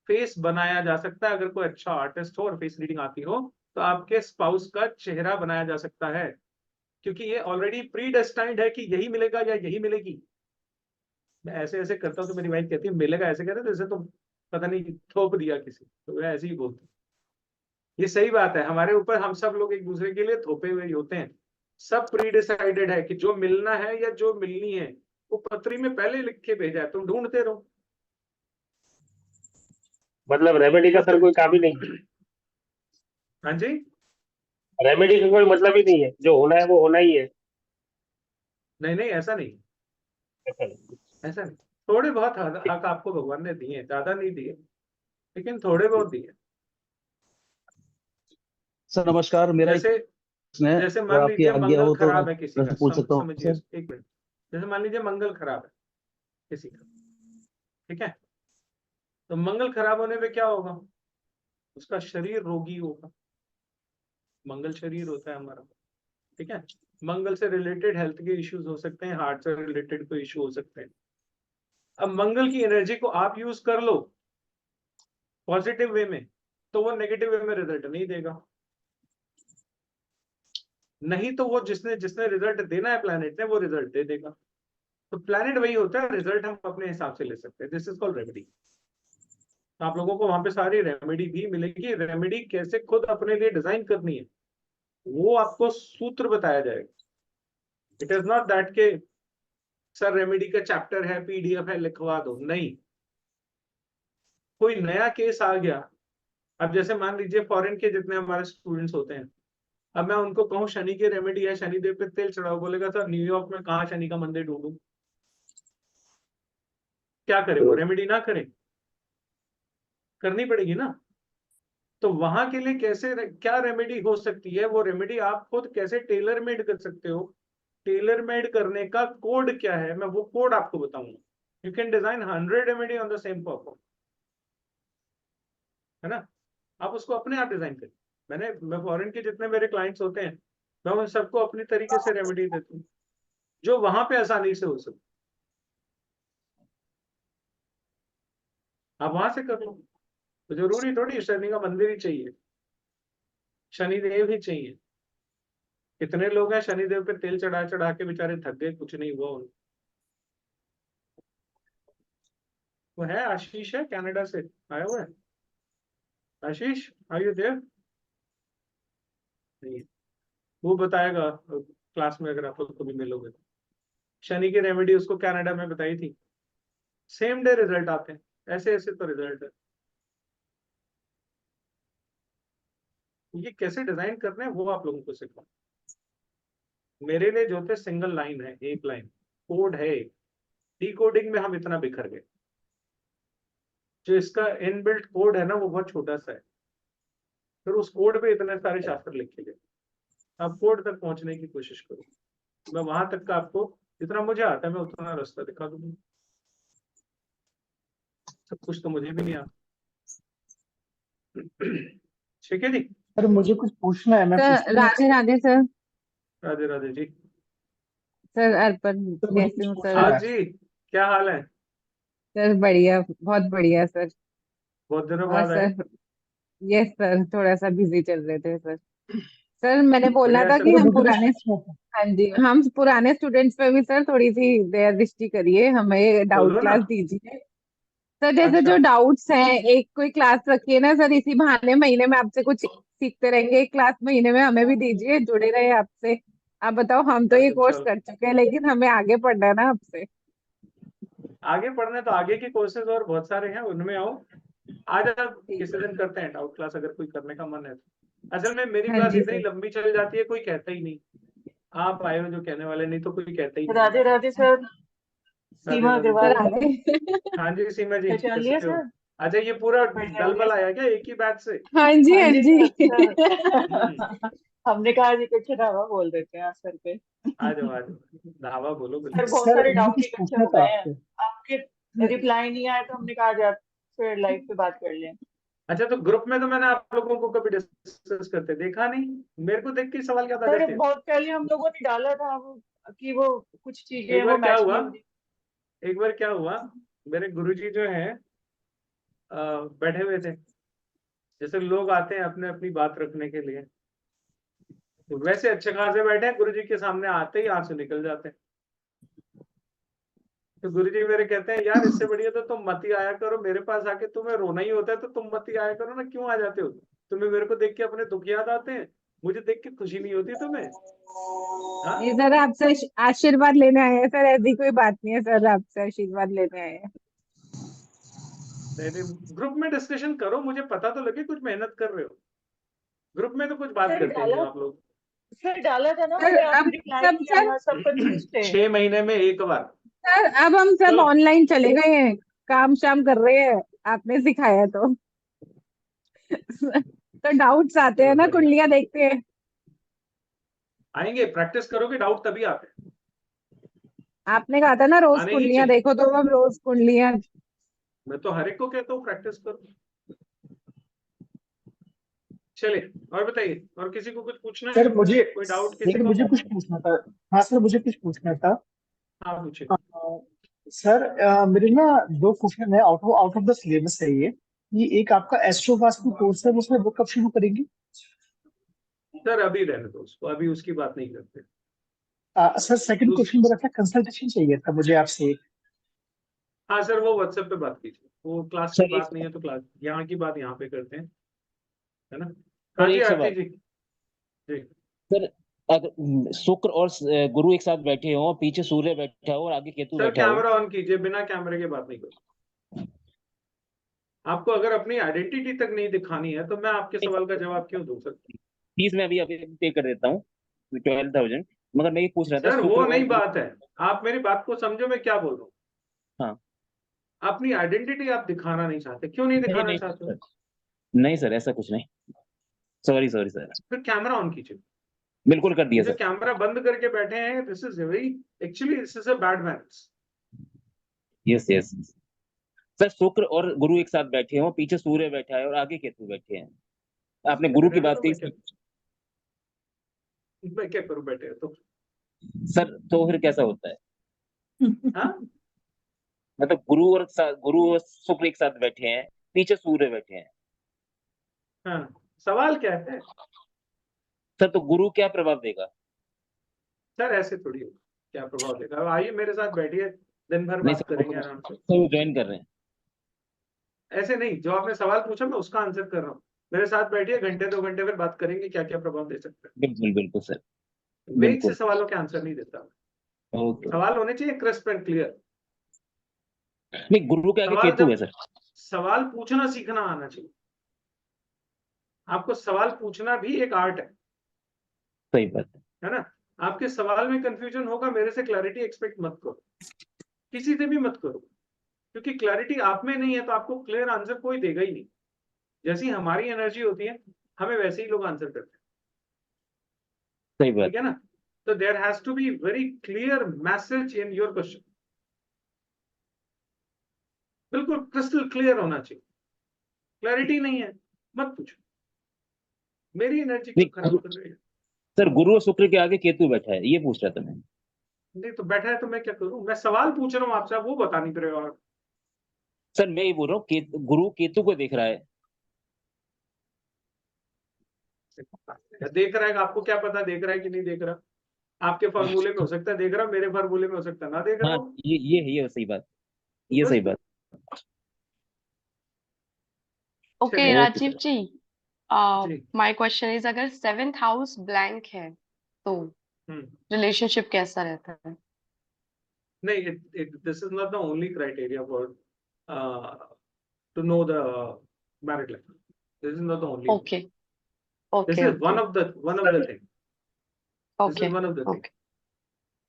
S2: फेस बनाया जा सकता है। अगर कोई अच्छा आर्टिस्ट हो और फेस रीडिंग आती हो तो आपके स्पाउस का चेहरा बनाया जा सकता है, क्योंकि ये ऑलरेडी प्री डेस्टाइंड है कि यही मिलेगा या यही मिलेगी। मैं ऐसे ऐसे करता हूँ तो मेरी वाइफ कहती है मिलेगा, ऐसे कहते जैसे तो पता नहीं थोप दिया किसी, तो मैं ऐसे ही बोलती। ये सही बात है, हमारे ऊपर हम सब लोग एक दूसरे के लिए थोपे हुए ही होते हैं। सब प्री डिसाइडेड है कि जो मिलना है या जो मिलनी है वो पत्री में पहले लिख के भेजा है, तुम ढूंढते रहो।
S21: मतलब रेमेडी का सर कोई काम ही नहीं?
S2: हाँ जी,
S21: रेमेडी का कोई मतलब ही नहीं है, जो होना है वो होना ही है?
S2: नहीं नहीं, ऐसा नहीं, ऐसा नहीं। थोड़े बहुत हक आपको भगवान ने दिए, ज्यादा नहीं दिए, लेकिन थोड़े बहुत दिए।
S11: सर नमस्कार, मेरा एक
S2: जैसे
S11: प्रश्न है,
S2: जैसे
S11: अगर
S2: मान
S11: आपकी
S2: लीजिए
S11: आज्ञा
S2: मंगल
S11: हो तो मैं
S2: खराब है किसी का,
S11: प्रश्न पूछ सकता हूँ
S2: समझिए
S11: सर?
S2: एक मिनट। जैसे मान लीजिए मंगल खराब है किसी का, ठीक है, तो मंगल खराब होने पे क्या होगा, उसका शरीर रोगी होगा। मंगल शरीर होता है हमारा, ठीक है। मंगल से रिलेटेड हेल्थ के इश्यूज हो सकते हैं, हार्ट से रिलेटेड कोई इश्यू हो सकते हैं। अब मंगल की एनर्जी को आप यूज कर लो पॉजिटिव वे में, तो वो नेगेटिव वे में रिजल्ट नहीं देगा। नहीं तो वो जिसने जिसने रिजल्ट देना है प्लैनेट ने, वो रिजल्ट दे देगा। तो प्लैनेट वही होता है, रिजल्ट हम अपने हिसाब से ले सकते हैं। This is called remedy. आप लोगों को वहां पे सारी रेमेडी भी मिलेगी, रेमेडी कैसे खुद अपने लिए डिजाइन करनी है वो आपको सूत्र बताया जाएगा। इट इज नॉट दैट के सर रेमेडी का चैप्टर है, पीडीएफ है, लिखवा दो, नहीं। कोई नया केस आ गया, अब जैसे मान लीजिए फॉरेन के जितने हमारे स्टूडेंट्स होते हैं, अब मैं उनको कहूँ शनि की रेमेडी है, शनिदेव पे तेल चढ़ाओ, बोलेगा सर न्यूयॉर्क में कहाँ शनि का मंदिर ढूंढूं? क्या करें? वो रेमेडी ना करें, करनी पड़ेगी ना। तो वहां के लिए कैसे क्या रेमेडी हो सकती है, वो रेमेडी आप खुद कैसे टेलर मेड कर सकते हो, टेलर मेड करने का कोड क्या है, मैं वो कोड आपको बताऊंगा। You can design 100 remedy on the same purpose, है ना। आप उसको अपने आप डिजाइन करें। मैं फॉरेन के जितने मेरे क्लाइंट्स होते हैं, मैं उन सबको अपनी तरीके से रेमेडी देता हूँ जो वहां पे आसानी से हो सके। आप वहां से कर लो, तो जरूरी थोड़ी शनि का मंदिर ही चाहिए, शनिदेव ही चाहिए। कितने लोग हैं शनिदेव पे तेल चढ़ा चढ़ा के बेचारे थक गए, कुछ नहीं हुआ उनको। वो है आशीष है, कनाडा से आया हुआ है। आशीष आर यू देयर? नहीं, वो बताएगा क्लास में अगर आप लोग कभी मिलोगे। शनि की रेमेडी उसको कनाडा में बताई थी, सेम डे रिजल्ट आते हैं, ऐसे ऐसे तो रिजल्ट है। ये कैसे डिजाइन करने हैं वो आप लोगों को सिखाओ। मेरे लिए जो थे सिंगल लाइन है, एक लाइन कोड है, डिकोडिंग में हम इतना बिखर गए। जो इसका इनबिल्ट कोड है ना वो बहुत छोटा सा है, फिर उस कोड पे इतने सारे शास्त्र लिखे गए। आप कोड तक पहुंचने की कोशिश करो, मैं वहां तक का आपको जितना मुझे आता है मैं उतना रास्ता दिखा दूंगा। सब कुछ तो मुझे भी नहीं आता। ठीक है जी।
S14: सर मुझे कुछ पूछना है, मैं
S12: सर
S14: पूछूं?
S12: राधे राधे सर।
S2: राधे राधे जी।
S12: सर अर्पण
S14: सर मुझे
S12: कैसे
S14: कुछ
S12: हो
S14: पूछना
S12: सर?
S2: हाँ
S14: है।
S2: जी, क्या हाल है?
S12: सर बढ़िया, बहुत बढ़िया सर।
S2: बहुत दिनों
S12: और
S2: बाद आए।
S12: सर यस सर, थोड़ा सा बिजी चल रहे थे सर। सर मैंने बोलना
S2: बढ़िया
S12: था
S2: चल
S12: कि
S14: सर
S12: हम
S14: मुझे कुछ
S12: पुराने,
S14: पूछना था।
S12: हाँ जी, हम पुराने स्टूडेंट्स पे भी सर थोड़ी सी दया दृष्टि करिए, हमें डाउट
S2: बोलो ना।
S12: क्लास दीजिए सर। जैसे
S2: अच्छा,
S12: जो डाउट्स हैं, एक कोई क्लास रखिए ना सर, इसी बहाने महीने में आपसे कुछ सीखते रहेंगे। एक क्लास महीने में हमें भी दीजिए, जुड़े रहे आपसे। आप बताओ, हम तो ये
S2: अच्छा
S12: कोर्स
S2: चलो,
S12: कर चुके हैं, लेकिन हमें आगे पढ़ना है ना आपसे।
S2: आगे पढ़ने तो आगे के कोर्सेज और बहुत सारे हैं, उनमें आओ। आज आप
S12: ठीक
S2: किसी
S12: है।
S2: दिन करते हैं डाउट क्लास, अगर कोई करने का मन है तो। असल में मेरी
S12: हाँ
S2: क्लास
S12: जी
S2: इतनी
S12: सर।
S2: लंबी चल जाती है, कोई कहता ही नहीं। आप आए हो जो कहने वाले, नहीं तो कोई कहता ही नहीं।
S15: राधे राधे सर।
S2: राधे
S15: सीमा
S2: राधे
S12: सर
S2: जी।
S15: अग्रवाल।
S12: आगे।
S2: हाँ जी सीमा जी,
S15: पहचान लिया
S2: कैसे हो?
S15: सर?
S2: अच्छा, ये पूरा
S15: बढ़िया
S2: दल
S15: बढ़िया
S2: बल
S15: सर।
S2: आया क्या एक ही बैच से?
S12: हाँ जी,
S15: हाँ
S12: हाँ
S15: जी
S12: जी।
S15: सर। हमने कहा आज इकट्ठे ढाबा बोल देते हैं आज सर पे।
S2: आ जाओ आ जाओ, धावा बोलो
S15: सर
S2: बिल्कुल।
S15: बहुत
S14: सर
S15: सारे
S14: मुझे
S15: डाउट
S14: कुछ
S15: इकट्ठे
S14: पूछना
S15: हो
S14: था
S15: गए हैं,
S14: आपसे।
S15: आपके रिप्लाई नहीं आया तो हमने कहा आज आपसे लाइव पे बात कर लें।
S2: अच्छा, तो ग्रुप में तो मैंने आप लोगों को कभी डिस्कस करते देखा नहीं, मेरे को देख के सवाल क्या था
S15: सर
S2: करते हैं।
S15: बहुत पहले हम लोगों ने डाला था वो कि वो कुछ चीजें
S2: एक
S15: वो
S2: बार क्या
S15: मैच
S2: हुआ,
S15: नहीं हो रही।
S2: एक बार क्या हुआ, मेरे गुरुजी जो हैं बैठे हुए थे, जैसे लोग आते हैं अपने अपनी बात रखने के लिए, तो वैसे अच्छे खासे बैठे हैं, गुरुजी के सामने आते ही आंसू निकल जाते हैं। तो गुरुजी मेरे कहते हैं यार इससे बढ़िया तो तुम मत ही आया करो मेरे पास आके, तुम्हें रोना ही होता है तो तुम मत ही आया करो ना, क्यों आ जाते हो? तुम्हें मेरे को देख के अपने दुख याद आते हैं, मुझे देख के खुशी नहीं होती तुम्हें? हाँ,
S12: ये सर आपसे आशीर्वाद लेने आए हैं सर, ऐसी कोई बात नहीं है सर, आपसे आशीर्वाद लेने आए हैं।
S2: ग्रुप में डिस्कशन करो, मुझे पता तो लगे कुछ मेहनत कर रहे हो। ग्रुप में तो कुछ बात
S15: सर
S2: करते ही नहीं
S15: डाला,
S2: हो आप लोग।
S15: सर डाला था ना
S12: सर
S15: मैंने, आपने
S12: अब
S15: रिप्लाई
S12: सब
S15: नहीं
S12: सर,
S15: आया, सब कंफ्यूज थे।
S2: 6 महीने में एक बार।
S12: सर अब हम सब
S2: चलो,
S12: ऑनलाइन चले गए हैं, काम शाम कर रहे हैं, आपने सिखाया तो। तो डाउट्स आते हैं
S2: चलो
S12: ना,
S2: बढ़िया,
S12: कुंडलियां देखते हैं।
S2: आएंगे, प्रैक्टिस करोगे डाउट तभी आते हैं,
S12: आपने कहा था ना रोज
S2: आने ही
S12: कुंडलियां
S2: चाहिए।
S12: देखो, तो हम रोज कुंडलियां।
S2: मैं तो हर एक को कहता हूँ प्रैक्टिस करो। चलिए और बताइए, और किसी को कुछ पूछना है?
S14: सर मुझे
S2: कोई डाउट किसी
S14: सर
S2: को?
S14: मुझे कुछ पूछना था। हाँ सर मुझे कुछ पूछना था।
S2: हाँ पूछिए।
S14: सर मेरे ना दो क्वेश्चन है, आउट ऑफ द सिलेबस है ये एक आपका एस्ट्रो वास्तु कोर्स है, वो सर वो कब शुरू करेंगे?
S2: सर अभी रहने दो उसको, अभी उसकी बात नहीं करते।
S14: सर सेकंड क्वेश्चन मेरा था, कंसल्टेशन चाहिए था मुझे आपसे।
S2: हाँ सर, वो व्हाट्सएप पे बात कीजिए, वो क्लास की
S22: सर
S2: बात
S22: एक
S2: नहीं है तो क्लास यहाँ की बात यहाँ पे करते हैं, है ना। हाँ
S22: सर
S2: जी
S22: एक
S2: आरती
S22: सवाल
S2: जी। जी
S22: सर, अगर शुक्र और गुरु एक साथ बैठे हो, पीछे सूर्य बैठा हो और आगे केतु
S2: सर,
S22: बैठा हो।
S2: कैमरा ऑन कीजिए, बिना कैमरे के बात नहीं करो। आपको अगर अपनी आइडेंटिटी तक नहीं दिखानी है तो मैं आपके सवाल का जवाब क्यों दूं सर?
S22: फीस मैं अभी अभी पे कर देता हूँ 12,000, मगर मैं ये पूछ रहा था
S2: सर
S22: शुक्र
S2: वो
S22: और
S2: नहीं
S22: गुरु।
S2: बात है, आप मेरी बात को समझो, मैं क्या बोल रहा हूँ।
S22: हाँ
S2: अपनी आइडेंटिटी आप दिखाना नहीं चाहते, क्यों नहीं
S22: नहीं
S2: दिखाना
S22: नहीं
S2: चाहते हो?
S22: सर, नहीं सर ऐसा कुछ नहीं, सॉरी सॉरी सर।
S2: फिर कैमरा ऑन कीजिए।
S22: बिल्कुल कर दिया
S2: जो
S22: सर।
S2: कैमरा बंद करके बैठे हैं, this is very, actually this is a bad manners.
S22: Yes yes sir, शुक्र और गुरु एक साथ बैठे हो, पीछे सूर्य बैठा है और आगे केतु बैठे हैं। आपने गुरु की
S2: रहने
S22: बात
S2: दो,
S22: कही
S2: मैं क्या करूं, बैठे हैं तो।
S22: सर, तो फिर कैसा होता है?
S2: हाँ
S22: मतलब गुरु और शुक्र एक साथ बैठे हैं, पीछे सूर्य बैठे हैं।
S2: हाँ, सवाल क्या है
S22: सर, तो गुरु क्या प्रभाव देगा?
S2: सर? ऐसे थोड़ी हो, क्या प्रभाव देगा? अब आइए मेरे साथ बैठिए, दिन भर
S22: नहीं
S2: बात
S22: सर,
S2: करेंगे आराम से।
S22: वो ज्वाइन कर रहे हैं।
S2: ऐसे नहीं, जो आपने सवाल पूछा मैं उसका आंसर कर रहा हूँ। मेरे साथ बैठिए, घंटे 2 घंटे फिर बात करेंगे क्या क्या प्रभाव दे सकते
S22: बिल्कुल बिल्कुल सर,
S2: हैं। वेग से
S22: बिल्कुल।
S2: सवालों के आंसर नहीं देता।
S22: ओके।
S2: सवाल होने चाहिए क्रिस्प एंड क्लियर।
S22: नहीं, गुरु के आगे
S2: सवाल
S22: केतु है
S2: जब
S22: सर।
S2: सवाल पूछना सीखना आना चाहिए। आपको सवाल पूछना भी एक आर्ट
S22: सही बात
S2: है ना। आपके सवाल में कंफ्यूजन होगा, मेरे से क्लैरिटी एक्सपेक्ट मत करो, किसी से भी मत करो, क्योंकि क्लैरिटी आप में नहीं है तो आपको क्लियर आंसर कोई देगा ही नहीं। जैसी हमारी एनर्जी होती है, हमें वैसे ही लोग आंसर करते हैं,
S22: सही बात।
S2: ठीक है ना। तो there has to be very clear message in your question, बिल्कुल क्रिस्टल क्लियर होना चाहिए। क्लैरिटी नहीं है, मत पूछो, मेरी एनर्जी
S22: नहीं
S2: क्यों खराब कर रही है?
S22: सर, गुरु और शुक्र के आगे केतु बैठा है, ये पूछ रहा था मैं।
S2: नहीं तो बैठा है तो मैं क्या करूं? मैं सवाल पूछ रहा हूं आपसे, आप वो बता नहीं रहे हो आप।
S22: सर मैं ये बोल रहा हूँ, गुरु केतु को देख रहा है।
S2: देख रहा है, आपको क्या पता देख रहा है कि नहीं देख रहा? आपके फॉर्मूले में हो सकता है देख रहा, मेरे फॉर्मूले में हो सकता है ना देख रहा
S22: हाँ,
S2: हो।
S22: ये सही बात, ये सही बात।
S5: ओके
S2: चलिए।
S5: राजीव जी,
S2: जी।
S5: माय क्वेश्चन इज, अगर 7th हाउस ब्लैंक है तो रिलेशनशिप कैसा रहता है?
S2: नहीं, this is not the only criteria for to know the married life. This is not the only one.
S5: Okay
S2: This
S5: okay
S2: is one of the thing. This
S5: okay
S2: is one of the thing.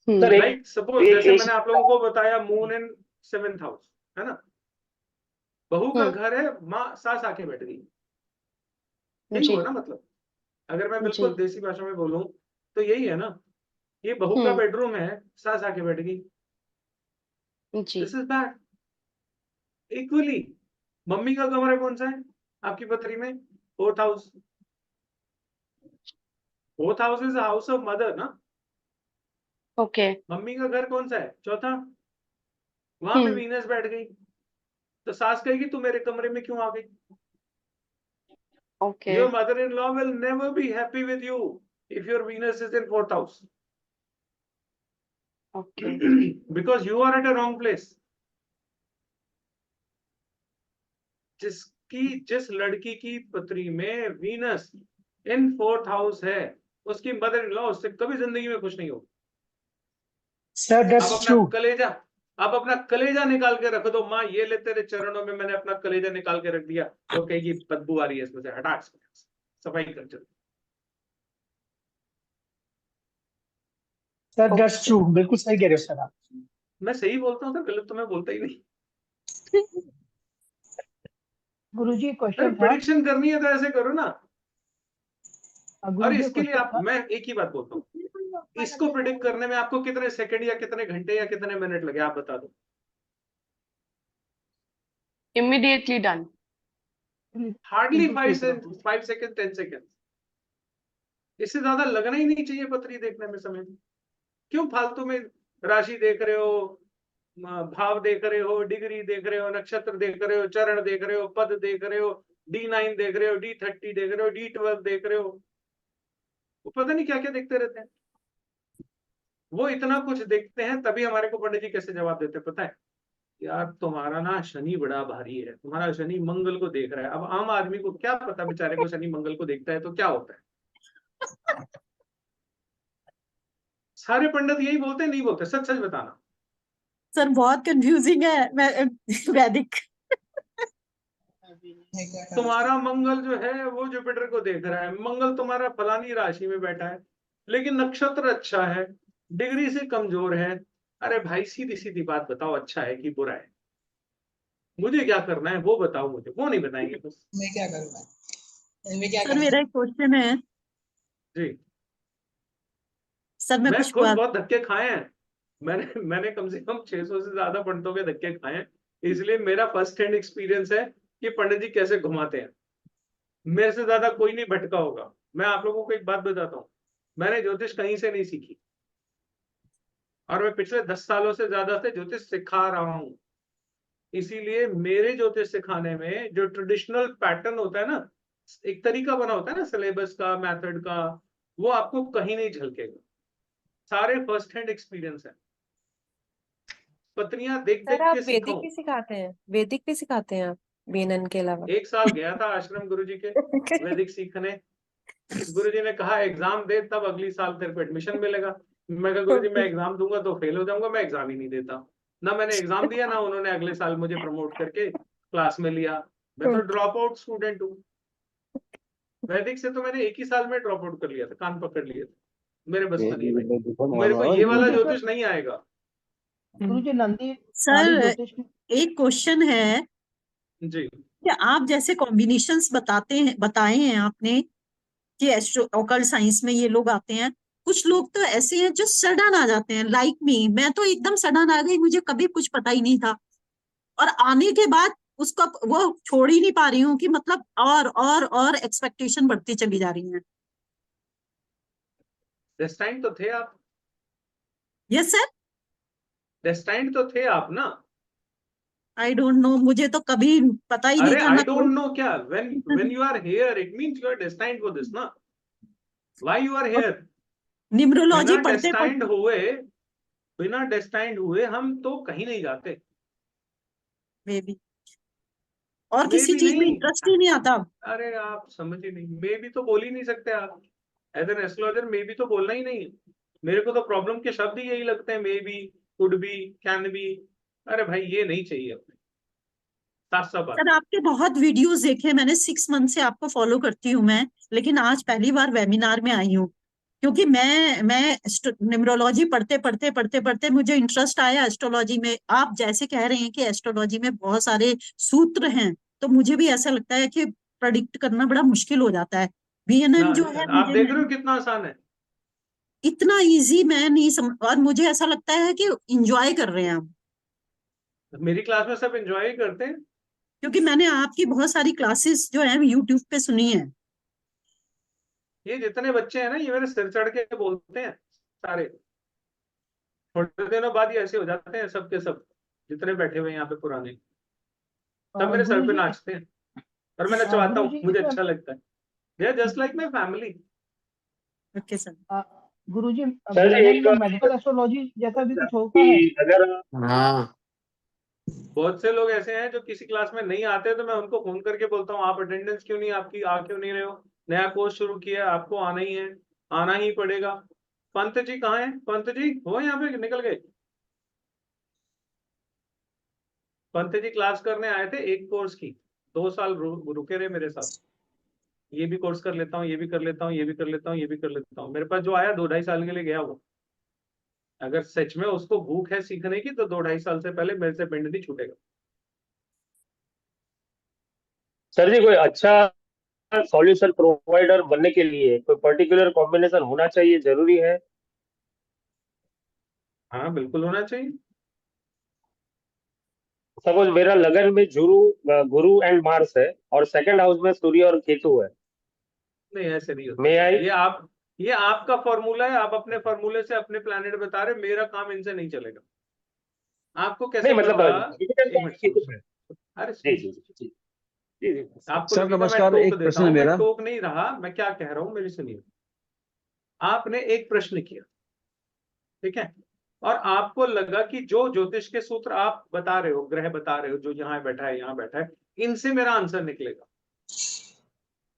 S22: Sir
S2: Like suppose जैसे मैंने आप लोगों को बताया moon in 7th house, है ना। बहू का घर है, माँ सास आके बैठ गई, यही हुआ ना मतलब। अगर मैं बिल्कुल देसी भाषा में बोलूं तो यही है ना, ये बहू का बेडरूम है, सास आके बैठ गई। This is bad. Equally mummy का कमरा कौन सा है आपकी पत्री में? 4th house. 4th house is house of mother ना।
S5: ओके
S2: मम्मी का घर कौन सा है? 4था। वहां पे वीनस बैठ गई, तो सास कहेगी तू मेरे कमरे में क्यों आ गई?
S5: Okay
S2: Your mother-in-law will never be happy with you if your Venus is in 4th house.
S5: Okay.
S2: Because you are at a wrong place. जिस लड़की की पत्री में वीनस इन 4th हाउस है, उसकी मदर इन लॉ उससे कभी जिंदगी में खुश नहीं होगी।
S14: Sir, that's true.
S2: आप अपना कलेजा निकाल के रख दो, माँ ये ले तेरे चरणों में मैंने अपना कलेजा निकाल के रख दिया, तो कहेगी बदबू आ रही है इसमें से, हटा सफाई कर चल।
S14: Sir, that's true. बिल्कुल सही कह रहे हो सर आप।
S2: मैं सही बोलता हूँ सर, गलत तो मैं बोलता ही नहीं।
S6: गुरुजी
S2: अरे
S6: क्वेश्चन था।
S2: प्रेडिक्शन करनी है तो ऐसे करो ना। और
S6: गुरुजी
S2: इसके लिए
S6: क्वेश्चन
S2: आप,
S6: था।
S2: मैं एक ही बात बोलता हूँ, इसको प्रिडिक्ट करने में आपको कितने सेकंड या कितने घंटे या कितने मिनट लगे, आप बता दो।
S5: Immediately done.
S2: Hardly 5 second 10 second, इससे ज्यादा लगना ही नहीं चाहिए पत्री देखने में समय। क्यों फालतू में राशि देख रहे हो, भाव देख रहे हो, डिग्री देख रहे हो, नक्षत्र देख रहे हो, चरण देख रहे हो, पद देख रहे हो, D9 देख रहे हो, D30 देख रहे हो, D12 देख रहे हो, वो पता नहीं क्या क्या देखते रहते हैं। वो इतना कुछ देखते हैं तभी हमारे को पंडित जी कैसे जवाब देते हैं पता है? यार तुम्हारा ना शनि बड़ा भारी है, तुम्हारा शनि मंगल को देख रहा है। अब आम आदमी को क्या पता, बेचारे को शनि मंगल को देखता है तो क्या होता है। सारे पंडित यही बोलते हैं, नहीं बोलते? सच सच बताना।
S23: सर बहुत कंफ्यूजिंग है वैदिक।
S2: तुम्हारा मंगल जो है वो जुपिटर को देख रहा है, मंगल तुम्हारा फलानी राशि में बैठा है, लेकिन नक्षत्र अच्छा है, डिग्री से कमजोर है। अरे भाई सीधी सीधी बात बताओ, अच्छा है कि बुरा है? मुझे क्या करना है वो बताओ, मुझे वो नहीं बताएंगे बस।
S18: मैं क्या करूँगा, मैं क्या
S23: सर
S18: करूँगा?
S23: मेरा एक क्वेश्चन है
S2: जी।
S23: सर, मैं
S2: मैं
S23: कुछ
S2: खुद
S23: बात
S2: बहुत धक्के खाए हैं, मैंने कम से कम 600 से ज्यादा पंडितों के धक्के खाए हैं, इसलिए मेरा फर्स्ट हैंड एक्सपीरियंस है कि पंडित जी कैसे घुमाते हैं। मेरे से ज्यादा कोई नहीं भटका होगा। मैं आप लोगों को एक बात बताता हूँ, मैंने ज्योतिष कहीं से नहीं सीखी, और मैं पिछले 10 सालों से ज्यादा से ज्योतिष सिखा रहा हूँ। इसीलिए मेरे ज्योतिष सिखाने में जो ट्रेडिशनल पैटर्न होता है ना, एक तरीका बना होता है ना सिलेबस का, मेथड का, वो आपको कहीं नहीं झलकेगा। सारे फर्स्ट हैंड एक्सपीरियंस है। पत्नियां देख
S7: सर
S2: देख
S7: आप
S2: के
S7: वैदिक
S2: सीखा
S7: भी
S2: हूं।
S7: सिखाते हैं? वैदिक भी सिखाते हैं आप बीएनएन के अलावा?
S2: 1 साल गया था आश्रम गुरुजी के वैदिक सीखने। गुरुजी ने कहा एग्जाम दे, तब अगली साल तेरे को एडमिशन मिलेगा। मैं कहा गुरुजी मैं एग्जाम दूंगा तो फेल हो जाऊंगा, मैं एग्जाम ही नहीं देता। ना मैंने एग्जाम दिया, ना उन्होंने अगले साल मुझे प्रमोट करके क्लास में लिया। मैं तो ड्रॉप आउट स्टूडेंट हूँ। वैदिक से तो मैंने 1 ही साल में ड्रॉप आउट कर लिया था, कान पकड़ लिए थे। मेरे बस का नहीं है भाई, मेरे को ये वाला ज्योतिष नहीं आएगा।
S6: गुरुजी नंदी
S23: सर
S6: ज्योतिष
S23: एक क्वेश्चन है
S2: जी।
S23: कि आप जैसे कॉम्बिनेशंस बताए हैं आपने कि एस्ट्रो ऑकल्ट साइंस में ये लोग आते हैं, कुछ लोग तो ऐसे हैं जो सडन आ जाते हैं, लाइक मी। मैं तो एकदम सडन आ गई, मुझे कभी कुछ पता ही नहीं था, और आने के बाद उसको वो छोड़ ही नहीं पा रही हूँ कि मतलब और एक्सपेक्टेशन बढ़ती चली जा रही है।
S2: डेस्टाइन्ड तो थे आप।
S23: Yes sir.
S2: डेस्टाइन्ड तो थे आप ना।
S23: आई डोंट नो, मुझे तो कभी पता ही नहीं
S2: अरे
S23: था
S2: आई
S23: ना
S2: डोंट नो क्या, when you are here it means you are destined for this ना। why you are here?
S23: Numerology
S2: बिना
S23: पढ़ते
S2: डेस्टाइंड
S23: पढ़ते
S2: हुए, बिना डेस्टाइंड हुए हम तो कहीं नहीं जाते।
S23: मे भी, और
S2: मे
S23: किसी
S2: भी
S23: चीज में
S2: नहीं,
S23: इंटरेस्ट ही नहीं आता।
S2: अरे आप समझ ही नहीं, मे भी तो बोल ही नहीं सकते आप। एज एन एस्ट्रोलॉजर मे भी तो बोलना ही नहीं है। मेरे को तो प्रॉब्लम के शब्द ही यही लगते हैं, may be, could be, can be. अरे भाई ये नहीं चाहिए अपने, साफ साफ बात।
S23: सर आपके बहुत वीडियोस देखे मैंने, 6 मंथ से आपको फॉलो करती हूँ मैं, लेकिन आज पहली बार वेबिनार में आई हूँ, क्योंकि मैं न्यूमरोलॉजी पढ़ते मुझे इंटरेस्ट आया एस्ट्रोलॉजी में। आप जैसे कह रहे हैं कि एस्ट्रोलॉजी में बहुत सारे सूत्र हैं, तो मुझे भी ऐसा लगता है कि प्रेडिक्ट करना बड़ा मुश्किल हो जाता है। बीएनएन जो है
S2: आप देख रहे हो कितना आसान है।
S23: इतना इजी मैं नहीं समझ, और मुझे ऐसा लगता है कि इंजॉय कर रहे हैं हम,
S2: मेरी क्लास में सब एंजॉय करते हैं।
S23: क्योंकि मैंने आपकी बहुत सारी क्लासेस जो है यूट्यूब पे सुनी है।
S2: ये जितने बच्चे हैं ना, ये मेरे सिर चढ़ के बोलते हैं सारे। थोड़े दिनों बाद ये ऐसे हो जाते हैं सब के सब, जितने बैठे हुए हैं यहाँ पे पुराने, सब मेरे सर पे
S6: गुरुजी
S2: नाचते हैं, और मैं नचवाता हूँ,
S6: गुरुजी
S2: मुझे
S6: इसमें
S2: अच्छा लगता है। They are just like my family.
S23: Okay sir.
S6: Guruji
S21: sir
S6: BNN
S21: एक
S6: में मेडिकल एस्ट्रोलॉजी जैसा भी कुछ होता है?
S21: कि अगर
S3: हाँ
S2: बहुत से लोग ऐसे हैं जो किसी क्लास में नहीं आते, तो मैं उनको फोन करके बोलता हूँ आप अटेंडेंस क्यों नहीं, आपकी आ क्यों नहीं रहे हो, नया कोर्स शुरू किया है, आपको आना ही है, आना ही पड़ेगा। पंत जी कहाँ हैं? पंत जी हो यहाँ पे, निकल गए? पंत जी क्लास करने आए थे एक कोर्स की, 2 साल रुके रहे मेरे साथ। ये भी कोर्स कर लेता हूँ, ये भी कर लेता हूँ, ये भी कर लेता हूँ, ये भी कर लेता हूँ। मेरे पास जो आया 2-2.5 साल के लिए गया वो। अगर सच में उसको भूख है सीखने की, तो 2-2.5 साल से पहले मेरे से पिंड नहीं छूटेगा।
S21: सर जी कोई अच्छा सॉल्यूशन प्रोवाइडर बनने के लिए कोई पर्टिकुलर कॉम्बिनेशन होना चाहिए, जरूरी है?
S2: हाँ बिल्कुल होना चाहिए।
S21: सपोज मेरा लगन में गुरु एंड मार्स है, और सेकंड हाउस में सूर्य और केतु है।
S2: नहीं ऐसे नहीं होता।
S21: मे आई
S2: ये आपका फॉर्मूला है, आप अपने फॉर्मूले से अपने प्लैनेट बता रहे, मेरा काम इनसे नहीं चलेगा। आपको कैसे
S21: नहीं मतलब
S2: पता?
S21: जुपिटर
S2: एक मिनट
S21: केतु
S2: सुनो।
S21: है।
S2: अरे
S21: जी
S2: सुनो,
S21: जी जी जी जी
S2: आपको
S11: सर
S2: लगेगा मैं
S11: नमस्कार,
S2: टोक
S11: एक
S2: देता
S11: प्रश्न
S2: हूँ,
S11: है
S2: मैं
S11: मेरा।
S2: टोक नहीं रहा, मैं क्या कह रहा हूँ मेरी सुनिए। आपने एक प्रश्न किया, ठीक है, और आपको लगा कि जो ज्योतिष के सूत्र आप बता रहे हो, ग्रह बता रहे हो, जो यहाँ बैठा है, यहाँ बैठा है, इनसे मेरा आंसर निकलेगा,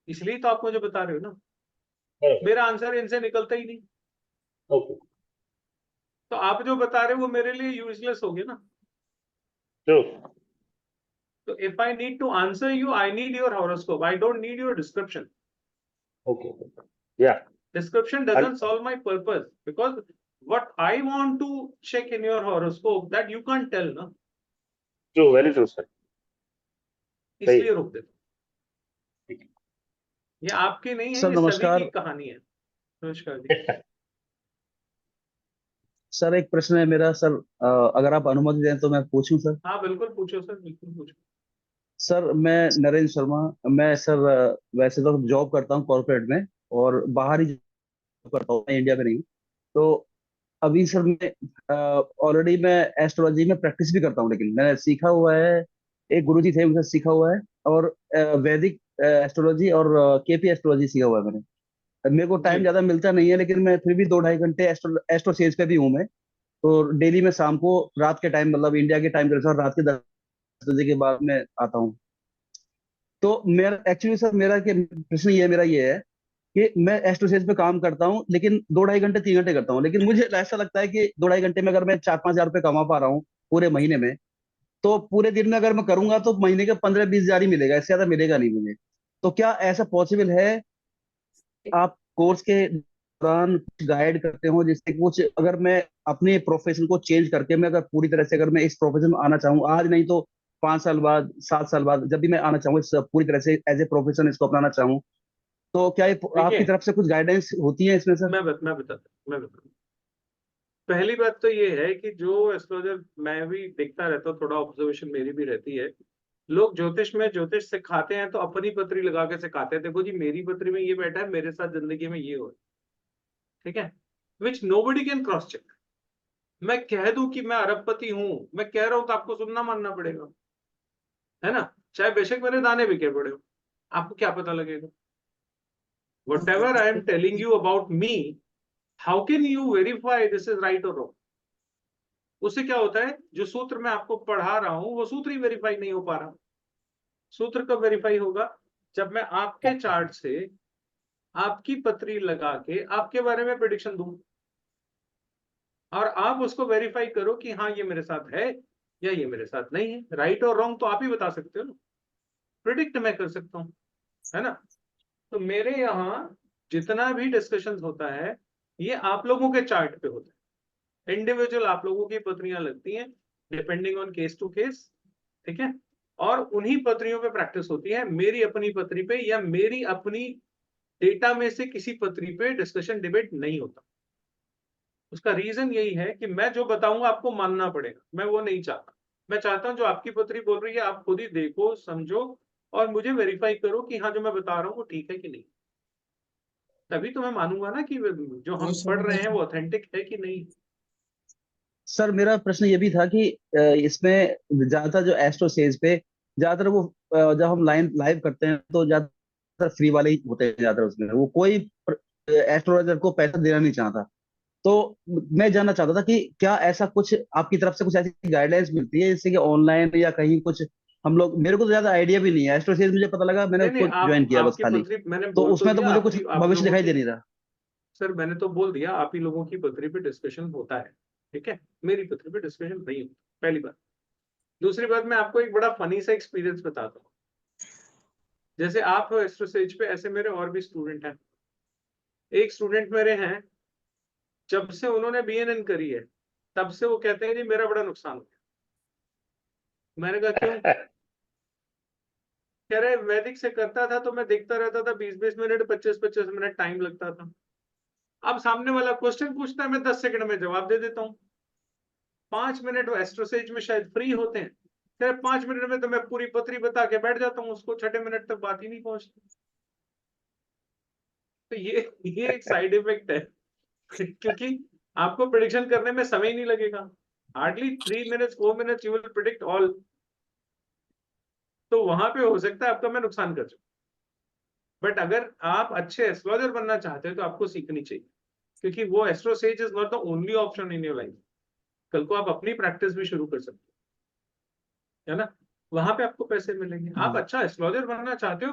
S2: इसलिए तो आप मुझे बता रहे हो ना। मेरा आंसर इनसे निकलता ही नहीं,
S21: ओके
S2: तो आप जो बता रहे हो वो मेरे लिए यूजलेस हो गया ना।
S21: True
S2: So if I need to answer you, I need your horoscope. I don't need your description.
S21: Okay या
S2: Description doesn't solve my purpose, because what I want to check in your horoscope that you can't tell, na?
S21: True very true sir
S2: इसलिए रोक देता हूं। ये आपकी नहीं है,
S11: sir
S2: ये सभी
S11: नमस्कार।
S2: की कहानी है। नमस्कार जी।
S11: सर एक प्रश्न है मेरा सर, अगर आप अनुमति दें तो मैं पूछूं सर।
S2: हाँ बिल्कुल पूछो सर, बिल्कुल पूछो।
S11: सर मैं नरेंद्र शर्मा, मैं सर वैसे तो जॉब करता हूँ कॉर्पोरेट में और बाहर ही job करता हूँ, मैं इंडिया में नहीं। तो अभी सर मैं ऑलरेडी मैं एस्ट्रोलॉजी में प्रैक्टिस भी करता हूँ, लेकिन मैंने सीखा हुआ है, एक गुरुजी थे उनसे सीखा हुआ है, और वैदिक एस्ट्रोलॉजी और केपी एस्ट्रोलॉजी सीखा हुआ है मैंने। मेरे को टाइम ज्यादा मिलता नहीं है, लेकिन मैं फिर भी 2-2.5 घंटे एस्ट्रो सेज पे भी हूँ मैं। तो डेली में शाम को रात के टाइम, मतलब इंडिया के टाइम के अनुसार रात के 10 बजे के बाद मैं आता हूँ। तो मेरा एक्चुअली सर मेरा प्रश्न मेरा ये है कि मैं एस्ट्रोसेज पे काम करता हूँ, लेकिन 2-2.5 घंटे 3 घंटे करता हूँ, लेकिन मुझे ऐसा लगता है कि 2-2.5 घंटे में अगर मैं 4-5 हजार रुपये कमा पा रहा हूँ पूरे महीने में, तो पूरे दिन में अगर मैं करूंगा तो महीने के 15-20 हजार ही मिलेगा, इससे ज्यादा मिलेगा नहीं मुझे। तो क्या ऐसा पॉसिबल है आप कोर्स के दौरान कुछ गाइड करते हो, जिससे कुछ अगर मैं अपने प्रोफेशन को चेंज करके मैं अगर पूरी तरह से अगर मैं इस प्रोफेशन में आना चाहूँ, आज नहीं तो 5 साल बाद 7 साल बाद जब भी मैं आना चाहूँ इस पूरी तरह से एज ए प्रोफेशन इसको अपनाना चाहूँ, तो क्या ये आपकी तरफ से कुछ गाइडेंस होती है इसमें सर?
S2: मैं बताता हूँ। पहली बात तो ये है कि जो एस्ट्रोलॉजर मैं भी देखता रहता हूँ, थोड़ा ऑब्जर्वेशन मेरी भी रहती है, लोग ज्योतिष में ज्योतिष सिखाते हैं तो अपनी पत्री लगा के सिखाते हैं, देखो जी मेरी पत्री में ये बैठा है, मेरे साथ जिंदगी में ये हो, ठीक है, विच नोबडी कैन क्रॉस चेक। मैं कह दूं कि मैं अरबपति हूं, मैं कह रहा हूं तो आपको सुनना मानना पड़ेगा, है ना, चाहे बेशक मेरे दाने बिके पड़े हो, आपको क्या पता लगेगा? Whatever I am telling you about me, how can you verify this is right or wrong? उससे क्या होता है, जो सूत्र मैं आपको पढ़ा रहा हूं वो सूत्र ही वेरीफाई नहीं हो पा रहा। सूत्र कब वेरीफाई होगा? जब मैं आपके चार्ट से आपकी पत्री लगा के आपके बारे में प्रेडिक्शन दूं और आप उसको वेरीफाई करो कि हाँ ये मेरे साथ है या ये मेरे साथ नहीं है। राइट और रॉन्ग तो आप ही बता सकते हो ना, प्रिडिक्ट मैं कर सकता हूँ, है ना। तो मेरे यहाँ जितना भी डिस्कशन होता है ये आप लोगों के चार्ट पे होता है, इंडिविजुअल आप लोगों की पत्रियां लगती हैं depending on case to case, ठीक है, और उन्हीं पत्रियों पे प्रैक्टिस होती है। मेरी अपनी पत्री पे या मेरी अपनी डेटा में से किसी पत्री पे डिस्कशन डिबेट नहीं होता। उसका रीजन यही है कि मैं जो बताऊंगा आपको मानना पड़ेगा, मैं वो नहीं चाहता। मैं चाहता हूं जो आपकी पत्री बोल रही है आप खुद ही देखो, समझो और मुझे वेरीफाई करो कि हाँ जो मैं बता रहा हूँ वो ठीक है कि नहीं, तभी तो मैं मानूंगा ना कि जो हम पढ़ रहे हैं वो ऑथेंटिक है कि नहीं।
S11: सर मेरा प्रश्न ये भी था कि इसमें ज्यादातर जो एस्ट्रो सेज पे ज्यादातर वो जब हम लाइव करते हैं तो ज्यादातर फ्री वाले ही होते हैं, ज्यादातर उसमें वो कोई एस्ट्रोलॉजर को पैसा देना नहीं चाहता। तो मैं जानना चाहता था कि क्या ऐसा कुछ आपकी तरफ से कुछ ऐसी गाइडलाइंस मिलती है जिससे कि ऑनलाइन या कहीं कुछ हम लोग, मेरे को तो ज्यादा आइडिया भी नहीं है, एस्ट्रो सेज मुझे पता लगा, मैंने
S2: नहीं
S11: उसको ज्वाइन किया बस
S2: आपकी
S11: खाली,
S2: पत्री मैंने
S11: तो
S2: बोल
S11: उसमें तो
S2: दिया,
S11: मुझे कुछ
S2: आप
S11: भविष्य
S2: लोगों
S11: दिखाई
S2: की,
S11: दे नहीं रहा।
S2: सर मैंने तो बोल दिया आप ही लोगों की पत्री पे डिस्कशन होता है, ठीक है, मेरी पत्री पे डिस्कशन नहीं होता, पहली बात। दूसरी बात, मैं आपको एक बड़ा फनी सा एक्सपीरियंस बताता हूँ। जैसे आप हो एस्ट्रोसेज पे, ऐसे मेरे और भी स्टूडेंट हैं। एक स्टूडेंट मेरे हैं, जब से उन्होंने बीएनएन करी है तब से वो कहते हैं जी मेरा बड़ा नुकसान हो गया। मैंने कहा क्यों? कह रहे वैदिक से करता था तो मैं देखता रहता था 20-20 मिनट 25-25 मिनट टाइम लगता था। अब सामने वाला क्वेश्चन पूछता है, मैं 10 सेकंड में जवाब दे देता हूँ। 5 मिनट वो एस्ट्रोसेज में शायद फ्री होते हैं, फिर 5 मिनट में तो मैं पूरी पत्री बता के बैठ जाता हूँ, उसको 6ठे मिनट तक बात ही नहीं पहुंचती। तो ये एक साइड इफेक्ट है क्योंकि आपको प्रेडिक्शन करने में समय नहीं लगेगा, hardly 3 minutes 4 minutes you will predict all. तो वहां पे हो सकता है आपका मैं नुकसान कर जाऊं। बट अगर आप अच्छे एस्ट्रोलॉजर बनना चाहते हो तो आपको सीखनी चाहिए, क्योंकि वो AstroSage is not the only option in your life. कल को आप अपनी प्रैक्टिस भी शुरू कर सकते हो, है ना, वहां पे आपको पैसे मिलेंगे। आप अच्छा एस्ट्रोलॉजर बनना चाहते हो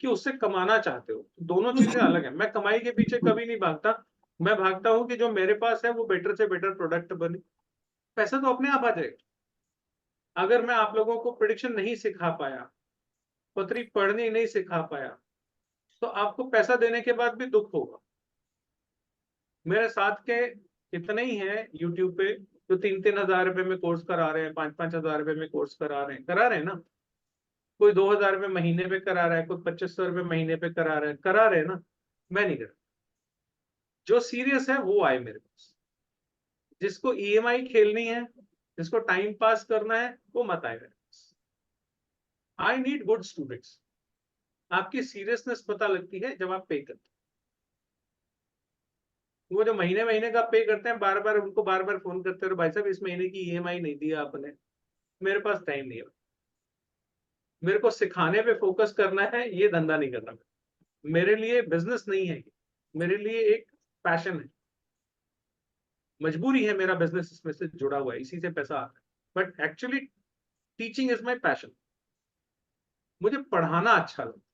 S2: कि उससे कमाना चाहते हो, दोनों चीजें अलग है। मैं कमाई के पीछे कभी नहीं भागता, मैं भागता हूँ कि जो मेरे पास है वो बेटर से बेटर प्रोडक्ट बने, पैसा तो अपने आप आ जाएगा। अगर मैं आप लोगों को प्रेडिक्शन नहीं सिखा पाया, पत्री पढ़नी नहीं सिखा पाया, तो आपको पैसा देने के बाद भी दुख होगा। मेरे साथ के कितने ही हैं यूट्यूब पे जो 3-3 हजार रुपए में कोर्स करा रहे हैं, 5-5 हजार रुपए में कोर्स करा रहे हैं ना। कोई 2,000 रुपए महीने पे करा रहा है, कोई 2500 रुपए महीने पे करा रहे हैं ना। मैं नहीं कर, जो सीरियस है वो आए मेरे पास। जिसको ईएमआई खेलनी है, जिसको टाइम पास करना है, वो मत आए मेरे पास। I need good students. आपकी सीरियसनेस पता लगती है जब आप पे करते हैं। वो जो महीने महीने का पे करते हैं, बार बार उनको बार बार फोन करते हैं, भाई साहब इस महीने की ईएमआई नहीं दिया आपने। मेरे पास टाइम नहीं है, मेरे को सिखाने पे फोकस करना है, ये धंधा नहीं करना। मेरे लिए बिजनेस नहीं है, मेरे लिए एक पैशन है, मजबूरी है। मेरा बिजनेस इसमें से जुड़ा हुआ है, इसी से पैसा आता है, but actually teaching is my passion. मुझे पढ़ाना अच्छा लगता है।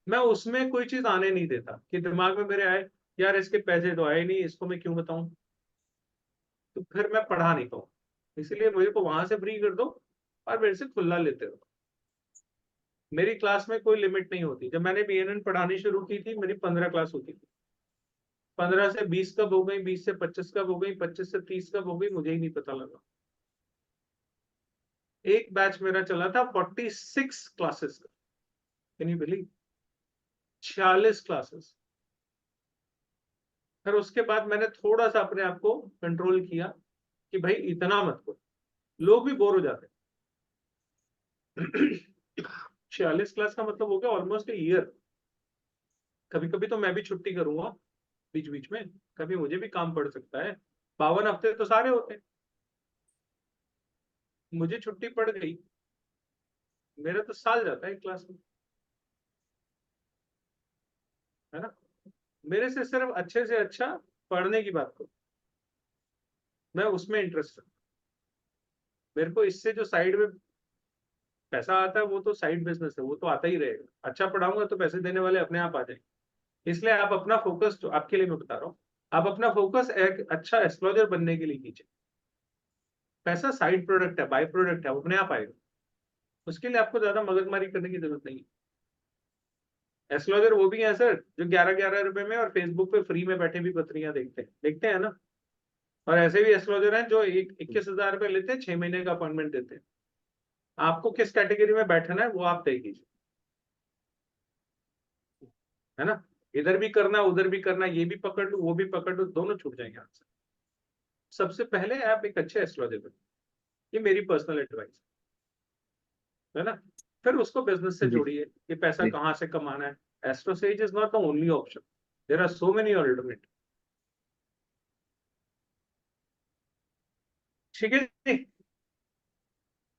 S2: मैं उसमें कोई चीज आने नहीं देता कि दिमाग में मेरे आए यार इसके पैसे तो आए नहीं, इसको मैं क्यों बताऊं, तो फिर मैं पढ़ा नहीं पाऊँ। इसलिए मुझे को वहां से फ्री कर दो और मेरे से खुला लेते रहो। मेरी क्लास में कोई लिमिट नहीं होती। जब मैंने बीएनएन पढ़ानी शुरू की थी, मेरी 15 क्लास होती थी। 15 से 20 कब हो गई, 20 से 25 कब हो गई, 25 से 30 कब हो गई, मुझे ही नहीं पता लगा। एक बैच मेरा चला था 46 क्लासेस का, कैन यू बिलीव, 46 क्लासेस। फिर उसके बाद मैंने थोड़ा सा अपने आप को कंट्रोल किया कि भाई इतना मत करो, लोग भी बोर हो जाते। 46 क्लास का मतलब हो गया ऑलमोस्ट ईयर। कभी कभी तो मैं भी छुट्टी करूंगा बीच बीच में, कभी मुझे भी काम पड़ सकता है। 52 हफ्ते तो सारे होते हैं, मुझे छुट्टी पड़ गई, मेरा तो साल जाता है क्लास में, है ना। मेरे से सिर्फ अच्छे से अच्छा पढ़ने की बात करो, मैं उसमें इंटरेस्ट रखता। मेरे को इससे जो साइड में पैसा आता है वो तो साइड बिजनेस है, वो तो आता ही रहेगा। अच्छा पढ़ाऊंगा तो पैसे देने वाले अपने आप आ जाएंगे। इसलिए आप अपना फोकस, जो आपके लिए मैं बता रहा हूँ, आप अपना फोकस एक अच्छा एस्ट्रोलॉजर बनने के लिए कीजिए। पैसा साइड प्रोडक्ट है, बाय प्रोडक्ट है, वो अपने आप आएगा। उसके लिए आपको ज्यादा मगजमारी करने की जरूरत नहीं है। एस्ट्रोलॉजर वो भी है सर जो 11-11 रुपए में और फेसबुक पे फ्री में बैठे भी पत्रियां देखते हैं ना। और ऐसे भी एस्ट्रोलॉजर हैं जो 21,000 रुपए लेते हैं, 6 महीने का अपॉइंटमेंट देते हैं। आपको किस कैटेगरी में बैठना है वो आप तय कीजिए, है ना। इधर भी करना, उधर भी करना, ये भी पकड़ लो, वो भी पकड़ लो, दोनों छूट जाएंगे आपसे। सबसे पहले आप एक अच्छे एस्ट्रोलॉजर बनो, ये मेरी पर्सनल एडवाइस है ना। फिर उसको बिजनेस से जोड़िए कि पैसा कहाँ से कमाना है। AstroSage is not the only option, there are so many alternate. ठीक है जी,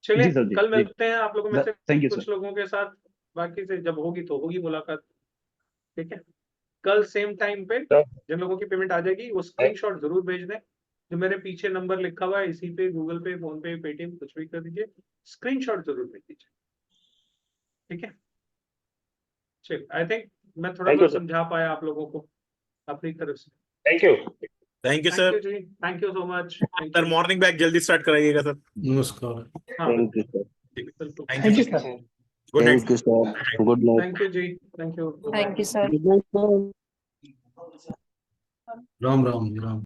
S2: चलिए
S11: जी सर, जी
S2: कल
S11: जी
S2: मिलते हैं आप लोगों में से
S11: थैंक यू
S2: कुछ
S11: सर।
S2: लोगों के साथ, बाकी से जब होगी तो होगी मुलाकात। ठीक है, कल सेम टाइम पे जिन लोगों की पेमेंट आ जाएगी वो स्क्रीनशॉट जरूर भेज दें। जो मेरे पीछे नंबर लिखा हुआ है इसी पे, गूगल पे, फोन पे, पेटीएम, कुछ भी कर दीजिए, स्क्रीनशॉट जरूर भेज दीजिए। ठीक है, चलिए आई थिंक मैं थोड़ा
S21: थैंक यू
S2: बहुत
S21: सर,
S2: समझा पाया आप लोगों को अपनी तरफ से।
S21: Thank you.
S9: Thank you
S2: thank
S9: sir.
S2: You जी, thank you so much, thank
S9: sir
S2: you.
S9: Morning batch जल्दी स्टार्ट कराइएगा सर।
S17: नमस्कार।
S2: हाँ
S22: थैंक यू सर,
S2: बिल्कुल,
S9: thank
S14: thank
S9: you
S14: you
S9: sir,
S14: sir.
S9: Good night
S22: thank you sir, good night.
S2: Thank you जी, thank you.
S7: Thank you sir.
S22: Good night sir.
S17: Ram Ram ji Ram.